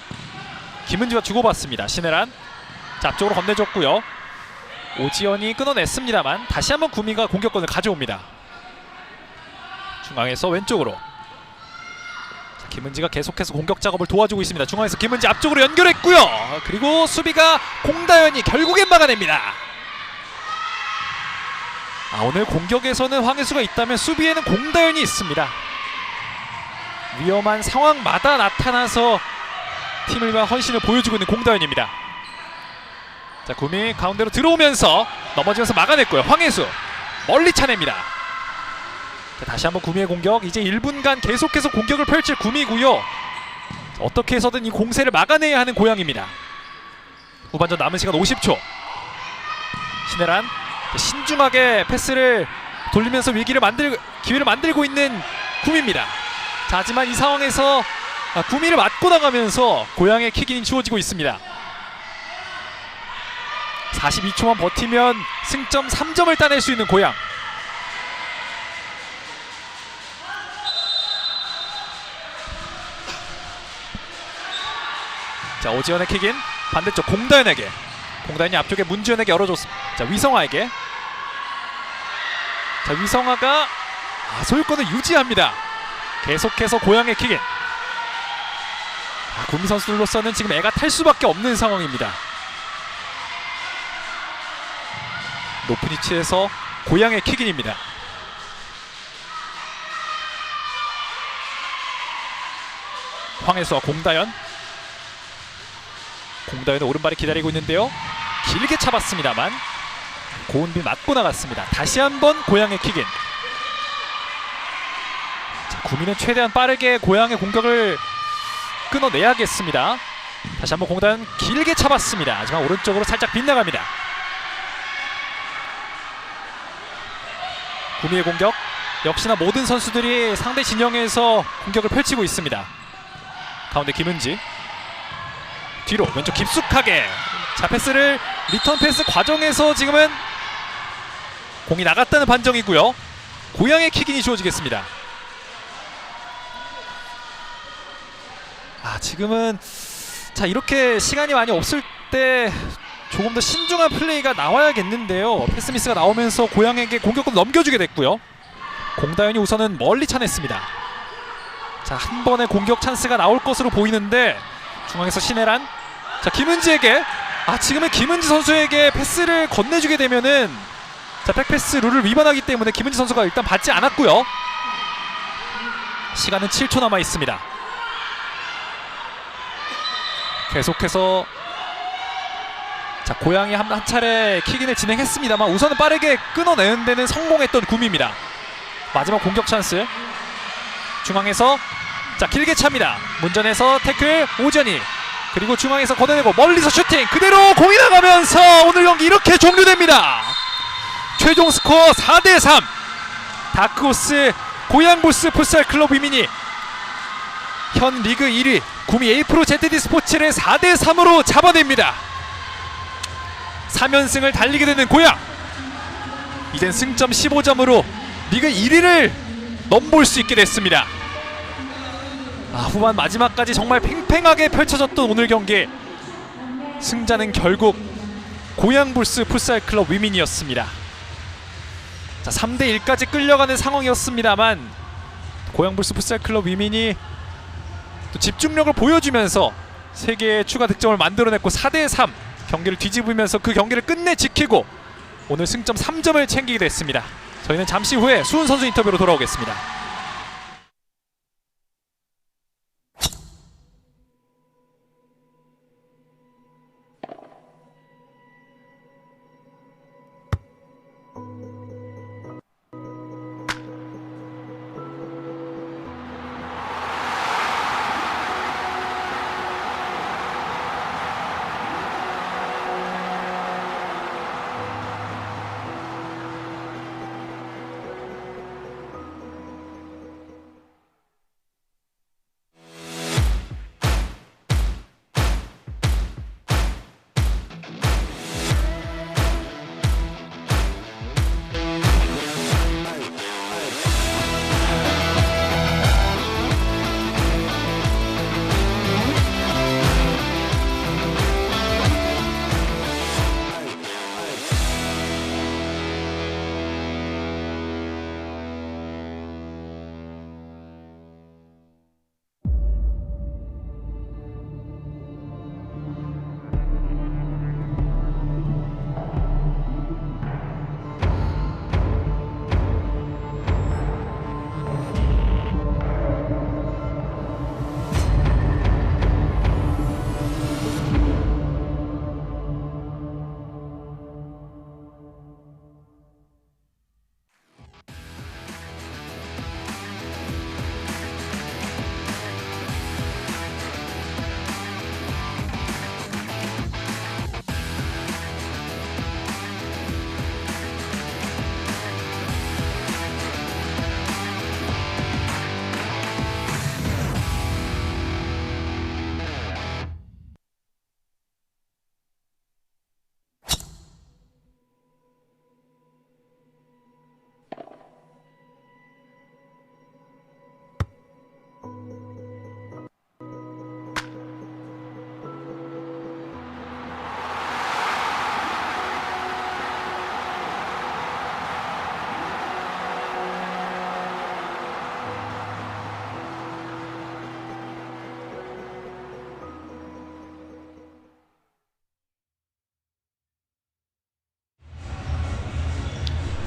김은지와 주고받습니다. 신혜란. 자, 앞쪽으로 건네줬고요. 오지연이 끊어냈습니다만 다시 한번 구미가 공격권을 가져옵니다. 중앙에서 왼쪽으로. 김은지가 계속해서 공격 작업을 도와주고 있습니다. 중앙에서 김은지 앞쪽으로 연결했고요. 그리고 수비가 공다현이 결국엔 막아냅니다. 오늘 공격에서는 황혜수가 있다면 수비에는 공다현이 있습니다. 위험한 상황마다 나타나서 팀을 위한 헌신을 보여주고 있는 공다현입니다. 자, 구미 가운데로 들어오면서 넘어지면서 막아냈고요. 황혜수 멀리 차냅니다. 자, 다시 한번 구미의 공격. 이제 1분간 계속해서 공격을 펼칠 구미고요. 어떻게 해서든 이 공세를 막아내야 하는 고양입니다. 후반전 남은 시간 50초. 신혜란 신중하게 패스를 돌리면서 기회를 만들고 있는 구미입니다. 자, 하지만 이 상황에서 구미를 맞고 나가면서 고향의 킥인이 주어지고 있습니다. 42초만 버티면 승점 3점을 따낼 수 있는 고향. 자, 오지연의 킥인 반대쪽 공다현에게. 공다현이 앞쪽에 문지연에게 열어줬습니다. 자, 위성아에게. 자, 위성아가 소유권을 유지합니다. 계속해서 고향의 킥인. 구미 선수들로서는 지금 애가 탈 수밖에 없는 상황입니다. 높은 위치에서 고향의 킥인입니다. 황혜수와 공다현. 공다현의 오른발이 기다리고 있는데요. 길게 차봤습니다만 고은비 맞고 나갔습니다. 다시 한번 고향의 킥인. 자, 구미는 최대한 빠르게 고향의 공격을 끊어내야겠습니다. 다시 한번 공다현 길게 차봤습니다. 하지만 오른쪽으로 살짝 빗나갑니다. 구미의 공격, 역시나 모든 선수들이 상대 진영에서 공격을 펼치고 있습니다. 가운데 김은지. 뒤로 왼쪽 깊숙하게. 자, 패스를 리턴 패스 과정에서 지금은 공이 나갔다는 판정이고요. 고향의 킥인이 주어지겠습니다. 지금은 자, 이렇게 시간이 많이 없을 때 조금 더 신중한 플레이가 나와야겠는데요. 패스 미스가 나오면서 고향에게 공격권 넘겨주게 됐고요. 공다현이 우선은 멀리 차냈습니다. 자, 한 번의 공격 찬스가 나올 것으로 보이는데 중앙에서 신혜란. 자, 김은지에게. 지금은 김은지 선수에게 패스를 건네주게 되면은 자, 백패스 룰을 위반하기 때문에 김은지 선수가 일단 받지 않았고요. 시간은 7초 남아 있습니다. 계속해서 자, 고향이 한 차례 킥인을 진행했습니다만 우선은 빠르게 끊어내는 데는 성공했던 구미입니다. 마지막 공격 찬스. 중앙에서 자, 길게 찹니다. 문전에서 태클 오지연이. 그리고 중앙에서 걷어내고 멀리서 슈팅. 그대로 공이 나가면서 오늘 경기 이렇게 종료됩니다. 최종 스코어 4대3. 다크호스 고양볼스 풋살클럽 위민이 현 리그 1위 구미 에이프로 ZD 스포츠를 4대3으로 잡아냅니다. 3연승을 달리게 되는 고양. 이젠 승점 15점으로 리그 1위를 넘볼 수 있게 됐습니다. 후반 마지막까지 정말 팽팽하게 펼쳐졌던 오늘 경기. 승자는 결국 고양볼스 풋살클럽 위민이었습니다. 자, 3대1까지 끌려가는 상황이었습니다만 고양볼스 풋살클럽 위민이 또 집중력을 보여주면서 3개의 추가 득점을 만들어냈고 4대3 경기를 뒤집으면서 그 경기를 끝내 지키고 오늘 승점 3점을 챙기게 됐습니다. 저희는 잠시 후에 수훈 선수 인터뷰로 돌아오겠습니다.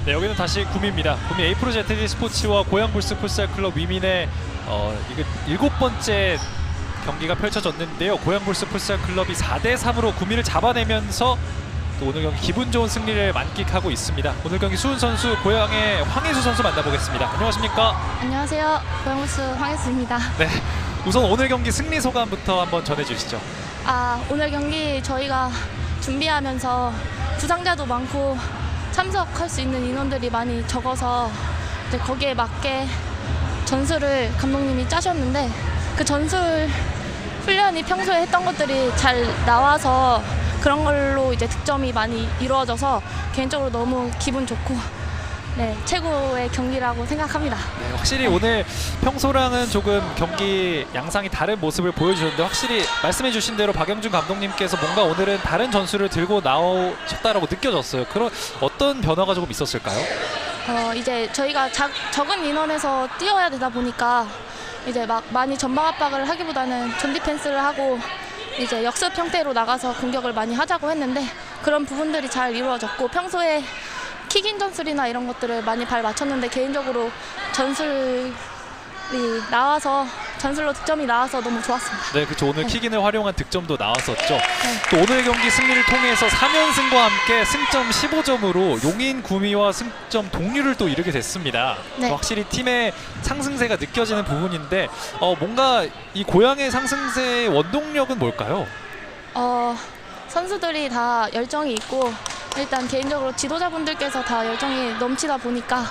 네, 여기는 다시 구미입니다. 구미 에이프로 ZD 스포츠와 고양불스 풋살클럽 위민의 이거 7번째 경기가 펼쳐졌는데요. 고양불스 풋살클럽이 4대3으로 구미를 잡아내면서 또 오늘 경기 기분 좋은 승리를 만끽하고 있습니다. 오늘 경기 수훈 선수, 고양의 황혜수 선수 만나보겠습니다. 안녕하십니까? 안녕하세요. 고양부스 황혜수입니다. 네, 우선 오늘 경기 승리 소감부터 한번 전해주시죠. 오늘 경기 저희가 준비하면서 부상자도 많고 참석할 수 있는 인원들이 많이 적어서 이제 거기에 맞게 전술을 감독님이 짜셨는데 그 전술 훈련이 평소에 했던 것들이 잘 나와서 그런 걸로 이제 득점이 많이 이루어져서 개인적으로 너무 기분 좋고 네, 최고의 경기라고 생각합니다. 네, 확실히 오늘 평소랑은 조금 경기 양상이 다른 모습을 보여주셨는데 확실히 말씀해주신 대로 박영준 감독님께서 뭔가 오늘은 다른 전술을 들고 나오셨다라고 느껴졌어요. 그런 어떤 변화가 조금 있었을까요? 이제 저희가 적은 인원에서 뛰어야 되다 보니까 이제 막 많이 전방 압박을 하기보다는 존 디펜스를 하고 이제 역습 형태로 나가서 공격을 많이 하자고 했는데 그런 부분들이 잘 이루어졌고 평소에 킥인 전술이나 이런 것들을 많이 발 맞췄는데 개인적으로 전술로 득점이 나와서 너무 좋았습니다. 네, 그렇죠. 오늘 킥인을 활용한 득점도 나왔었죠. 또 오늘 경기 승리를 통해서 3연승과 함께 승점 15점으로 용인 구미와 승점 동률을 또 이루게 됐습니다. 네. 확실히 팀의 상승세가 느껴지는 부분인데 뭔가 이 고향의 상승세의 원동력은 뭘까요? 선수들이 다 열정이 있고 일단 개인적으로 지도자분들께서 다 열정이 넘치다 보니까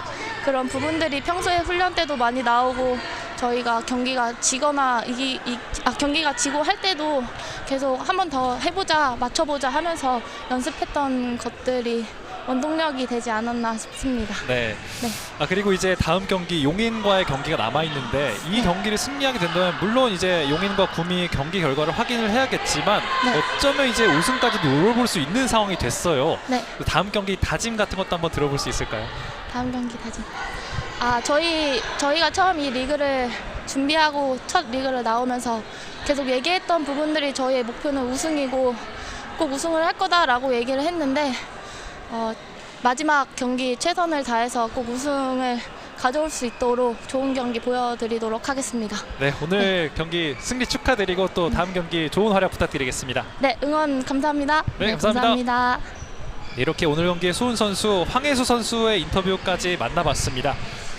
그런 부분들이 평소에 훈련 때도 많이 나오고 저희가 경기가 지거나 경기가 지고 할 때도 계속 한 번 더 해보자 맞춰보자 하면서 연습했던 것들이 원동력이 되지 않았나 싶습니다. 네. 네. 그리고 이제 다음 경기 용인과의 경기가 남아 있는데 이 경기를 승리하게 된다면 물론 이제 용인과 구미 경기 결과를 확인을 해야겠지만 네. 어쩌면 이제 우승까지도 노려볼 수 있는 상황이 됐어요. 네. 다음 경기 다짐 같은 것도 한번 들어볼 수 있을까요? 다음 경기 다짐. 저희가 처음 이 리그를 준비하고 첫 리그를 나오면서 계속 얘기했던 부분들이 저희의 목표는 우승이고 꼭 우승을 할 거다라고 얘기를 했는데 마지막 경기 최선을 다해서 꼭 우승을 가져올 수 있도록 좋은 경기 보여드리도록 하겠습니다. 네, 오늘 경기 승리 축하드리고 또 다음 경기 좋은 활약 부탁드리겠습니다. 네, 응원 감사합니다. 네, 감사합니다. 감사합니다. 이렇게 오늘 경기의 수훈 선수, 황혜수 선수의 인터뷰까지 만나봤습니다.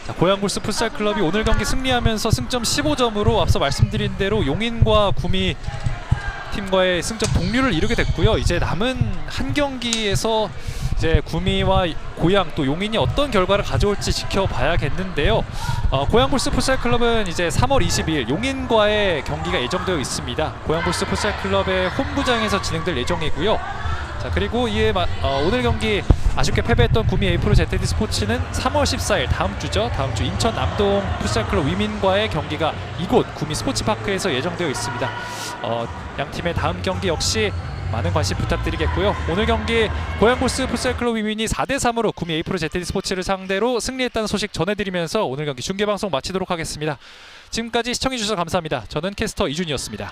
자, 고양불스 풋살클럽이 오늘 경기 승리하면서 승점 15점으로 앞서 말씀드린 대로 용인과 구미 팀과의 승점 동률을 이루게 됐고요. 이제 남은 한 경기에서 이제 구미와 고양 또 용인이 어떤 결과를 가져올지 지켜봐야겠는데요. 고양불스 풋살클럽은 이제 3월 22일 용인과의 경기가 예정되어 있습니다. 고양불스 풋살클럽의 홈구장에서 진행될 예정이고요. 자, 그리고 이에 오늘 경기 아쉽게 패배했던 구미 에이프로 ZD 스포츠는 3월 14일 다음 주죠. 다음 주 인천 남동 풋살클럽 위민과의 경기가 이곳 구미 스포츠파크에서 예정되어 있습니다. 양 팀의 다음 경기 역시 많은 관심 부탁드리겠고요. 오늘 경기 고양불스 풋살클럽 위민이 4대3으로 구미 에이프로 ZD 스포츠를 상대로 승리했다는 소식 전해드리면서 오늘 경기 중계방송 마치도록 하겠습니다. 지금까지 시청해주셔서 감사합니다. 저는 캐스터 이준이었습니다.